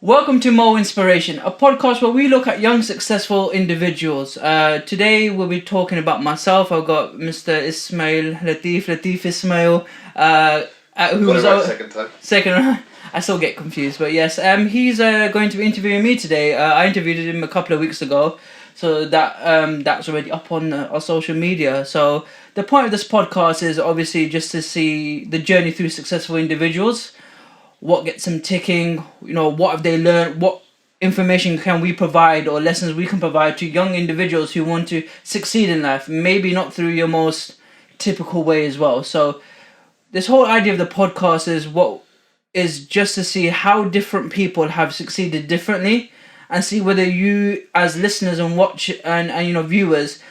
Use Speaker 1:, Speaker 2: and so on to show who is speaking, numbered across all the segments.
Speaker 1: Welcome to Mo Inspiration, a podcast where we look at young successful individuals. Today we'll be talking about myself. I've got Mr. Latif Ismail, who's
Speaker 2: Got it right second time.
Speaker 1: second. I still get confused, but yes, he's going to be interviewing me today. I interviewed him a couple of weeks ago, so that's already up on our social media. So the point of this podcast is obviously just to see the journey through successful individuals. What gets them ticking, what have they learned, what information can we provide or lessons we can provide to young individuals who want to succeed in life, maybe not through your most typical way as well. So this whole idea of the podcast is just to see how different people have succeeded differently and see whether you as listeners and watch and viewers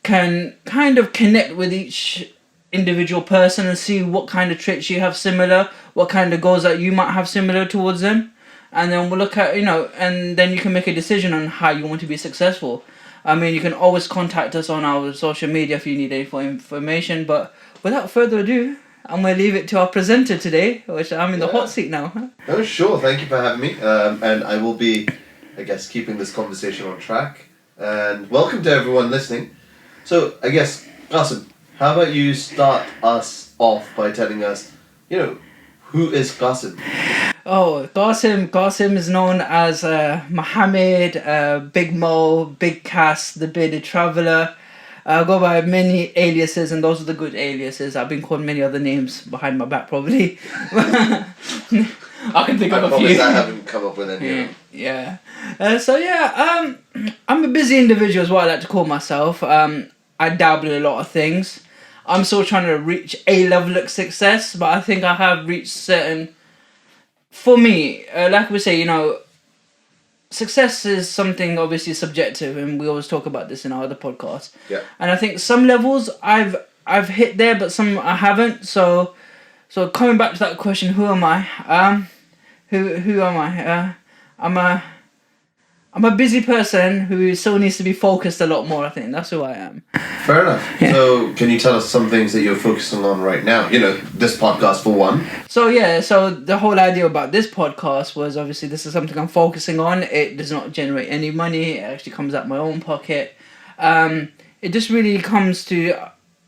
Speaker 1: can kind of connect with each individual person and see what kind of traits you have similar, what kind of goals that you might have similar towards them, and then we'll look at and then you can make a decision on how you want to be successful. I mean, you can always contact us on our social media if you need any information, but without further ado, I'm going to leave it to our presenter today, which I'm in the hot seat now.
Speaker 2: Oh, sure. Thank you for having me. And I will be, I guess, keeping this conversation on track. And welcome to everyone listening. So, I guess, Qasim, how about you start us off by telling us, who is Qasim?
Speaker 1: Oh, Qasim is known as Mohammed, Big Mo, Big Cass, the Bearded Traveller. I go by many aliases, and those are the good aliases. I've been called many other names behind my back, probably. I can think of a few.
Speaker 2: I haven't come up with any.
Speaker 1: Yeah. I'm a busy individual is what I like to call myself. I dabble in a lot of things. I'm still trying to reach a level of success, but I think I have reached certain... For me, like we say, success is something obviously subjective, and we always talk about this in our other podcasts.
Speaker 2: Yeah.
Speaker 1: And I think some levels I've hit there, but some I haven't. So coming back to that question, who am I? Who am I? I'm a busy person who still needs to be focused a lot more. I think that's who I am.
Speaker 2: Fair enough. Yeah. So can you tell us some things that you're focusing on right now? This podcast for one.
Speaker 1: So the whole idea about this podcast was obviously this is something I'm focusing on. It does not generate any money. It actually comes out of my own pocket. It just really comes to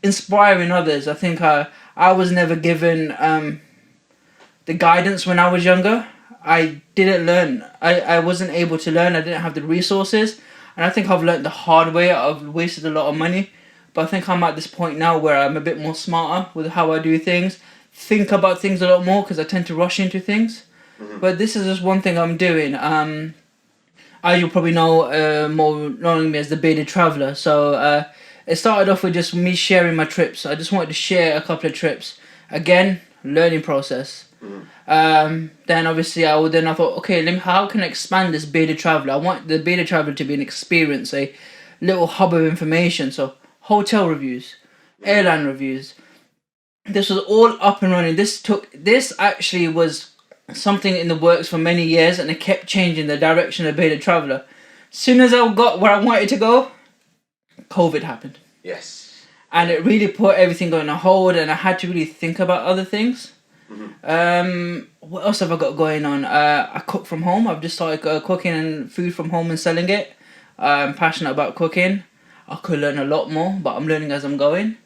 Speaker 1: inspiring others. I think I was never given the guidance when I was younger. I didn't learn. I wasn't able to learn. I didn't have the resources. And I think I've learned the hard way. I've wasted a lot of money. But I think I'm at this point now where I'm a bit more smarter with how I do things. Think about things a lot more because I tend to rush into things. Mm-hmm. But this is just one thing I'm doing. As you'll probably know, more knowing me as the Bearded Traveller. So it started off with just me sharing my trips. I just wanted to share a couple of trips. Again, learning process. Mm-hmm. Then obviously I thought, okay, how can I expand this Bearded Traveller? I want the Bearded Traveller to be an experience, a little hub of information. So hotel reviews, airline reviews. This was all up and running. This actually was something in the works for many years, and it kept changing the direction of Bearded Traveller. Soon as I got where I wanted to go, COVID happened.
Speaker 2: Yes.
Speaker 1: And it really put everything on hold, and I had to really think about other things. Mm-hmm. What else have I got going on? I cook from home. I've just started cooking and food from home and selling it. I'm passionate about cooking. I could learn a lot more, but I'm learning as I'm going.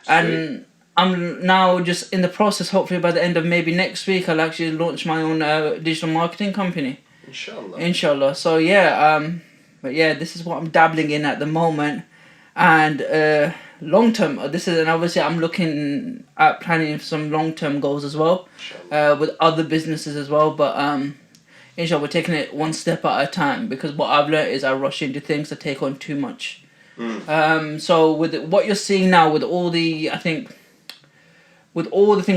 Speaker 1: Sweet. And I'm now just in the process, hopefully by the end of maybe next week, I'll actually launch my own digital marketing company. Inshallah. So this is what I'm dabbling in at the moment. And long term, and obviously I'm looking at planning some long term goals as well, with other businesses as well. But inshallah, we're taking it one step at a time, because what I've learned is I rush into things to take on too much. So with what you're seeing now, with all the things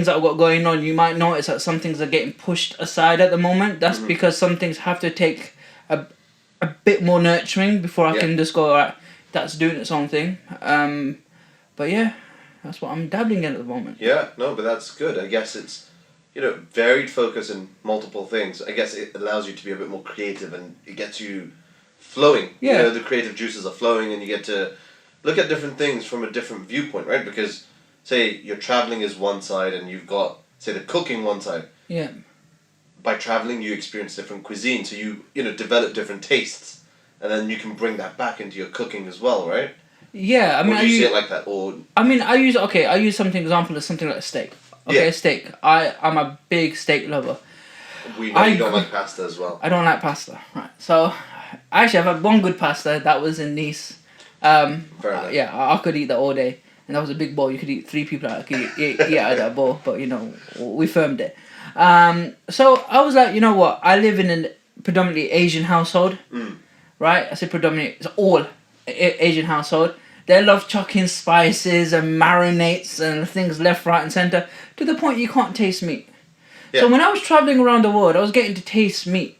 Speaker 1: that I've got going on, you might notice that some things are getting pushed aside at the moment. That's because some things have to take a bit more nurturing before I can just go, all right, that's doing its own thing. But yeah, that's what I'm dabbling in at the moment.
Speaker 2: Yeah, no, but that's good. I guess it's, varied focus in multiple things. I guess it allows you to be a bit more creative, and it gets you flowing.
Speaker 1: Yeah.
Speaker 2: The creative juices are flowing, and you get to look at different things from a different viewpoint, right? Because, say, your traveling is one side, and you've got, say, the cooking one side.
Speaker 1: Yeah.
Speaker 2: by traveling you experience different cuisine, so you know develop different tastes, and then you can bring that back into your cooking as well, right?
Speaker 1: Yeah, I mean,
Speaker 2: Or do you see it like that, or
Speaker 1: I mean, I use something example of something like a steak. Okay,
Speaker 2: Yeah.
Speaker 1: a steak. I'm a big steak lover.
Speaker 2: we know you don't like pasta as well?
Speaker 1: I don't like pasta. Right. So, actually, I've had one good pasta that was in Nice.
Speaker 2: Fair enough.
Speaker 1: Yeah, I could eat that all day, and that was a big bowl. You could eat 3 people out. Could eat out of that bowl, but you know, we firmed it. So I was like, you know what? I live in a predominantly Asian household, right? I say predominantly. It's all Asian household. They love chucking spices and marinades and things left, right, and center to the point you can't taste meat.
Speaker 2: Yeah.
Speaker 1: So when I was traveling around the world, I was getting to taste meat,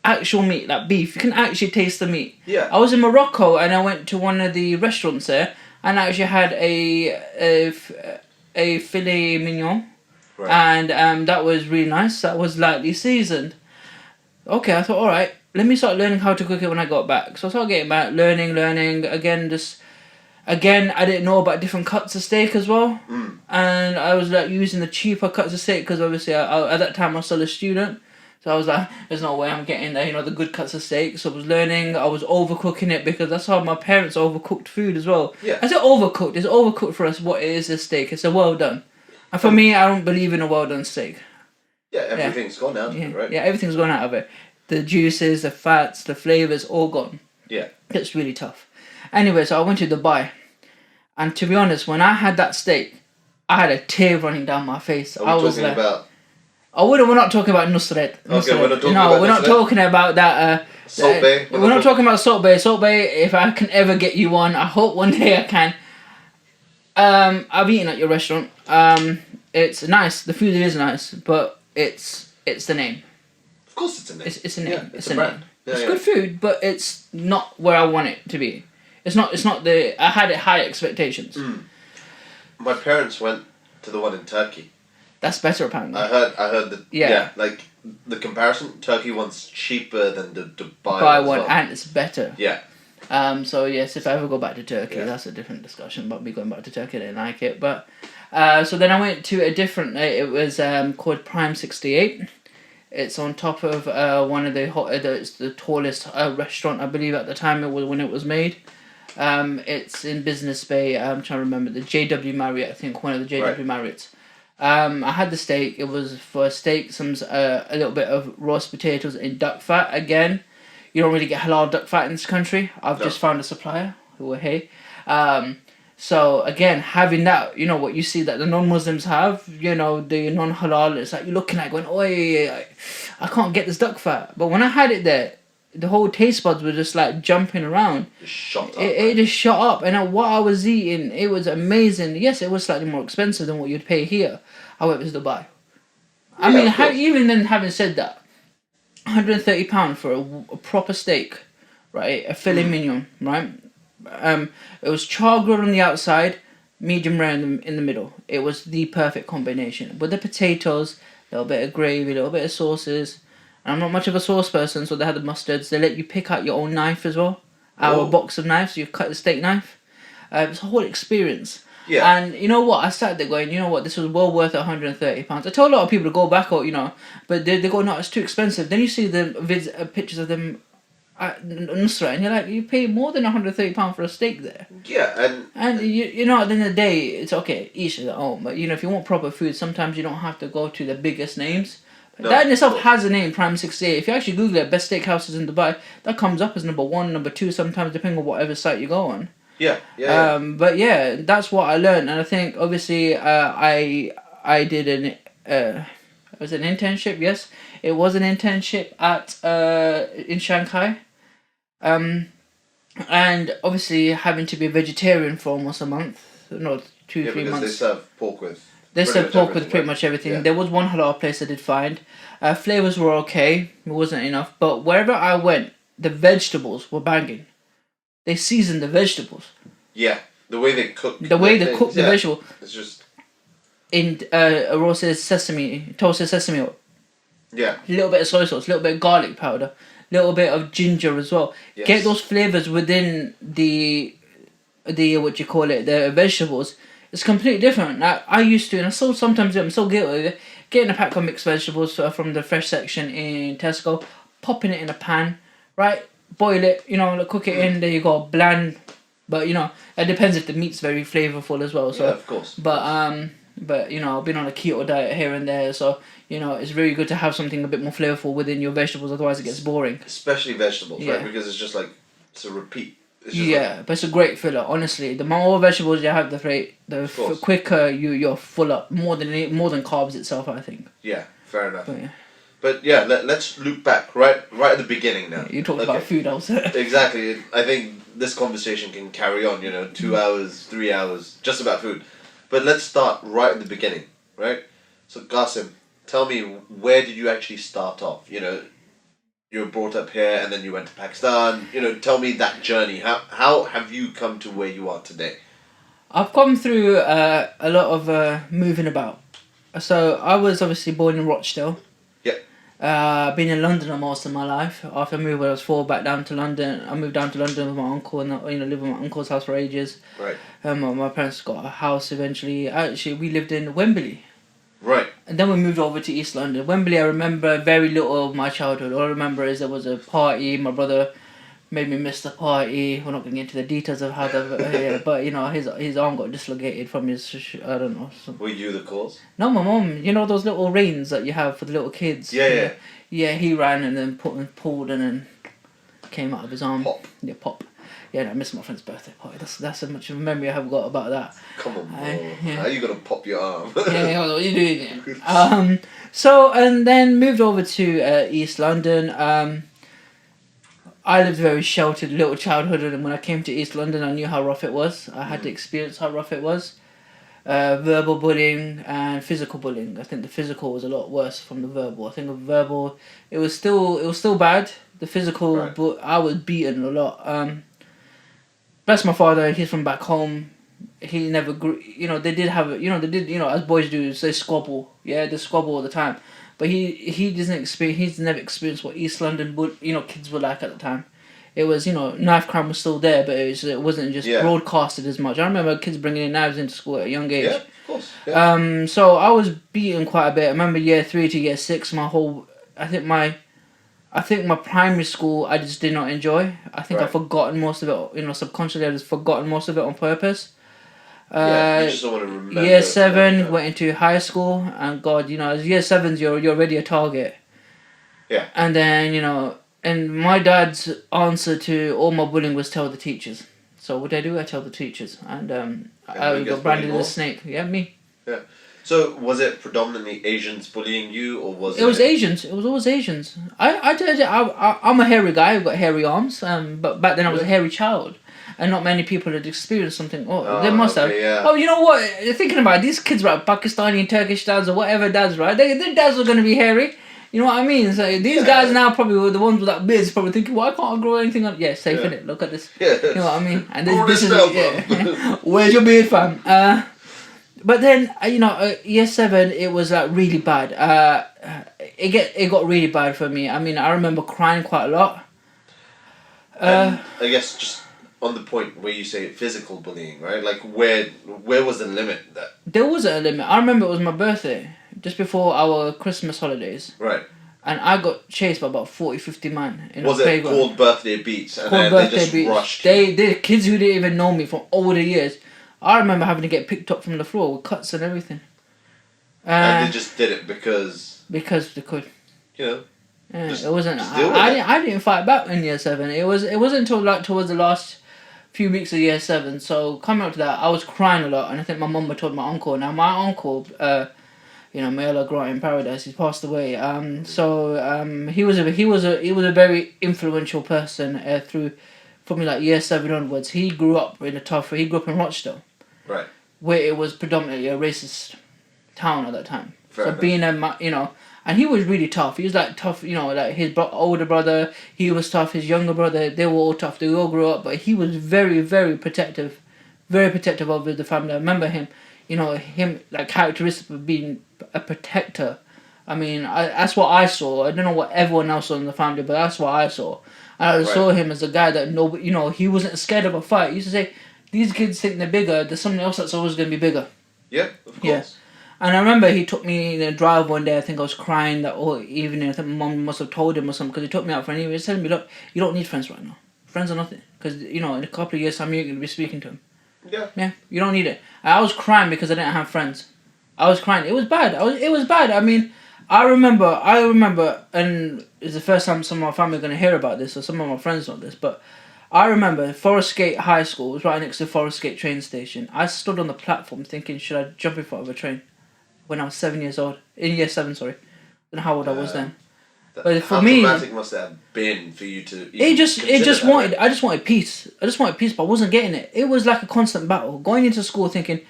Speaker 1: actual meat, like beef. You can actually taste the meat.
Speaker 2: Yeah.
Speaker 1: I was in Morocco and I went to one of the restaurants there and I actually had a filet mignon,
Speaker 2: Right.
Speaker 1: and that was really nice. That was lightly seasoned. Okay, I thought, all right, let me start learning how to cook it when I got back. So I started getting back, learning again. I didn't know about different cuts of steak as well, and I was like using the cheaper cuts of steak because obviously I at that time I was still a student. So I was like, there's no way I'm getting the good cuts of steak. So I was learning. I was overcooking it because that's how my parents overcooked food as well.
Speaker 2: Yeah.
Speaker 1: I said overcooked. It's overcooked for us. What it is a steak. It's a well done. And for me, I don't believe in a well done steak.
Speaker 2: Yeah, everything's gone out of
Speaker 1: Yeah,
Speaker 2: it, right?
Speaker 1: yeah, everything's gone out of it. The juices, the fats, the flavors, all gone.
Speaker 2: Yeah.
Speaker 1: It's really tough. Anyway, so I went to Dubai, and to be honest, when I had that steak, I had a tear running down my face.
Speaker 2: Are we
Speaker 1: I was
Speaker 2: talking
Speaker 1: like,
Speaker 2: about
Speaker 1: we're not talking about Nusret.
Speaker 2: Okay, we're not talking
Speaker 1: no,
Speaker 2: about
Speaker 1: we're not
Speaker 2: Nusret.
Speaker 1: talking about that.
Speaker 2: Salt Bay?
Speaker 1: We're not talking about Salt Bay. Salt Bay, if I can ever get you one, I hope one day I can. I've eaten at your restaurant. It's nice. The food is nice, but it's the name.
Speaker 2: Of course it's a name.
Speaker 1: It's a name.
Speaker 2: Yeah,
Speaker 1: it's
Speaker 2: a
Speaker 1: a
Speaker 2: brand.
Speaker 1: name.
Speaker 2: Yeah,
Speaker 1: It's
Speaker 2: yeah.
Speaker 1: good food, but it's not where I want it to be. It's not the. I had high expectations.
Speaker 2: My parents went to the one in Turkey.
Speaker 1: That's better apparently.
Speaker 2: I heard that.
Speaker 1: Yeah.
Speaker 2: Yeah, like the comparison, Turkey one's cheaper than the Dubai
Speaker 1: Buy
Speaker 2: one.
Speaker 1: one
Speaker 2: as well.
Speaker 1: and it's better.
Speaker 2: Yeah.
Speaker 1: So yes, if I ever go back to Turkey,
Speaker 2: Yeah.
Speaker 1: that's a different discussion about me going back to Turkey. I didn't like it, but so then I went to a different. It was called Prime 68. It's on top of one of it's the tallest restaurant I believe at the time it was when it was made. It's in Business Bay. I'm trying to remember the JW Marriott. I think one of the JW Marriotts. I had the steak. It was for steak, a little bit of roast potatoes in duck fat. Again, you don't really get halal duck fat in this country. I've just found a supplier who were hey. So again, having that, what you see that the non-Muslims have, the non-halal, it's like you're looking at it going, oi, I can't get this duck fat. But when I had it there, the whole taste buds were just like jumping around.
Speaker 2: Just shot up.
Speaker 1: It just shot up, and what I was eating, it was amazing. Yes, it was slightly more expensive than what you'd pay here. However, it's Dubai. I mean,
Speaker 2: of course.
Speaker 1: even then, having said that, £130 for a proper steak, right? A filet mignon, right? It was char grilled on the outside, medium rare in the middle. It was the perfect combination with the potatoes, a little bit of gravy, a little bit of sauces. I'm not much of a sauce person, so they had the mustards. They let you pick out your own knife as well. Our box of knives, you cut the steak knife. It's a whole experience.
Speaker 2: Yeah.
Speaker 1: And you know what? I started there going, this was well worth £130. I told a lot of people to go back, but they go, no, it's too expensive. Then you see the pictures of them at Nusra, and you're like, you pay more than £130 for a steak there.
Speaker 2: Yeah,
Speaker 1: And you know, at the end of the day, it's okay, each is at home. But if you want proper food, sometimes you don't have to go to the biggest names.
Speaker 2: No,
Speaker 1: That in itself has a name, Prime 68. If you actually Google it, best steakhouses in Dubai, that comes up as number 1, number 2, sometimes depending on whatever site you go on.
Speaker 2: yeah.
Speaker 1: But yeah, that's what I learned, and I think obviously I did it was an internship. Yes, it was an internship at in Shanghai, and obviously having to be a vegetarian for almost a month, no, 2-3
Speaker 2: because
Speaker 1: months.
Speaker 2: they serve pork with.
Speaker 1: They
Speaker 2: pretty
Speaker 1: serve
Speaker 2: much
Speaker 1: pork with
Speaker 2: everything,
Speaker 1: pretty
Speaker 2: right?
Speaker 1: much everything.
Speaker 2: Yeah.
Speaker 1: There was one halal place I did find. Flavors were okay. It wasn't enough. But wherever I went, the vegetables were banging. They seasoned the vegetables.
Speaker 2: Yeah, the way they cook.
Speaker 1: The way they
Speaker 2: things,
Speaker 1: cook the vegetable
Speaker 2: It's just.
Speaker 1: in roasted sesame, toasted sesame oil.
Speaker 2: Yeah.
Speaker 1: A little bit of soy sauce, a little bit of garlic powder, a little bit of ginger as well.
Speaker 2: Yes.
Speaker 1: Get those flavors within the what you call it, the vegetables. It's completely different. I used to, and I still sometimes do. I'm so guilty of it. getting a pack of mixed vegetables from the fresh section in Tesco, popping it in a pan, right? Boil it, like, cook it in. There you go, bland. But it depends if the meat's very flavorful as well. So,
Speaker 2: yeah, of course.
Speaker 1: But I've been on a keto diet here and there, so it's very good to have something a bit more flavorful within your vegetables. Otherwise, it gets boring.
Speaker 2: Especially vegetables, right? Because it's just like it's a repeat.
Speaker 1: But it's a great filler. Honestly, the more vegetables you have, the quicker you're full up. More than carbs itself, I think.
Speaker 2: Yeah, fair enough. But let's loop back right at the beginning now.
Speaker 1: You talked about food, also.
Speaker 2: Exactly. I think this conversation can carry on. 2 hours, 3 hours, just about food. But let's start right at the beginning, right? So Qasim, tell me, where did you actually start off? You were brought up here and then you went to Pakistan. Tell me that journey. How have you come to where you are today?
Speaker 1: I've come through a lot of moving about. So I was obviously born in Rochdale.
Speaker 2: Yeah.
Speaker 1: Been in London most of my life. After I moved when I was 4 back down to London, I moved down to London with my uncle and lived in my uncle's house for ages.
Speaker 2: Right.
Speaker 1: My parents got a house eventually. Actually, we lived in Wembley.
Speaker 2: Right.
Speaker 1: And then we moved over to East London. Wembley, I remember very little of my childhood. All I remember is there was a party. My brother made me miss the party. We're not going to get into the details of how but his arm got dislocated from his, I don't know.
Speaker 2: Were you the cause?
Speaker 1: No, my mum. Those little reins that you have for the little kids?
Speaker 2: Yeah.
Speaker 1: Yeah, he ran and then pulled and then came out of his arm.
Speaker 2: Pop.
Speaker 1: Yeah, pop. Yeah, I missed my friend's birthday party. That's how much of a memory I have got about that.
Speaker 2: Come on, bro. How are you going to pop your arm?
Speaker 1: What are you doing? So, and then moved over to East London. I lived a very sheltered little childhood, and when I came to East London, I knew how rough it was. I had to experience how rough it was. Verbal bullying and physical bullying. I think the physical was a lot worse from the verbal. I think the verbal, it was still bad. The physical,
Speaker 2: right.
Speaker 1: But I was beaten a lot. Bless my father, he's from back home. He never grew. They did have. They did. As boys do, they squabble. Yeah, they squabble all the time. But he doesn't experience. He's never experienced what East London kids were like at the time. It was knife crime was still there, but it wasn't just broadcasted as much. I remember kids bringing in knives into school at a young age.
Speaker 2: Yeah, of course. Yeah.
Speaker 1: So I was beaten quite a bit. I remember year 3 to year 6. I think my primary school I just did not enjoy. I think I've forgotten most of it. Subconsciously I just forgotten most of it on purpose.
Speaker 2: You just don't want to remember.
Speaker 1: Year 7 went into high school, and God, as year 7s you're already a target.
Speaker 2: Yeah.
Speaker 1: And then and my dad's answer to all my bullying was tell the teachers. So what did I do? I tell the teachers, and I got branded as a snake. Yeah, me.
Speaker 2: Yeah. So was it predominantly Asians bullying you, or was it?
Speaker 1: It was Asians. It was always Asians. I'm a hairy guy. I've got hairy arms. But back then I was a hairy child. And not many people had experienced something. They must have.
Speaker 2: Yeah.
Speaker 1: Oh, you know what? Thinking about it, these kids, right? Pakistani and Turkish dads or whatever dads, right? Their dads are going to be hairy. You know what I mean? So these guys now probably were the ones with that beards probably thinking, why can't I grow anything on? Yeah, safe innit? Look at this.
Speaker 2: Yeah.
Speaker 1: You know what I mean? And this is where's your beard, fam? But then year 7 it was like really bad. It got really bad for me. I mean, I remember crying quite a lot.
Speaker 2: I guess just on the point where you say physical bullying, right? Like where was the limit?
Speaker 1: There wasn't a limit. I remember it was my birthday, just before our Christmas holidays.
Speaker 2: Right.
Speaker 1: And I got chased by about 40, 50 man in
Speaker 2: was
Speaker 1: a
Speaker 2: it
Speaker 1: playground.
Speaker 2: called birthday beats? And
Speaker 1: called
Speaker 2: then they just rushed you?
Speaker 1: They kids who didn't even know me from older years. I remember having to get picked up from the floor with cuts and everything.
Speaker 2: And they just did it because
Speaker 1: they could.
Speaker 2: Yeah,
Speaker 1: it wasn't. I didn't fight back in year 7. It wasn't until like towards the last few weeks of year 7. So coming up to that, I was crying a lot, and I think my mum had told my uncle. Now my uncle, may Allah grant in paradise, he's passed away. He was a very influential person through, from like year 7 onwards. He grew up in Rochdale,
Speaker 2: right,
Speaker 1: where it was predominantly a racist town at that time.
Speaker 2: Fair enough.
Speaker 1: Being and he was really tough. He was like tough, like his older brother, he was tough, his younger brother, they were all tough. They all grew up, but he was very, very protective of the family. I remember him, him like characteristic of being a protector. I mean, that's what I saw. I don't know what everyone else saw in the family, but that's what I saw. And I saw him as a guy that he wasn't scared of a fight. He used to say, these kids think they're bigger, there's something else that's always going to be bigger.
Speaker 2: Yeah, of course.
Speaker 1: Yeah. And I remember he took me in a drive one day. I think I was crying that whole evening. I think my mum must have told him or something because he took me out for an evening. He was telling me, look, you don't need friends right now. Friends are nothing. Because, in a couple of years' time, you're going to be speaking to him.
Speaker 2: Yeah.
Speaker 1: Yeah, you don't need it. I was crying because I didn't have friends. I was crying. It was bad. It was bad. I mean, I remember, and it's the first time some of my family are going to hear about this, or some of my friends know this, but I remember Forest Gate High School was right next to Forest Gate train station. I stood on the platform thinking, should I jump in front of a train? When I was 7 years old. In year 7, sorry. I don't know how old I was then. But for
Speaker 2: how
Speaker 1: me,
Speaker 2: traumatic must it have been for you to
Speaker 1: I just wanted peace. I just wanted peace, but I wasn't getting it. It was like a constant battle. Going into school thinking,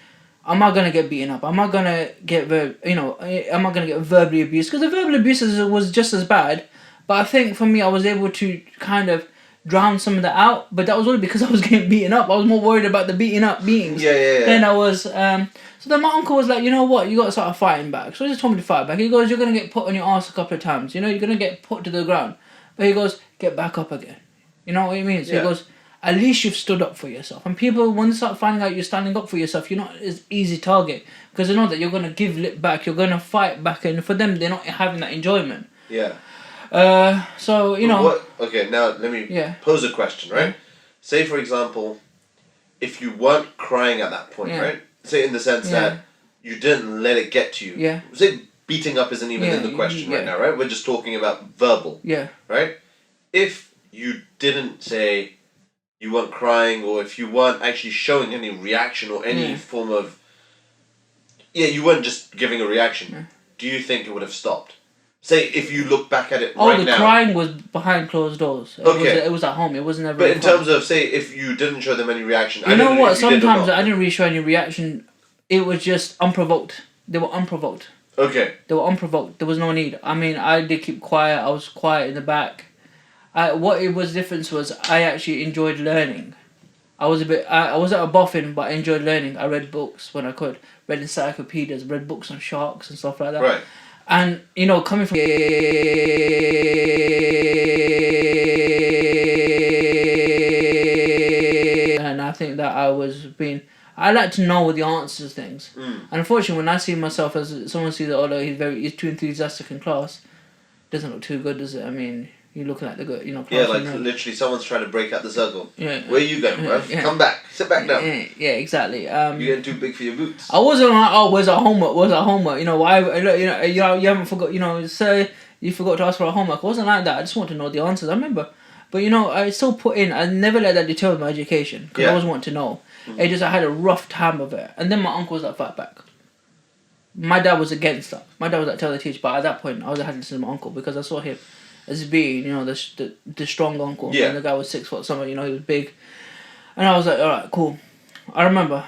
Speaker 1: am I gonna get beaten up? Am I gonna get am I gonna get verbally abused? Because the verbal abuse was just as bad. But I think for me, I was able to kind of drown some of that out. But that was only because I was getting beaten up. I was more worried about the beating up beatings than I was. So then my uncle was like, you know what, you got to start fighting back. So he just told me to fight back. He goes, you're going to get put on your ass a couple of times. You're going to get put to the ground. But he goes, get back up again. You know what he means? He goes, at least you've stood up for yourself. And people, when they start finding out you're standing up for yourself, you're not as easy target. Because they know that you're going to give lip back. You're going to fight back. And for them, they're not having that enjoyment.
Speaker 2: Yeah.
Speaker 1: So, know.
Speaker 2: Okay, now let me pose a question, right? Say, for example, if you weren't crying at that point, right? Say in the sense that you didn't let it get to you.
Speaker 1: Yeah.
Speaker 2: Say beating up isn't even in the question right now, right? We're just talking about verbal.
Speaker 1: Yeah.
Speaker 2: Right? If you didn't say you weren't crying, or if you weren't actually showing any reaction or any form of... you weren't just giving a reaction. Do you think it would have stopped? Say, if you look back at it right now...
Speaker 1: Oh, the crying was behind closed doors. It was at home. It wasn't ever...
Speaker 2: But in terms of, say, if you didn't show them any reaction...
Speaker 1: You know what? Sometimes I didn't really show any reaction. It was just unprovoked. They were unprovoked.
Speaker 2: Okay.
Speaker 1: They were unprovoked. There was no need. I mean, I did keep quiet. I was quiet in the back. What it was difference was I actually enjoyed learning. I wasn't a boffin, but I enjoyed learning. I read books when I could. Read encyclopedias. Read books on sharks and stuff like that.
Speaker 2: Right.
Speaker 1: And, coming from... And I think that I like to know the answers to things. And unfortunately, when I see myself as someone sees that, although he's too enthusiastic in class, doesn't look too good, does it? I mean, you're looking at the good, class.
Speaker 2: Literally someone's trying to break out the circle.
Speaker 1: Yeah.
Speaker 2: Where are you going, bro? Come back. Sit back down.
Speaker 1: Yeah, exactly.
Speaker 2: You're getting too big for your boots.
Speaker 1: I wasn't like, oh, where's our homework? Why? You haven't forgot. Say you forgot to ask for a homework. I wasn't like that. I just want to know the answers. I remember, but I still put in. I never let that deter my education because I always wanted to know. It just I had a rough time of it, and then my uncle was like, fight back. My dad was against that. My dad was like, tell the teacher, but at that point, I was had to listen to my uncle because I saw him as being, the strong uncle.
Speaker 2: Yeah.
Speaker 1: And the guy was 6 foot something. He was big, and I was like, all right, cool. I remember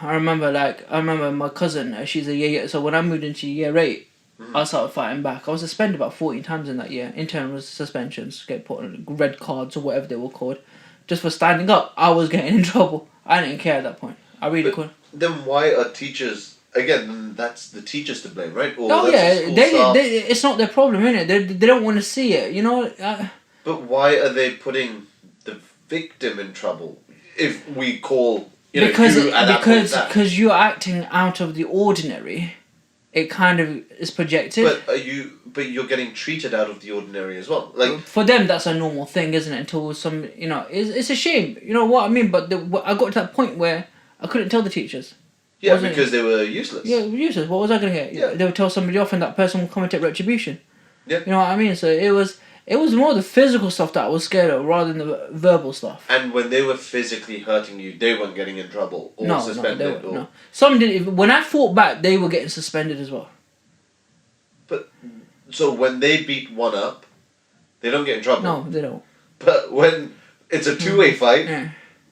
Speaker 1: my cousin. She's a year. So when I moved into year 8, I started fighting back. I was suspended about 14 times in that year. Internal suspensions, get put on red cards or whatever they were called, just for standing up. I was getting in trouble. I didn't care at that point. I really couldn't.
Speaker 2: Then why are teachers... Again, that's the teachers to blame, right? Or
Speaker 1: it's not their problem, innit? They don't want to see it,
Speaker 2: But why are they putting the victim in trouble? If we call
Speaker 1: because you're acting out of the ordinary, it kind of is projected.
Speaker 2: But you're getting treated out of the ordinary as well. Like
Speaker 1: for them, that's a normal thing, isn't it? Until it's a shame. You know what I mean? But I got to that point where I couldn't tell the teachers.
Speaker 2: Yeah, because they were useless.
Speaker 1: Yeah, useless. What was I gonna get?
Speaker 2: Yeah.
Speaker 1: They would tell somebody off, and that person would come and take retribution.
Speaker 2: Yeah.
Speaker 1: You know what I mean? So it was more the physical stuff that I was scared of rather than the verbal stuff.
Speaker 2: And when they were physically hurting you, they weren't getting in trouble or suspended.
Speaker 1: No. Some did. When I fought back, they were getting suspended as well.
Speaker 2: But so when they beat one up, they don't get in trouble.
Speaker 1: No, they don't.
Speaker 2: But when it's a two-way fight,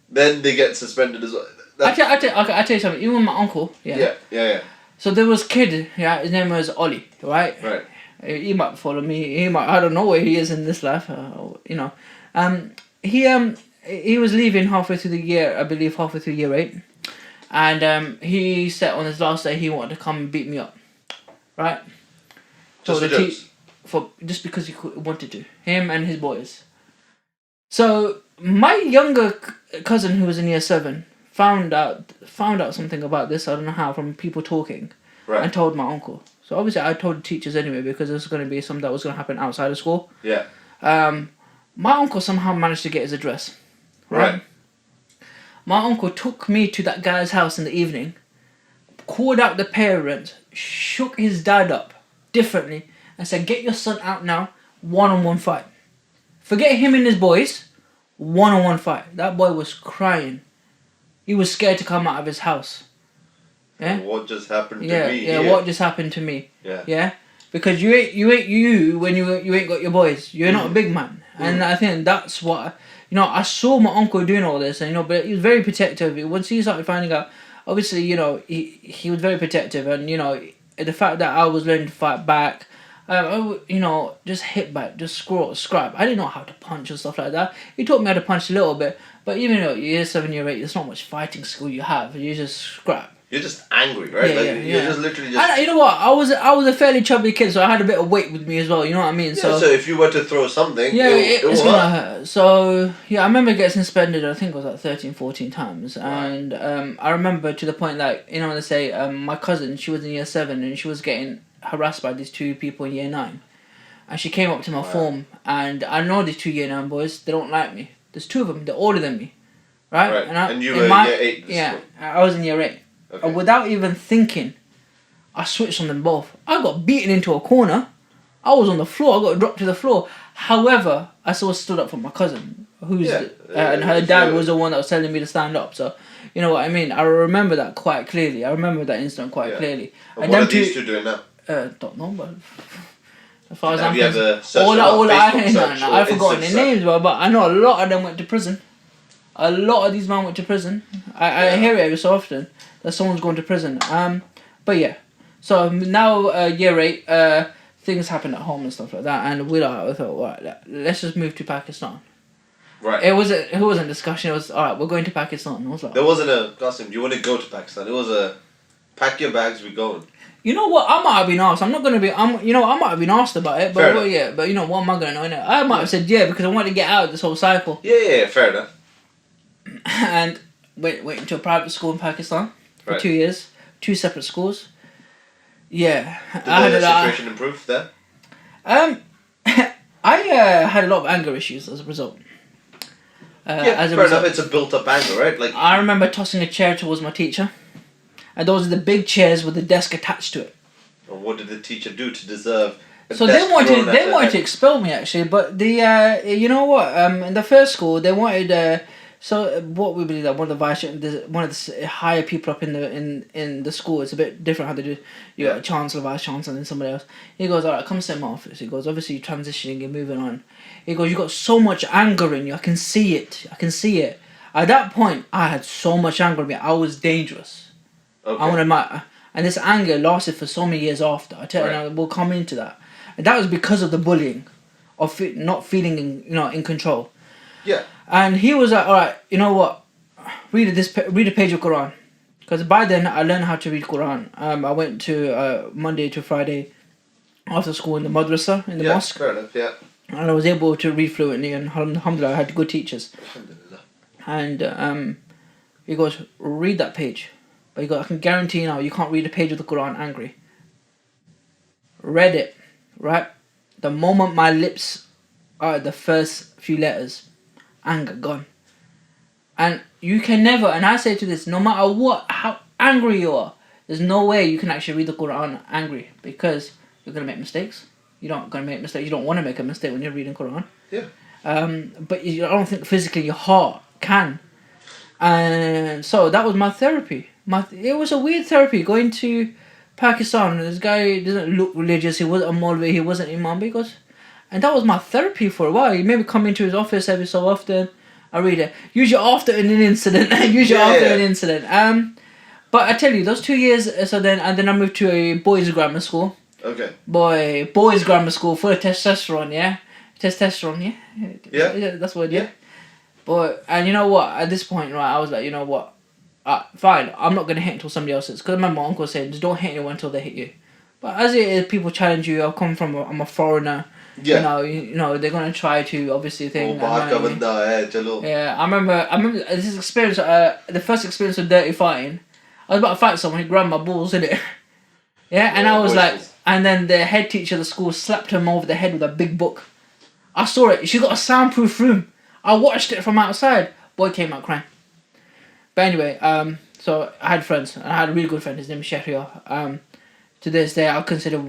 Speaker 2: then they get suspended as well.
Speaker 1: I tell you something. Even my uncle. Yeah. So there was a kid. Yeah, his name was Ollie. Right.
Speaker 2: Right.
Speaker 1: He might follow me. I don't know where he is in this life. He was leaving halfway through the year. I believe halfway through year 8, and he said on his last day he wanted to come and beat me up. Right. Just because he wanted to. Him and his boys. So my younger cousin, who was in year 7, found out something about this. I don't know how, from people talking,
Speaker 2: Right.
Speaker 1: and told my uncle. So obviously I told the teachers anyway because this was going to be something that was going to happen outside of school.
Speaker 2: Yeah.
Speaker 1: My uncle somehow managed to get his address.
Speaker 2: Right.
Speaker 1: My uncle took me to that guy's house in the evening, called out the parents, shook his dad up differently, and said, "Get your son out now, one-on-one fight. Forget him and his boys, one-on-one fight." That boy was crying. He was scared to come out of his house. Yeah.
Speaker 2: What just happened to
Speaker 1: Yeah,
Speaker 2: me?
Speaker 1: yeah.
Speaker 2: here?
Speaker 1: What just happened to me?
Speaker 2: Yeah.
Speaker 1: Yeah. Because you ain't when you ain't got your boys. You're not a big man, and I think that's what I saw my uncle doing all this, and but he was very protective. Once he started finding out, obviously, he was very protective, and the fact that I was learning to fight back, just hit back, just scrap. I didn't know how to punch and stuff like that. He taught me how to punch a little bit, but even though year 7, year 8, there's not much fighting skill you have. You just scrap.
Speaker 2: You're just angry, right?
Speaker 1: Yeah,
Speaker 2: You're just literally just.
Speaker 1: And you know what? I was a fairly chubby kid, so I had a bit of weight with me as well. You know what I mean?
Speaker 2: So if you were to throw something,
Speaker 1: yeah,
Speaker 2: it
Speaker 1: it's
Speaker 2: will
Speaker 1: gonna
Speaker 2: hurt.
Speaker 1: hurt. So yeah, I remember getting suspended. I think it was like 13, 14 times, and I remember to the point that when they say my cousin, she was in year 7 and she was getting harassed by these 2 people in year 9, and she came up to my form, and I know these 2 year 9 boys. They don't like me. There's 2 of them. They're older than me, right?
Speaker 2: And you were in year 8.
Speaker 1: Yeah, I was in year 8.
Speaker 2: Okay.
Speaker 1: And without even thinking, I switched on them both. I got beaten into a corner. I was on the floor. I got dropped to the floor. However, I still stood up for my cousin, and her dad was the one that was telling me to stand up. So, you know what I mean? I remember that quite clearly. I remember that incident quite clearly.
Speaker 2: And what are these 2 doing now?
Speaker 1: Don't know, but as far as
Speaker 2: Have
Speaker 1: I'm
Speaker 2: you
Speaker 1: concerned,
Speaker 2: ever searched
Speaker 1: I've forgotten their names, but I know a lot of them went to prison. A lot of these men went to prison. I hear it every so often that someone's going to prison. But yeah. So now year 8, things happen at home and stuff like that, and we thought, right, let's just move to Pakistan.
Speaker 2: Right.
Speaker 1: It wasn't discussion. It was alright. We're going to Pakistan. I was like,
Speaker 2: there wasn't a Qasim. Do you want to go to Pakistan? It was a pack your bags. We're going.
Speaker 1: You know what? I might have been asked. I'm not gonna be. I might have been asked about it. But
Speaker 2: Fair
Speaker 1: But what am I gonna know? Innit? I might have said yeah because I wanted to get out of this whole cycle.
Speaker 2: Yeah. Fair enough.
Speaker 1: And went into a private school in Pakistan for 2 years, 2 separate schools. Yeah.
Speaker 2: Did the situation improve there?
Speaker 1: I had a lot of anger issues as a result.
Speaker 2: Fair enough. It's a built-up anger, right? Like
Speaker 1: I remember tossing a chair towards my teacher, and those are the big chairs with the desk attached to it.
Speaker 2: And what did the teacher do to deserve?
Speaker 1: So they wanted to expel me actually, but you know what? In the first school they wanted. So what we believe that one of the higher people up in the school, it's a bit different how they do. You got a chancellor, vice chancellor, and then somebody else. He goes, alright, come sit in my office. He goes, obviously you're transitioning, you're moving on. He goes, you got so much anger in you. I can see it. At that point, I had so much anger in me. I was dangerous.
Speaker 2: Okay.
Speaker 1: I want to admit, and this anger lasted for so many years after. I tell you, we'll come into that. And that was because of the bullying, of not feeling in control.
Speaker 2: Yeah.
Speaker 1: And he was like, all right, you know what? Read a page of Quran. Because by then, I learned how to read Quran. I went to Monday to Friday after school in the madrasa, in the mosque.
Speaker 2: Fair enough, yeah.
Speaker 1: And I was able to read fluently, and alhamdulillah, I had good teachers.
Speaker 2: Alhamdulillah.
Speaker 1: And he goes, read that page. But he goes, I can guarantee you now, you can't read a page of the Quran angry. Read it, right? The moment my lips are the first few letters, anger gone. And you can never, and I say to this, no matter how angry you are, there's no way you can actually read the Quran angry, because you're going to make mistakes. You're not going to make mistakes. You don't want to make a mistake when you're reading Quran.
Speaker 2: Yeah.
Speaker 1: But I don't think physically your heart can. And so that was my therapy. It was a weird therapy going to Pakistan. This guy doesn't look religious. He wasn't a Maulvi. He wasn't Imam. Because, and that was my therapy for a while. He made me come into his office every so often. I read it. Usually after an incident. An incident. But I tell you, those 2 years. So then I moved to a boys' grammar school.
Speaker 2: Okay.
Speaker 1: Boys' grammar school full of testosterone. Yeah. Testosterone. Yeah.
Speaker 2: Yeah.
Speaker 1: That's what. Yeah. But and you know what? At this point, right, I was like, you know what? Fine. I'm not gonna hit until somebody else is. Because I remember my uncle saying, just don't hit anyone until they hit you. But as it is, people challenge you. I'm a foreigner.
Speaker 2: Yeah.
Speaker 1: You know, they're gonna try to obviously think.
Speaker 2: Yeah,
Speaker 1: I remember this experience. The first experience of dirty fighting. I was about to fight someone. He grabbed my balls in it. Yeah, and I was like,
Speaker 2: boisterous.
Speaker 1: and then the head teacher of the school slapped him over the head with a big book. I saw it. She got a soundproof room. I watched it from outside. Boy came out crying. But anyway, so I had friends. And I had a really good friend. His name is Shahriar. To this day, I'll consider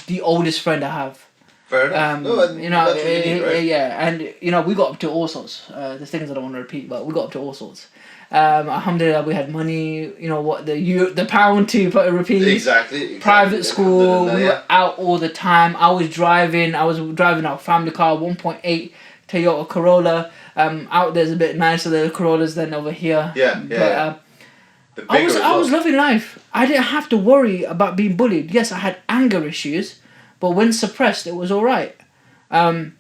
Speaker 1: the oldest friend I have.
Speaker 2: Fair enough. No, and
Speaker 1: You know,
Speaker 2: that's what you need, right?
Speaker 1: yeah, and you know, we got up to all sorts. There's things I don't want to repeat, but we got up to all sorts. Alhamdulillah, we had money. You know what, the pound to put a rupees.
Speaker 2: Exactly.
Speaker 1: Private school.
Speaker 2: Alhamdulillah,
Speaker 1: We were out all the time. I was driving our family car, 1.8 Toyota Corolla. Out there's a bit nicer than the Corollas than over here.
Speaker 2: Yeah.
Speaker 1: But,
Speaker 2: The
Speaker 1: I
Speaker 2: bigger
Speaker 1: was
Speaker 2: as
Speaker 1: I was
Speaker 2: well.
Speaker 1: loving life. I didn't have to worry about being bullied. Yes, I had anger issues, but when suppressed, it was all right.
Speaker 2: And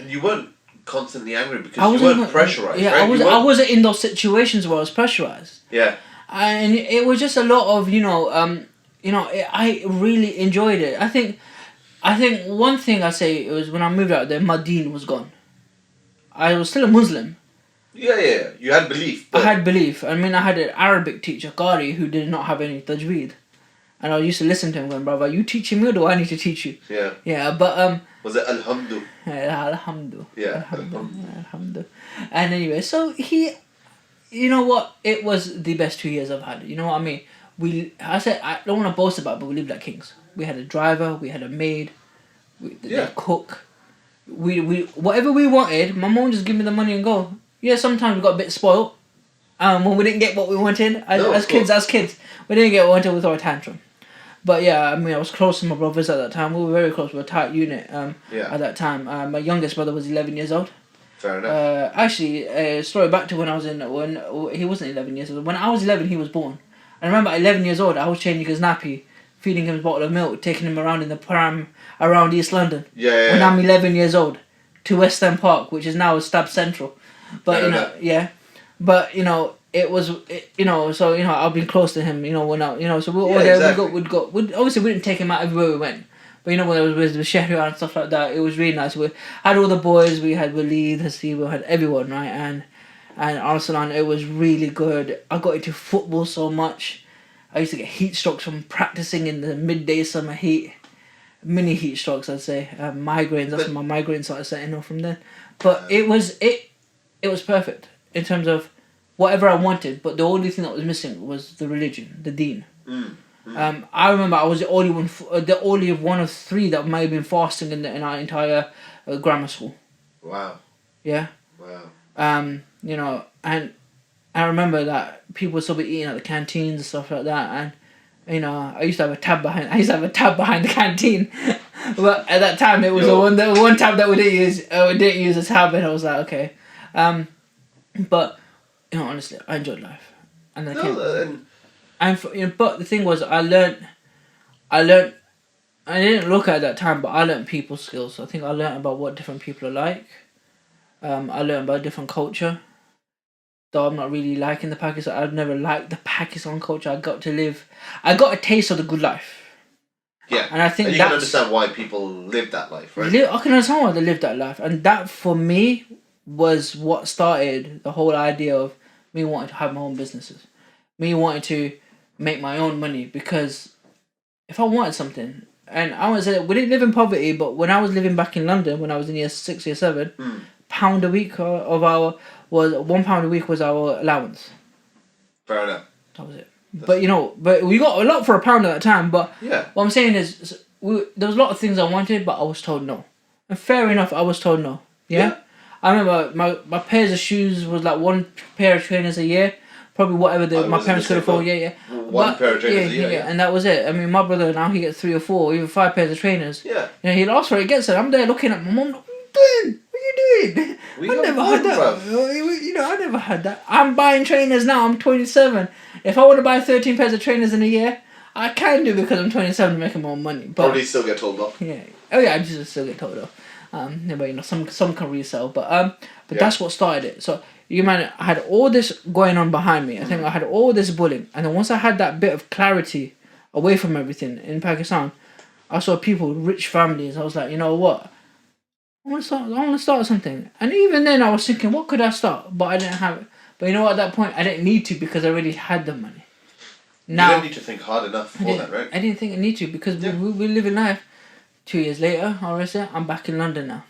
Speaker 2: you weren't constantly angry because
Speaker 1: I
Speaker 2: you
Speaker 1: wasn't
Speaker 2: weren't pressurized.
Speaker 1: Yeah,
Speaker 2: right?
Speaker 1: I wasn't in those situations where I was pressurized,
Speaker 2: Yeah.
Speaker 1: and it was just a lot of I really enjoyed it. I think one thing I say, it was when I moved out there, my deen was gone. I was still a Muslim.
Speaker 2: Yeah. You had belief.
Speaker 1: I
Speaker 2: But
Speaker 1: had belief. I mean, I had an Arabic teacher, Qari, who did not have any tajweed. And I used to listen to him going, brother, you teaching me or do I need to teach you?
Speaker 2: Yeah.
Speaker 1: Yeah, but
Speaker 2: Was it Alhamdu?
Speaker 1: Alhamdulillah.
Speaker 2: Yeah.
Speaker 1: Alhamdulillah. And anyway, so you know what? It was the best 2 years I've had. You know what I mean? I don't want to boast about it, but we lived like kings. We had a driver, we had a maid,
Speaker 2: Yeah.
Speaker 1: the cook. We whatever we wanted, my mom just give me the money and go. Yeah, sometimes we got a bit spoiled. When we didn't get what we wanted, as kids, we didn't get what we wanted, we throw a tantrum. But yeah, I mean, I was close to my brothers at that time. We were very close. We were a tight unit at that time. My youngest brother was 11 years old.
Speaker 2: Fair enough.
Speaker 1: Actually, story back to when he wasn't 11 years old. When I was 11, he was born. I remember at 11 years old, I was changing his nappy, feeding him a bottle of milk, taking him around in the pram around East London.
Speaker 2: Yeah.
Speaker 1: When I'm 11 years old, to West End Park, which is now Stab Central. But
Speaker 2: Fair enough.
Speaker 1: yeah. But it was so I've been close to him. When so we were all there.
Speaker 2: Exactly.
Speaker 1: We'd obviously we didn't take him out everywhere we went. But when it was with Shehriar and stuff like that, it was really nice. We had all the boys. We had Waleed, Hasib, we had everyone, right? And Arsalan, it was really good. I got into football so much. I used to get heat strokes from practicing in the midday summer heat. Mini heat strokes, I'd say. Migraines. That's when my migraines started setting off from then. But it was perfect in terms of whatever I wanted. But the only thing that was missing was the religion, the deen. I remember I was the only one of three that might have been fasting in our entire grammar school.
Speaker 2: Wow.
Speaker 1: Yeah.
Speaker 2: Wow.
Speaker 1: And I remember that people would still be eating at the canteens and stuff like that, and I used to have a tab behind the canteen, but at that time it was the one tab that we didn't use. We didn't use a tab, and I was like, okay, but honestly, I enjoyed life, and but the thing was, I learned. I didn't look at that time, but I learned people skills. I think I learned about what different people are like. I learned about different culture. Though I'm not really liking the Pakistan. I've never liked the Pakistan culture. I got a taste of the good life.
Speaker 2: Yeah.
Speaker 1: And I think
Speaker 2: you can understand why people live that life, right?
Speaker 1: I can understand why they live that life. And that, for me, was what started the whole idea of me wanting to have my own businesses. Me wanting to make my own money. Because if I wanted something, and I was we didn't live in poverty, but when I was living back in London, when I was in year 6, year 7, £1 a week £1 a week was our allowance.
Speaker 2: Fair enough.
Speaker 1: That was it. But we got a lot for £1 at that time. But
Speaker 2: yeah,
Speaker 1: what I'm saying is, there was a lot of things I wanted, but I was told no. And fair enough, I was told no. Yeah. I remember my pairs of shoes was like one pair of trainers a year. Probably whatever my parents could afford. Yeah.
Speaker 2: One pair of trainers a year. Yeah.
Speaker 1: And that was it. I mean, my brother now, he gets 3 or 4, even 5 pairs of trainers.
Speaker 2: Yeah.
Speaker 1: He'll ask for it, he gets it. I'm there looking at my mum. What are you doing? I never had that. I never had that. I'm buying trainers now. I'm 27. If I want to buy 13 pairs of trainers in a year, I can do because I'm 27 making more money. But
Speaker 2: probably still get told off.
Speaker 1: Yeah. Oh yeah, I just still get told off. But some can resell. But that's what started it. So I had all this going on behind me. I think I had all this bullying, and then once I had that bit of clarity away from everything in Pakistan, I saw people, rich families. I was like, you know what? I want to start something. And even then, I was thinking, what could I start? But I didn't have it. But at that point, I didn't need to because I already had the money. Now,
Speaker 2: you don't need to think hard enough for that, right?
Speaker 1: I didn't think I need to because
Speaker 2: Yeah.
Speaker 1: we live in life. 2 years later, I'm back in London now.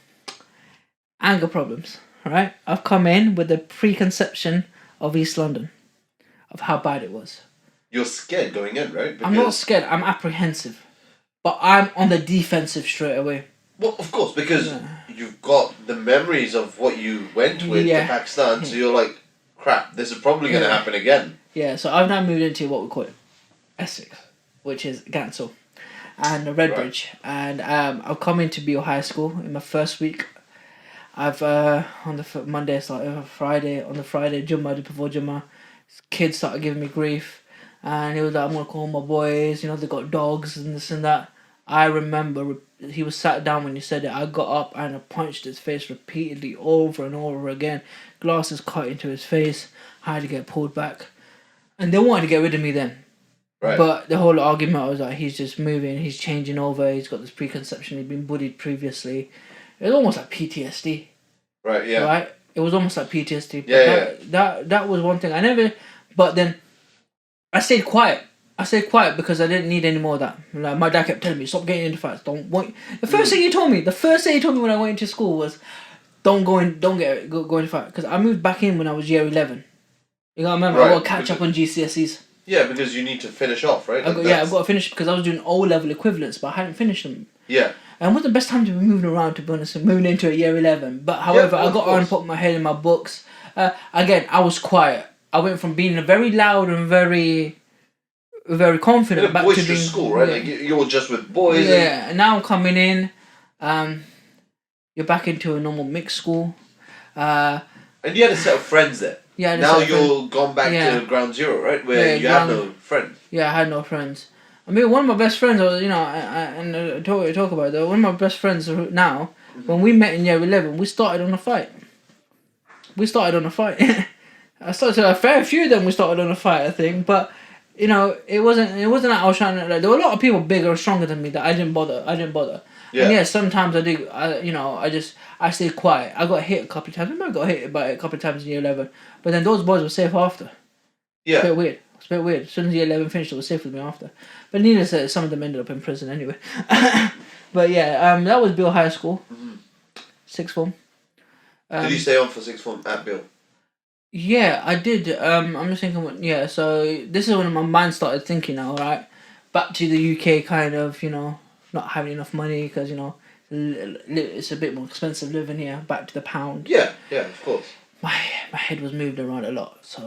Speaker 1: Anger problems, right? I've come in with a preconception of East London, of how bad it was.
Speaker 2: You're scared going in, right?
Speaker 1: I'm not scared, I'm apprehensive. But I'm on the defensive straight away.
Speaker 2: Well, of course, because you've got the memories of what you went with to Pakistan, so you're like, crap, this is probably going to happen again.
Speaker 1: Yeah, so I've now moved into what we call Essex, which is Gansel, and Redbridge. And I've come into Beale High School in my first week. I've on the Monday, Friday, on the Friday, Jummah, before Jummah, kids started giving me grief, and he was like, I'm gonna call my boys, they got dogs and this and that. I remember he was sat down when he said it. I got up and I punched his face repeatedly over and over again. Glasses cut into his face. I had to get pulled back, and they wanted to get rid of me then.
Speaker 2: Right.
Speaker 1: But the whole argument was like, he's just moving, he's changing over, he's got this preconception, he'd been bullied previously. It was almost like PTSD.
Speaker 2: Right, yeah.
Speaker 1: Right? It was almost like PTSD.
Speaker 2: But
Speaker 1: that was one thing. But then I stayed quiet. Because I didn't need any more of that. Like, my dad kept telling me, stop getting into fights. The first thing he told me when I went into school was, don't go into fight. Because I moved back in when I was year 11. You gotta remember, I got to catch up on GCSEs.
Speaker 2: Yeah, because you need to finish off, right?
Speaker 1: I've got to finish because I was doing O-level equivalents, but I hadn't finished them.
Speaker 2: Yeah.
Speaker 1: And it was the best time to be moving around, to be honest, and moving into a year 11. But however, I got on, put my head in my books. Again, I was quiet. I went from being a very loud and very confident back to being
Speaker 2: school, right? Like you were just with boys.
Speaker 1: Yeah, and now I'm coming in. You're back into a normal mixed school.
Speaker 2: And you had a set of friends there.
Speaker 1: Yeah.
Speaker 2: Now you're gone back to ground zero, right? Where you have no friends.
Speaker 1: Yeah, I had no friends. I mean, one of my best friends, and talk about that. One of my best friends now, when we met in year 11, we started on a fight. I started a fair few of them. We started on a fight, I think, but it wasn't like I was trying to. Like, there were a lot of people bigger and stronger than me that I didn't bother. Yeah. And yeah, sometimes I do. I stayed quiet. I got hit a couple of times. I remember I got hit by a couple of times in year 11, but then those boys were safe after.
Speaker 2: Yeah.
Speaker 1: It's a bit weird. As soon as year 11 finished, it was safe with me after. But needless to say, some of them ended up in prison anyway. But yeah, that was Beale High School.
Speaker 2: Mm-hmm.
Speaker 1: Sixth form.
Speaker 2: Did you stay on for sixth form at Beale?
Speaker 1: Yeah, I did. I'm just thinking. Yeah, so this is when my mind started thinking. All right, back to the UK, kind of. Not having enough money because it's a bit more expensive living here. Back to the pound.
Speaker 2: Yeah, of course.
Speaker 1: My head was moved around a lot. So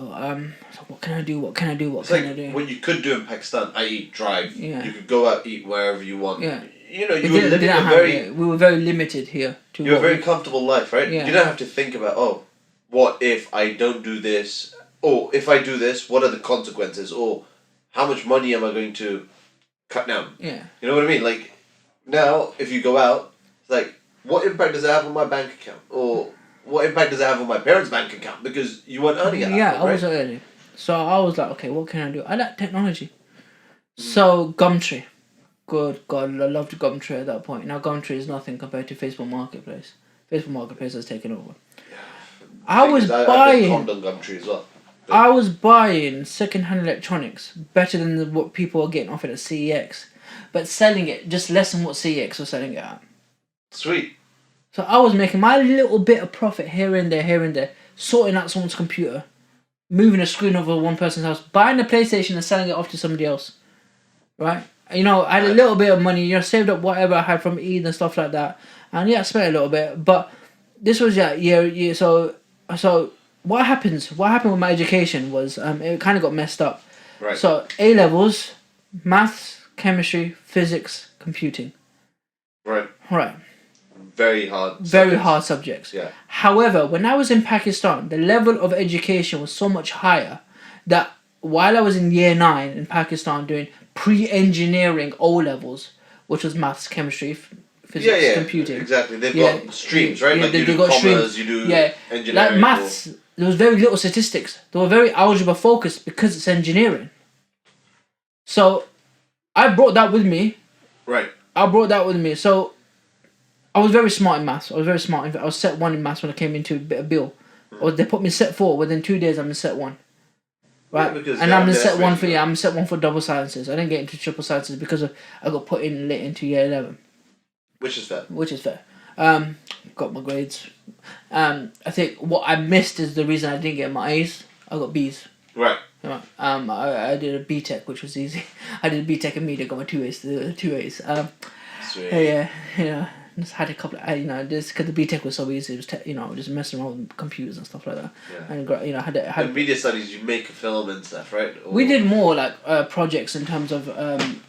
Speaker 1: what can I do? What can I do?
Speaker 2: What you could do in Pakistan, i.e. drive.
Speaker 1: Yeah.
Speaker 2: You could go out, eat wherever you want.
Speaker 1: Yeah.
Speaker 2: You were living
Speaker 1: we were very limited here.
Speaker 2: You were a very comfortable life, right?
Speaker 1: Yeah.
Speaker 2: You don't have to think about, what if I don't do this? Or if I do this, what are the consequences? Or how much money am I going to cut down?
Speaker 1: Yeah.
Speaker 2: You know what I mean? Like, now, if you go out, it's like, what impact does it have on my bank account? Or what impact does it have on my parents' bank account? Because you weren't earning it.
Speaker 1: Yeah, I was earning. So I was like, okay, what can I do? I like technology. So Gumtree. Good God, I loved Gumtree at that point. Now Gumtree is nothing compared to Facebook Marketplace. Facebook Marketplace has taken over.
Speaker 2: Yeah.
Speaker 1: I was buying
Speaker 2: on Gumtree as well.
Speaker 1: I was buying second-hand electronics better than what people are getting offered at CEX, but selling it just less than what CEX was selling it at.
Speaker 2: Sweet.
Speaker 1: So I was making my little bit of profit here and there, sorting out someone's computer, moving a screen over one person's house, buying a PlayStation and selling it off to somebody else. Right? I had a little bit of money, saved up whatever I had from Eid and stuff like that. And yeah, I spent a little bit. But this was, so what happened with my education was it kind of got messed up.
Speaker 2: Right.
Speaker 1: So A-levels, maths, chemistry, physics, computing.
Speaker 2: Right.
Speaker 1: Very hard subjects.
Speaker 2: Yeah.
Speaker 1: However, when I was in Pakistan, the level of education was so much higher that while I was in year 9 in Pakistan doing pre-engineering O-levels, which was maths, chemistry, physics, computing.
Speaker 2: Exactly. They've got streams, right? Like you do
Speaker 1: got
Speaker 2: commerce,
Speaker 1: streams.
Speaker 2: you do engineering.
Speaker 1: Like maths, there was very little statistics. They were very algebra focused because it's engineering. So I brought that with me.
Speaker 2: Right.
Speaker 1: So I was very smart in maths. I was set 1 in maths when I came into a bit of Beale. Or they put me set 4. Within 2 days, I'm in set 1. right?
Speaker 2: because
Speaker 1: And I'm set one for
Speaker 2: underestimating
Speaker 1: I'm set one for double sciences. I didn't get into triple sciences because I got put in late into year 11,
Speaker 2: which is fair.
Speaker 1: which is fair. Got my grades. I think what I missed is the reason I didn't get my A's. I got B's.
Speaker 2: Right.
Speaker 1: Right. I did a BTEC, which was easy. I did a BTEC in media, got my two A's.
Speaker 2: Sweet.
Speaker 1: Yeah. Just had a couple of, just because the BTEC was so easy, it was, just messing around with computers and stuff like that.
Speaker 2: Yeah.
Speaker 1: And, had
Speaker 2: In media studies, you make a film and stuff, right? Or...
Speaker 1: We did more like projects in terms of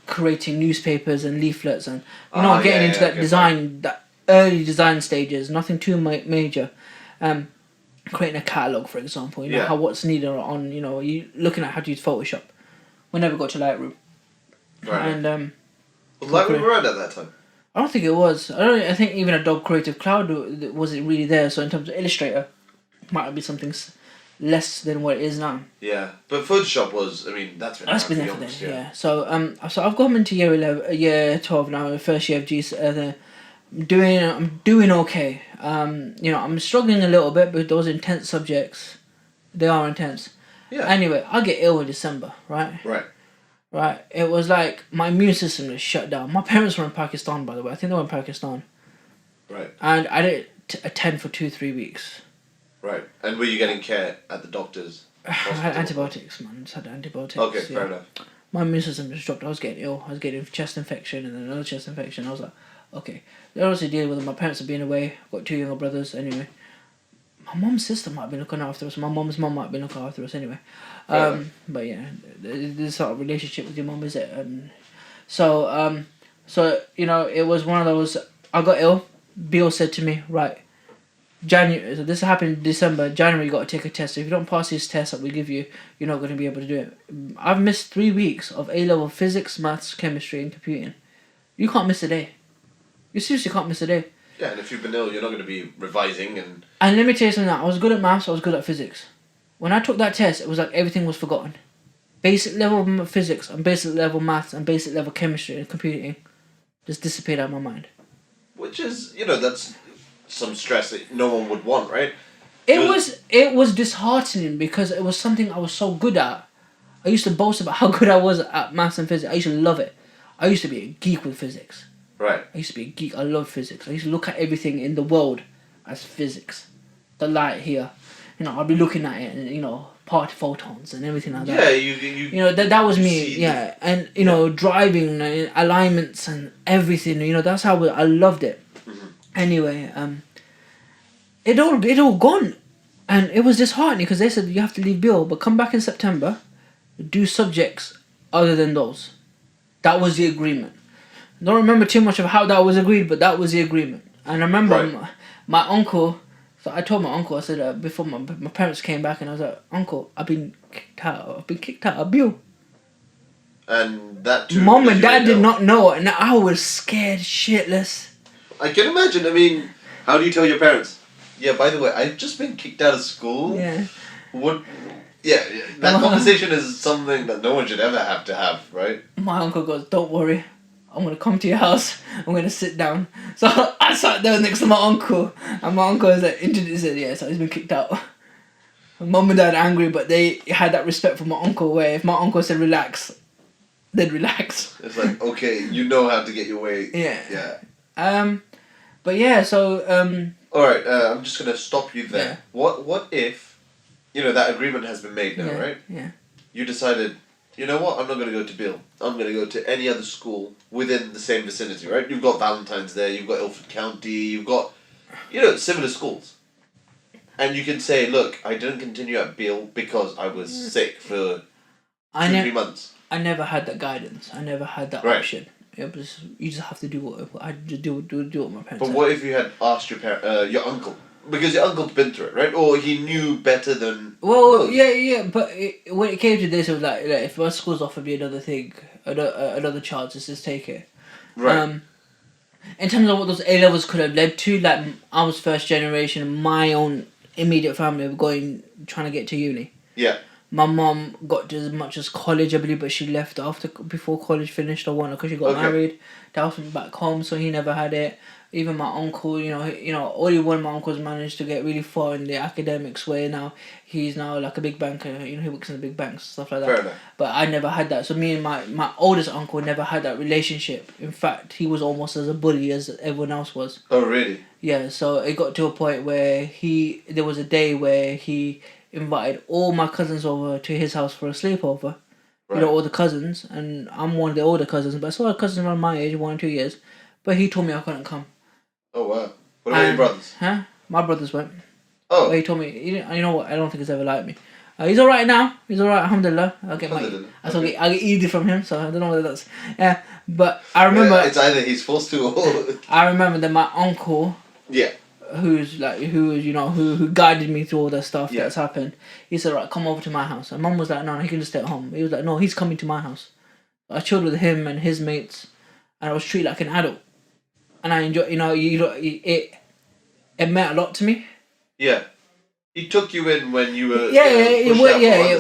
Speaker 1: creating newspapers and leaflets and, getting into that design, that early design stages, nothing too major. Creating a catalogue, for example, how what's needed on, you looking at how to use Photoshop. We never got to Lightroom.
Speaker 2: Right.
Speaker 1: And
Speaker 2: was Lightroom around at that time?
Speaker 1: I don't think it was. I think even Adobe Creative Cloud wasn't really there. So in terms of Illustrator, might be something less than what it is now.
Speaker 2: Yeah, but Photoshop was. That's been
Speaker 1: there for them. Yeah. So so I've gone into year 12 now, the first year of GC. I'm doing okay. I'm struggling a little bit with those intense subjects. They are intense.
Speaker 2: Yeah.
Speaker 1: Anyway, I get ill in December, right? Right. It was like my immune system was shut down. My parents were in Pakistan, by the way. I think they were in Pakistan.
Speaker 2: Right.
Speaker 1: And I didn't attend for 2-3 weeks.
Speaker 2: Right. And were you getting care at the doctor's?
Speaker 1: I had antibiotics, man. I just had antibiotics.
Speaker 2: Okay, fair enough.
Speaker 1: My immune system just dropped. I was getting ill. I was getting chest infection and then another chest infection. I was like, okay. They're obviously dealing with it. My parents have been away. I've got 2 younger brothers anyway. My mum's sister might have been looking after us. My mum's mum might have been looking after us anyway. But yeah, this sort of relationship with your mum, is it? So it was one of those. I got ill. Bill said to me, right, January. So this happened in December. January, you got to take a test. If you don't pass this test that we give you, you're not going to be able to do it. I've missed 3 weeks of A-level physics, maths, chemistry, and computing. You can't miss a day. You seriously can't miss a day.
Speaker 2: Yeah, and if you've been ill, you're not going to be revising and...
Speaker 1: And let me tell you something, I was good at maths, I was good at physics. When I took that test, it was like everything was forgotten. Basic level of physics, and basic level maths, and basic level chemistry and computing just disappeared out of my mind.
Speaker 2: Which is, that's some stress that no one would want, right?
Speaker 1: It was disheartening because it was something I was so good at. I used to boast about how good I was at maths and physics. I used to love it. I used to be a geek with physics.
Speaker 2: Right.
Speaker 1: I used to be a geek. I love physics. I used to look at everything in the world as physics. The light here, I'd be looking at it and part photons and everything like that.
Speaker 2: Yeah,
Speaker 1: that was me. Yeah, and driving alignments and everything. That's how I loved it.
Speaker 2: Mm-hmm.
Speaker 1: Anyway, it all gone, and it was disheartening because they said you have to leave Bill, but come back in September, do subjects other than those. That was the agreement. Don't remember too much of how that was agreed, but that was the agreement. And I remember my uncle. So I told my uncle, I said before my parents came back, and I was like, Uncle, I've been kicked out of Bill.
Speaker 2: And that too.
Speaker 1: Mom and Dad did not know, and I was scared shitless.
Speaker 2: I can imagine. How do you tell your parents? Yeah, by the way, I've just been kicked out of school.
Speaker 1: Yeah.
Speaker 2: What? Yeah, that conversation is something that no one should ever have to have, right?
Speaker 1: My uncle goes, don't worry. I'm going to come to your house. I'm going to sit down. So I sat there next to my uncle. And my uncle was like, introduced it. Yeah, so he's been kicked out. Mum and Dad are angry, but they had that respect for my uncle where if my uncle said relax, they'd relax.
Speaker 2: It's like, okay, you know how to get your way.
Speaker 1: Yeah. But yeah, so...
Speaker 2: Alright, I'm just going to stop you there.
Speaker 1: Yeah.
Speaker 2: What if, that agreement has been made now, right?
Speaker 1: Yeah.
Speaker 2: You decided... You know what? I'm not going to go to Bill. I'm going to go to any other school within the same vicinity, right? You've got Valentine's there, you've got Ilford County, you've got, similar schools. And you can say, look, I didn't continue at Bill because I was sick for 2-3 months.
Speaker 1: I never had that guidance. I never had that option. It was, you just have to do what I just do what my parents
Speaker 2: But what if you had asked your uncle? Because your uncle's been through it, right? Or he knew better than...
Speaker 1: Well, most. Yeah, but when it came to this, it was like if my school's offered me another thing, another chance, just take it.
Speaker 2: Right.
Speaker 1: In terms of what those A-levels could have led to, like, I was first generation, my own immediate family of trying to get to uni.
Speaker 2: Yeah.
Speaker 1: My mom got to as much as college, I believe, but she left before college finished or whatnot because she got married. Dad went back home, so he never had it. Even my uncle, only one of my uncles managed to get really far in the academics way. Now he's now like a big banker. He works in the big banks, stuff like that.
Speaker 2: Fair enough.
Speaker 1: But I never had that. So me and my oldest uncle never had that relationship. In fact, he was almost as a bully as everyone else was.
Speaker 2: Oh, really?
Speaker 1: Yeah. So it got to a point where there was a day where he invited all my cousins over to his house for a sleepover. Right. All the cousins, and I'm one of the older cousins, but I still had cousins around my age, 1 or 2 years. But he told me I couldn't come.
Speaker 2: Oh, wow. What about your brothers?
Speaker 1: Huh? My brothers went.
Speaker 2: Oh.
Speaker 1: But he told me, you know what, I don't think he's ever liked me. He's alright now. He's alright, alhamdulillah. I get Eid from him, so I don't know whether that's... Yeah, but I remember...
Speaker 2: Yeah, it's either he's forced to or...
Speaker 1: I remember that my uncle...
Speaker 2: Yeah.
Speaker 1: Who guided me through all the stuff that's happened. He said, right, come over to my house. And Mum was like, no, he can just stay at home. He was like, no, he's coming to my house. I chilled with him and his mates, and I was treated like an adult. And I enjoyed, it meant a lot to me.
Speaker 2: Yeah. He took you in when you were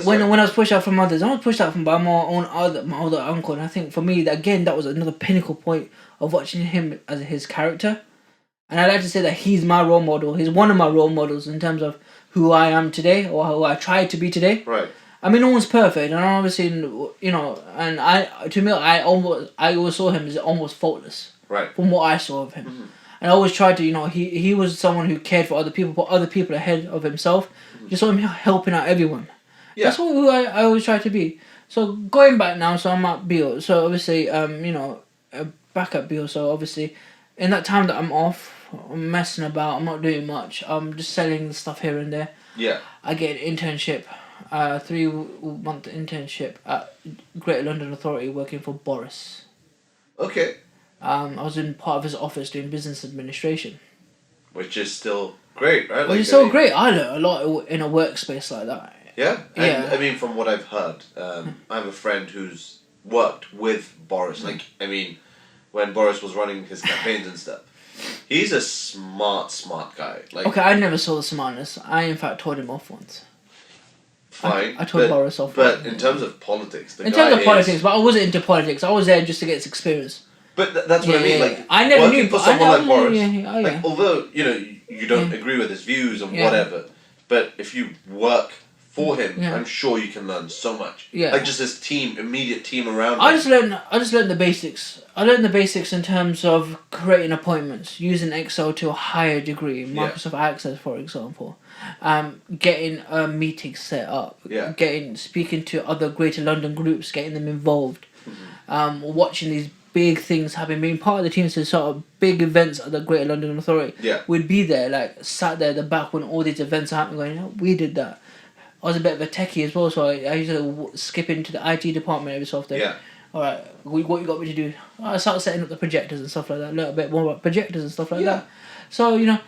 Speaker 1: when I was pushed out from others. I was pushed out by my older uncle, and I think for me, that was another pinnacle point of watching him as his character. And I like to say that he's my role model. He's one of my role models in terms of who I am today, or who I try to be today.
Speaker 2: Right.
Speaker 1: I mean, no one's perfect, and obviously, and I always saw him as almost faultless.
Speaker 2: Right.
Speaker 1: From what I saw of him. Mm-hmm. And I always tried to, he was someone who cared for other people, put other people ahead of himself. Mm-hmm. Just saw him helping out everyone. Yeah. That's who I always try to be. So going back now, so I'm at Beale. So obviously, back at Beale. So obviously, in that time that I'm off, I'm messing about. I'm not doing much. I'm just selling stuff here and there.
Speaker 2: Yeah.
Speaker 1: I get an internship, 3-month internship at Greater London Authority, working for Boris.
Speaker 2: Okay.
Speaker 1: I was in part of his office doing business administration.
Speaker 2: Which is still great, right?
Speaker 1: Which is so great. I learned a lot in a workspace like that.
Speaker 2: Yeah? And, I mean, from what I've heard, I have a friend who's worked with Boris. Like, I mean, when Boris was running his campaigns and stuff. He's a smart guy. Like,
Speaker 1: okay, I never saw the smartness. I, in fact, told him off once.
Speaker 2: Fine.
Speaker 1: I told Boris off.
Speaker 2: But in terms of politics,
Speaker 1: but I wasn't into politics. I was there just to get his experience.
Speaker 2: But that's what I mean. Like,
Speaker 1: I never knew
Speaker 2: for someone like Boris. Like, although you don't agree with his views and whatever, but if you work for him, I'm sure you can learn so much. Yeah. Like just his immediate team around him.
Speaker 1: I just learned the basics. I learned the basics in terms of creating appointments, using Excel to a higher degree, Microsoft Access, for example, getting meetings set up, speaking to other Greater London groups, getting them involved, watching these big things happen, being part of the team to sort of big events at the Greater London Authority.
Speaker 2: Yeah.
Speaker 1: We'd be there, like sat there at the back when all these events are happening, going, we did that. I was a bit of a techie as well, so I used to skip into the IT department every so often.
Speaker 2: Yeah.
Speaker 1: Alright, what you got me to do? I started setting up the projectors and stuff like that, a little bit more about projectors and stuff like that. So, I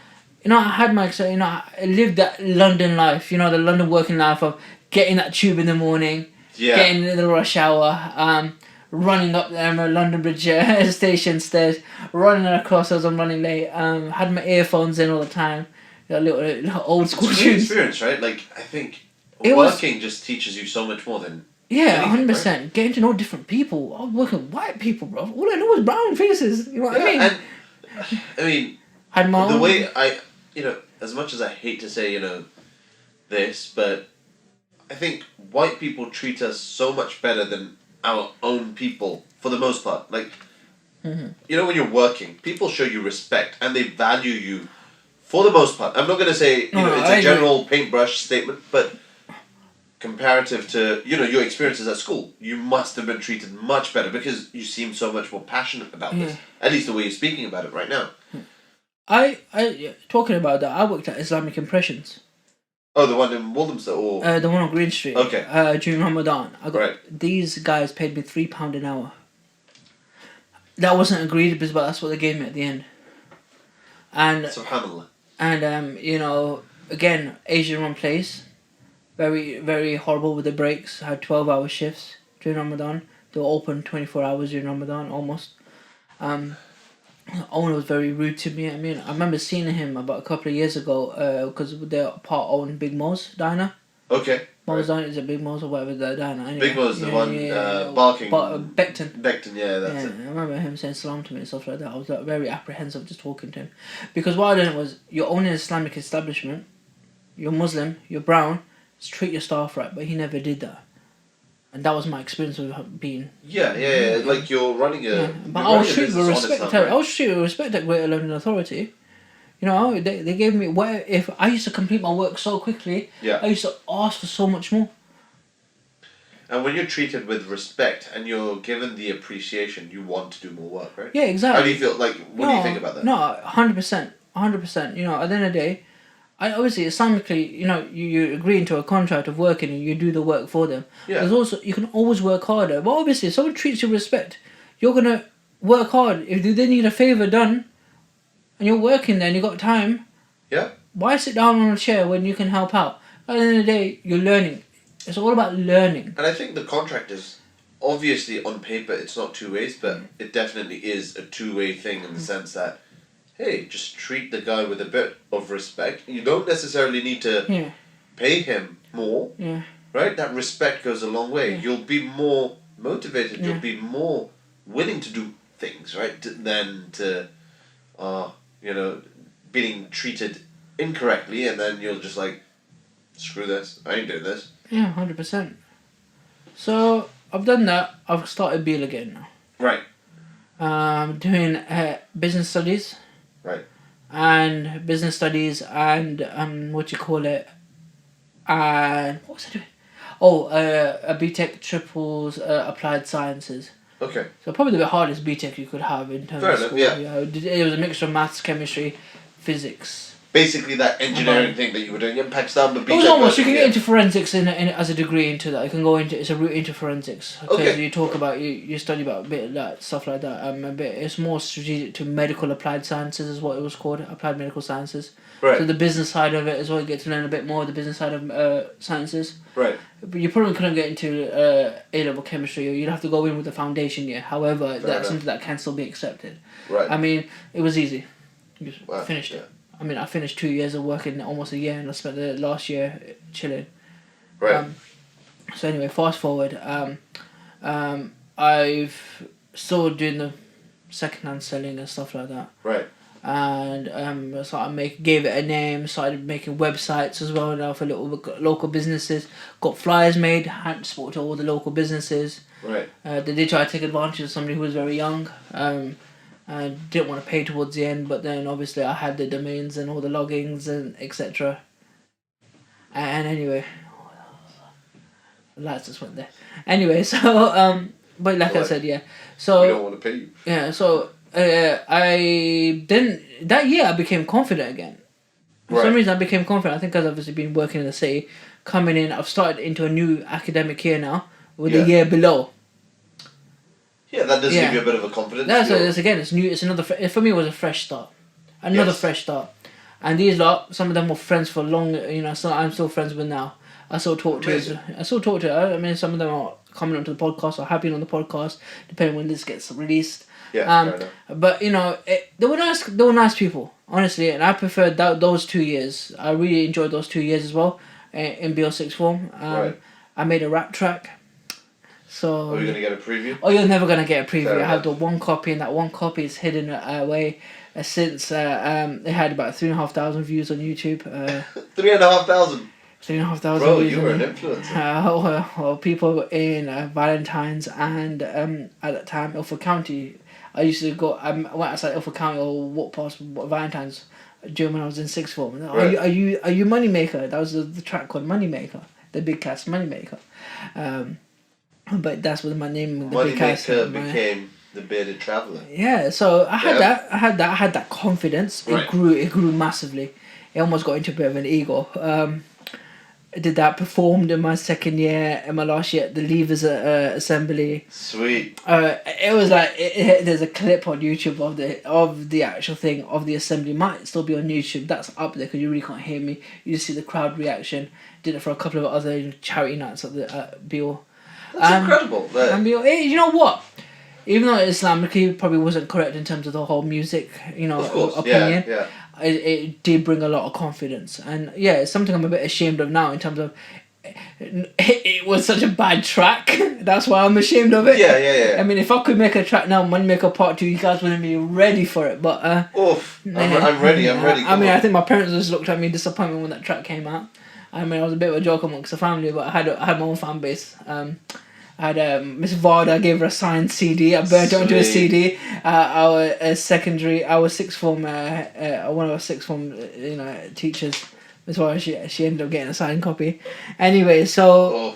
Speaker 1: had I lived that London life, the London working life of getting that tube in the morning, getting in the rush hour, running up there on London Bridge station stairs, running across as I'm running late, had my earphones in all the time, little old school tunes.
Speaker 2: Experience, right? Like, I think working just teaches you so much more than...
Speaker 1: Yeah, 100%. Right? Getting to know different people. I was working with white people, bro. All I know was brown faces. You know what I mean?
Speaker 2: And, I mean, the way I... as much as I hate to say, this, but I think white people treat us so much better than our own people, for the most part. Like, when you're working, people show you respect and they value you for the most part. I'm not going to say, it's a general paintbrush statement, but comparative to, your experiences at school, you must have been treated much better because you seem so much more passionate about this. At least the way you're speaking about it right now.
Speaker 1: Talking about that, I worked at Islamic Impressions.
Speaker 2: Oh, the one in Walthamstow? Or...
Speaker 1: the one on Green Street.
Speaker 2: Okay.
Speaker 1: During Ramadan. These guys paid me £3 an hour. That wasn't agreed, but that's what they gave me at the end. And
Speaker 2: SubhanAllah.
Speaker 1: And, again, Asian run place. Very, very horrible with the breaks. Had 12-hour shifts during Ramadan. They were open 24 hours during Ramadan, almost. The owner was very rude to me. I mean, I remember seeing him about a couple of years ago because they're part-owned Big Mo's diner.
Speaker 2: Okay.
Speaker 1: Mo's down, is it Big Mo's or whatever they're down anyway.
Speaker 2: Big Mo's the one barking.
Speaker 1: Beckton.
Speaker 2: Beckton, yeah, that's it.
Speaker 1: I remember him saying salam to me and stuff like that. I was like, very apprehensive just talking to him. Because what I did was, you're owning an Islamic establishment, you're Muslim, you're brown, just treat your staff right, but he never did that. And that was my experience with being...
Speaker 2: Yeah. Like you're running a...
Speaker 1: Yeah. But I was treated with respect.
Speaker 2: Right?
Speaker 1: I was treated with respect at Greater London Authority. You know, they gave me... If I used to complete my work so quickly, I used to ask for so much more.
Speaker 2: And when you're treated with respect and you're given the appreciation, you want to do more work, right?
Speaker 1: Yeah, exactly.
Speaker 2: How do you feel? Like, what do you think about that?
Speaker 1: No, 100%. 100%. You know, at the end of the day, obviously, Islamically, you know, you agree into a contract of working and you do the work for them.
Speaker 2: Yeah.
Speaker 1: There's also, you can always work harder. But obviously, if someone treats you with respect, you're going to work hard. If they need a favour done and you're working there and you got time, why sit down on a chair when you can help out? At the end of the day, you're learning. It's all about learning.
Speaker 2: And I think the contract is, obviously on paper, it's not two ways, but it definitely is a two-way thing in the sense that, hey, just treat the guy with a bit of respect. You don't necessarily need to pay him more, right? That respect goes a long way. You'll be more motivated. You'll be more willing to do things, right? Than to, you know, being treated incorrectly, and then you're just like, screw this, I ain't doing this.
Speaker 1: Yeah, 100%. So, I've done that. I've started Beal again now.
Speaker 2: Right.
Speaker 1: Doing business studies.
Speaker 2: Right.
Speaker 1: And business studies and, what you call it, and what was I doing? Oh, a BTEC triples applied sciences.
Speaker 2: Okay.
Speaker 1: So probably the hardest BTEC you could have in terms of school. Yeah. It was a mixture of maths, chemistry, physics.
Speaker 2: Basically that engineering thing that you were doing in Pakistan, but
Speaker 1: it was almost, you can get into forensics as a degree into that. You can go into, it's a route into forensics. Because you talk about, you study about a bit of that, stuff like that. It's more strategic to medical applied sciences is what it was called, applied medical sciences.
Speaker 2: Right.
Speaker 1: So the business side of it as well, you get to learn a bit more of the business side of sciences.
Speaker 2: Right.
Speaker 1: But you probably couldn't get into A-level chemistry, or you'd have to go in with the foundation year. However, that's something that can still be accepted.
Speaker 2: Right.
Speaker 1: I mean, it was easy. You finished
Speaker 2: it.
Speaker 1: I mean, I finished 2 years of working, almost a year, and I spent the last year chilling.
Speaker 2: Right.
Speaker 1: So anyway, fast forward. I've still doing the second-hand selling and stuff like that.
Speaker 2: Right.
Speaker 1: And gave it a name, started making websites as well now for little local businesses. Got flyers made, had spoke to all the local businesses.
Speaker 2: Right.
Speaker 1: They did try to take advantage of somebody who was very young. I didn't want to pay towards the end, but then obviously I had the domains and all the logins and etc. And anyway, the lights just went there. Anyway, so but like I said, so
Speaker 2: we don't want to pay you.
Speaker 1: Yeah, so I didn't that year I became confident again. For some reason I became confident. I think because I've obviously been working in the city, coming in, I've started into a new academic year now with the year below. Yeah,
Speaker 2: that does give you a bit of a confidence.
Speaker 1: It's new. It's another. For me, it was a fresh start. Fresh start. And these lot, some of them were friends for long. You know, so I'm still friends with now. I still talk to her. I mean, some of them are coming onto the podcast or have been on the podcast, depending when this gets released.
Speaker 2: Yeah.
Speaker 1: But you know, they were nice. They were nice people, honestly, and I preferred those 2 years. I really enjoyed those 2 years as well in BO6 form. I made a rap track. So,
Speaker 2: are we going to get a preview?
Speaker 1: Oh, you're never going to get a preview. I have the one copy, and that one copy is hidden away since it had about 3,500 views on YouTube.
Speaker 2: 3,500?
Speaker 1: 3,500
Speaker 2: Bro,
Speaker 1: views.
Speaker 2: You were an influencer.
Speaker 1: Well, people in Valentine's and at that time, Ilford County. I used to go, I went outside Ilford County or walk past Valentine's during when I was in sixth form. Are you Moneymaker? That was the track called Moneymaker, the Big Cast Moneymaker. But that's what my name.
Speaker 2: Moneymaker became the Bearded Traveller.
Speaker 1: Yeah, so I had that confidence. It grew massively. It almost got into a bit of an ego. I did that. Performed in my second year, in my last year at the Leavers Assembly.
Speaker 2: Sweet.
Speaker 1: It was like there's a clip on YouTube of the actual thing of the assembly. Might still be on YouTube. That's up there because you really can't hear me. You just see the crowd reaction. Did it for a couple of other charity nights at the Beal.
Speaker 2: That's incredible.
Speaker 1: You know what? Even though Islamically probably wasn't correct in terms of the whole music, opinion, it did bring a lot of confidence. And yeah, it's something I'm a bit ashamed of now in terms of it was such a bad track. That's why I'm ashamed of it.
Speaker 2: Yeah.
Speaker 1: I mean, if I could make a track now, Moneymaker Part 2, you guys wouldn't be ready for it. But
Speaker 2: Oof, I'm ready.
Speaker 1: I mean, I think my parents just looked at me in disappointment when that track came out. I mean, I was a bit of a joke amongst the family, but I had my own fan base. I had Miss Varda gave her a signed CD. I burnt it onto a CD. Our secondary, our sixth form, one of our sixth form, teachers. That's why she ended up getting a signed copy. Anyway, so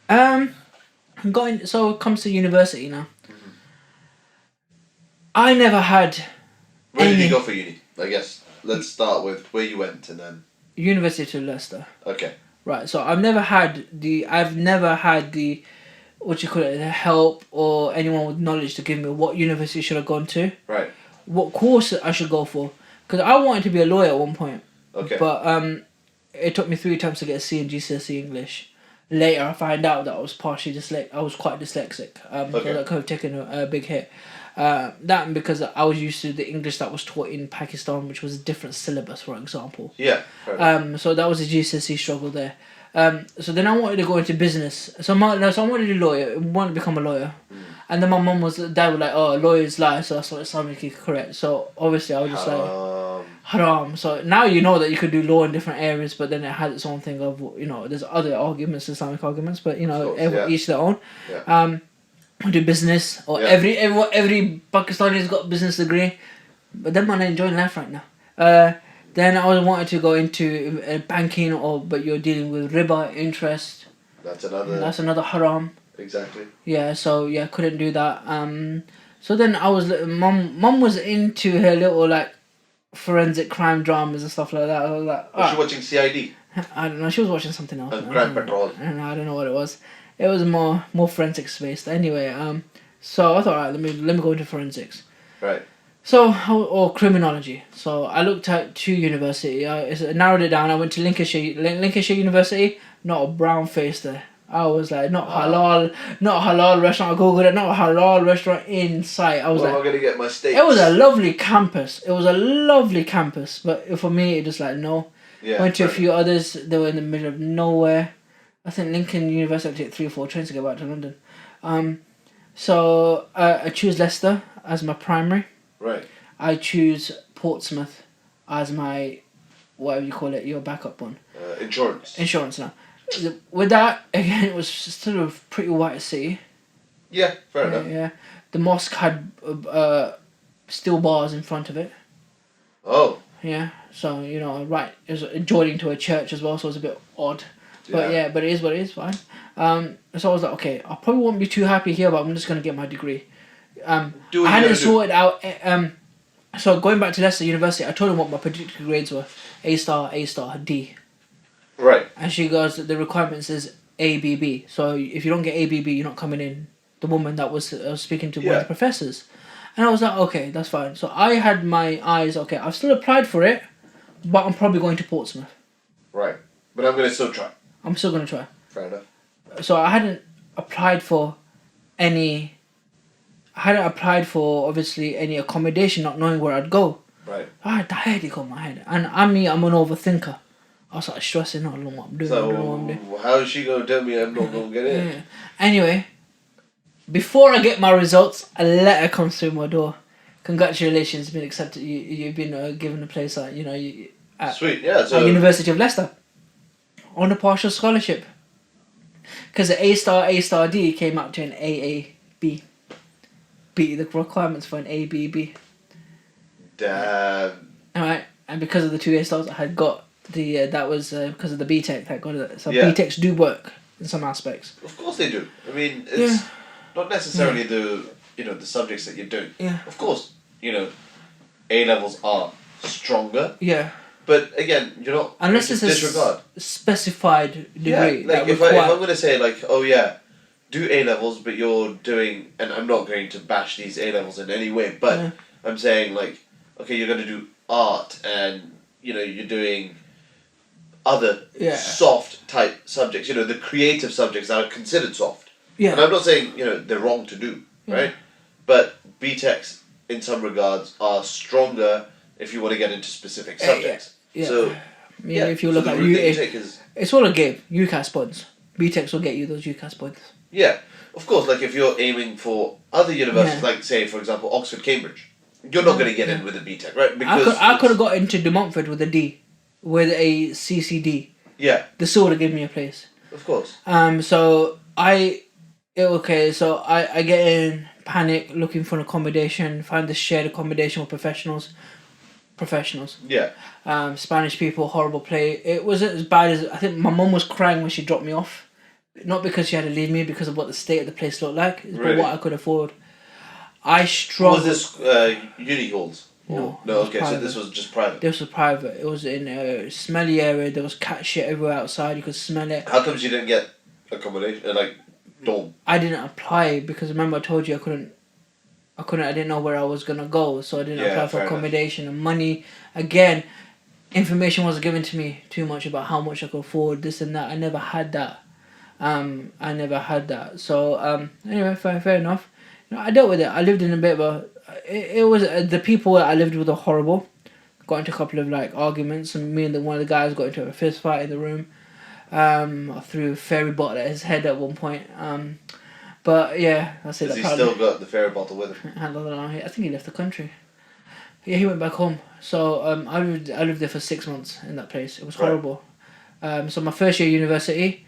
Speaker 1: so it comes to university now.
Speaker 2: Mm-hmm.
Speaker 1: I never had.
Speaker 2: Where did you go for uni? I guess let's start with where you went and then.
Speaker 1: University of Leicester.
Speaker 2: Okay.
Speaker 1: Right. So I've never had the what you call it, the help or anyone with knowledge to give me what university should I gone to.
Speaker 2: Right.
Speaker 1: What course I should go for, because I wanted to be a lawyer at one point.
Speaker 2: Okay.
Speaker 1: But it took me 3 times to get a C in GCSE English. Later, I found out that I was partially I was quite dyslexic. So that could have taken a big hit. That because I was used to the English that was taught in Pakistan, which was a different syllabus, for example.
Speaker 2: Yeah.
Speaker 1: So that was a GCSE struggle there. So then I wanted to go into business. So I wanted to do lawyer. I wanted to become a lawyer. And then my mum dad was like, oh, lawyers lie, so that's what Islamically correct. So obviously I was just like, haram. So now you know that you could do law in different areas, but then it has its own thing of, there's other arguments, Islamic arguments, but each their own.
Speaker 2: Yeah.
Speaker 1: Do business, or every Pakistani's got a business degree, but then I'm not enjoying life right now. Then I wanted to go into banking, but you're dealing with riba, interest.
Speaker 2: That's another
Speaker 1: haram.
Speaker 2: Exactly.
Speaker 1: Yeah, so couldn't do that. So then I was mum was into her little like forensic crime dramas and stuff like that. I was like,
Speaker 2: was she watching CID?
Speaker 1: I don't know. She was watching something else.
Speaker 2: Crime Patrol.
Speaker 1: I don't know what it was. It was more forensics based. Anyway, so I thought, alright, let me go into forensics.
Speaker 2: Right.
Speaker 1: So, or criminology. So I looked at 2 university. I narrowed it down. I went to Lincolnshire University. Not a brown face there. I was like, not halal restaurant. I googled it, not a halal restaurant in sight. I was
Speaker 2: am I gonna get my steaks?
Speaker 1: It was a lovely campus. But for me, it just like no.
Speaker 2: Yeah.
Speaker 1: Went to a few others. They were in the middle of nowhere. I think Lincoln University took 3 or 4 trains to go back to London. So I choose Leicester as my primary.
Speaker 2: Right.
Speaker 1: I choose Portsmouth as my, whatever you call it, your backup one. Insurance now. With that, again, it was still a pretty white city.
Speaker 2: Yeah, fair enough.
Speaker 1: Yeah. The mosque had steel bars in front of it.
Speaker 2: Oh.
Speaker 1: Yeah, so, right, it was adjoining to a church as well, so it was a bit odd. But but it is what it is, fine. So I was like, okay, I probably won't be too happy here, but I'm just going to get my degree. I hadn't sorted out. So going back to Leicester University, I told him what my predicted grades were: A star, D.
Speaker 2: Right.
Speaker 1: And she goes, the requirement says ABB. So if you don't get ABB, you're not coming in. The woman that was speaking to one of the professors, and I was like, okay, that's fine. So I had my eyes. Okay, I've still applied for it, but I'm probably going to Portsmouth.
Speaker 2: Right, but I'm gonna still try.
Speaker 1: I'm still gonna try.
Speaker 2: Fair enough.
Speaker 1: So I hadn't applied for obviously any accommodation, not knowing where I'd go.
Speaker 2: Right.
Speaker 1: That had got my head. And I'm an overthinker. I was like stressing, I don't know what I'm doing.
Speaker 2: So how is she gonna tell me I'm not gonna get in?
Speaker 1: Yeah. Anyway, before I get my results, a letter comes through my door. Congratulations, been accepted. You've been given a place at
Speaker 2: Sweet, yeah. So
Speaker 1: at University of Leicester on a partial scholarship. Because the A star D came up to an AAB. The requirements for an ABB.
Speaker 2: Damn.
Speaker 1: Alright, and because of the 2 A stars I had got, that was because of the BTEC that got it. So
Speaker 2: yeah.
Speaker 1: BTECs do work in some aspects.
Speaker 2: Of course they do. I mean, it's not necessarily the subjects that you're doing.
Speaker 1: Yeah.
Speaker 2: Of course, A levels are stronger.
Speaker 1: Yeah.
Speaker 2: But again, you're not
Speaker 1: unless it's
Speaker 2: disregard.
Speaker 1: A specified degree.
Speaker 2: Yeah, like if I'm gonna say like, oh yeah, do A levels, but you're doing, and I'm not going to bash these A levels in any way, but I'm saying like, okay, you're gonna do art, and you're doing other soft type subjects. The creative subjects that are considered soft. Yeah. And I'm not saying they're wrong to do, right? But BTECs in some regards are stronger if you want to get into specific subjects. Yeah. So
Speaker 1: I mean, if you look
Speaker 2: the
Speaker 1: at
Speaker 2: route that you
Speaker 1: UA,
Speaker 2: take is
Speaker 1: it's all a game. UCAS points. BTECs will get you those UCAS points.
Speaker 2: yeah, of course. Like if you're aiming for other universities,
Speaker 1: Yeah.
Speaker 2: like say for example Oxford, Cambridge, you're not going to get in with a BTEC, right?
Speaker 1: I could have got into De Montfort with a D, with a CCD.
Speaker 2: Yeah,
Speaker 1: They still would have given me a place.
Speaker 2: of course.
Speaker 1: So I get in, panic, looking for an accommodation, find this shared accommodation with professionals.
Speaker 2: Yeah,
Speaker 1: Spanish people, horrible place. It wasn't as bad as I think. My mum was crying when she dropped me off, not because she had to leave me, because of what the state of the place looked like, but
Speaker 2: Really?
Speaker 1: what I could afford. I struggled.
Speaker 2: was this uni halls?
Speaker 1: No,
Speaker 2: No.
Speaker 1: it was
Speaker 2: Okay, so
Speaker 1: private.
Speaker 2: this was just private.
Speaker 1: This was private. It was in a smelly area. There was cat shit everywhere outside. You could smell it.
Speaker 2: How comes you didn't get accommodation? Like dorm?
Speaker 1: I didn't apply because remember I told you I couldn't. I didn't know where I was gonna go, so I didn't
Speaker 2: Yeah,
Speaker 1: apply for
Speaker 2: fair
Speaker 1: accommodation and money. Again, information was given to me too much about how much I could afford, this and that. I never had that. So anyway, fair enough. I dealt with it. I lived in a bit of a. It was the people that I lived with are horrible. Got into a couple of like arguments, and me and one of the guys got into a fist fight in the room. I threw a fairy bottle at his head at one point. But yeah, I say
Speaker 2: Has
Speaker 1: that
Speaker 2: he
Speaker 1: proudly.
Speaker 2: still got the fairy bottle with him?
Speaker 1: I don't know. I think he left the country. Yeah, he went back home. So I lived there for 6 months in that place. It was
Speaker 2: Right.
Speaker 1: horrible. So my first year at university,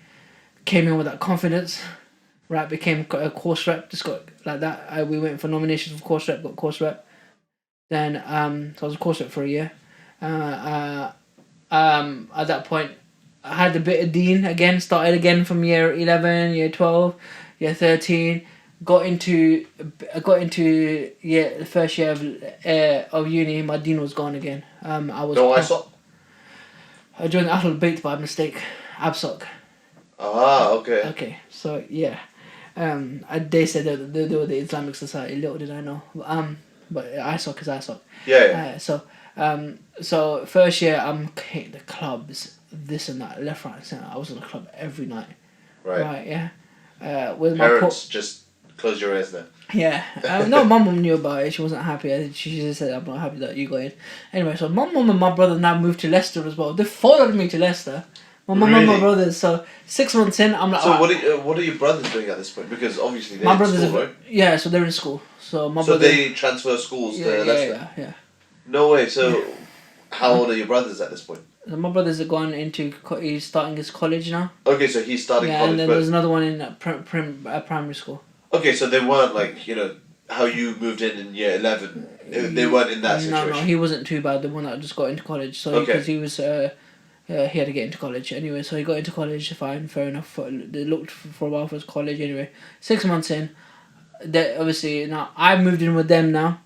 Speaker 1: came in with that confidence. Right, became a course rep. Just got like that. We went for nominations for course rep. Got course rep. Then so I was a course rep for a year. At that point, I had a bit of dean again. Started again from year 11, year 12, year 13. Got into the first year of uni. My dean was gone again. I was.
Speaker 2: No, I saw.
Speaker 1: I joined the Ahlul Bayt by mistake. ABSOC.
Speaker 2: Ah, okay.
Speaker 1: Okay, so yeah, they said that they were the Islamic Society. Little did I know. But ISOC is ISOC.
Speaker 2: Yeah.
Speaker 1: So first year I'm hitting the clubs, this and that, left, right, and centre. I was in the club every night.
Speaker 2: Right.
Speaker 1: Yeah. With my
Speaker 2: Parents just close your ears there.
Speaker 1: Yeah. No, my mum knew about it. She wasn't happy. She just said, "I'm not happy that you got in." Anyway, so my mum and my brother now moved to Leicester as well. They followed me to Leicester. My mum and my brothers. So 6 months in, I'm like.
Speaker 2: So
Speaker 1: "Alright."
Speaker 2: what are your brothers doing at this point? Because obviously they're
Speaker 1: My
Speaker 2: in
Speaker 1: brothers
Speaker 2: school,
Speaker 1: are,
Speaker 2: right?
Speaker 1: yeah, so they're in school. So my
Speaker 2: So
Speaker 1: brother.
Speaker 2: they transfer schools to Leicester.
Speaker 1: Yeah.
Speaker 2: No way. So how old are your brothers at this point?
Speaker 1: So my brothers are going into. He's starting his college now.
Speaker 2: Okay, so he's starting
Speaker 1: Yeah,
Speaker 2: college,
Speaker 1: and then
Speaker 2: but
Speaker 1: there's another one in primary school.
Speaker 2: okay, so they weren't like how you moved in year 11. They weren't in that situation.
Speaker 1: No, he wasn't too bad. The one that just got into college. So
Speaker 2: Okay.
Speaker 1: because he was. He had to get into college anyway, so he got into college. Fine, fair enough. They looked for a while for his college anyway. 6 months in, obviously now I moved in with them now,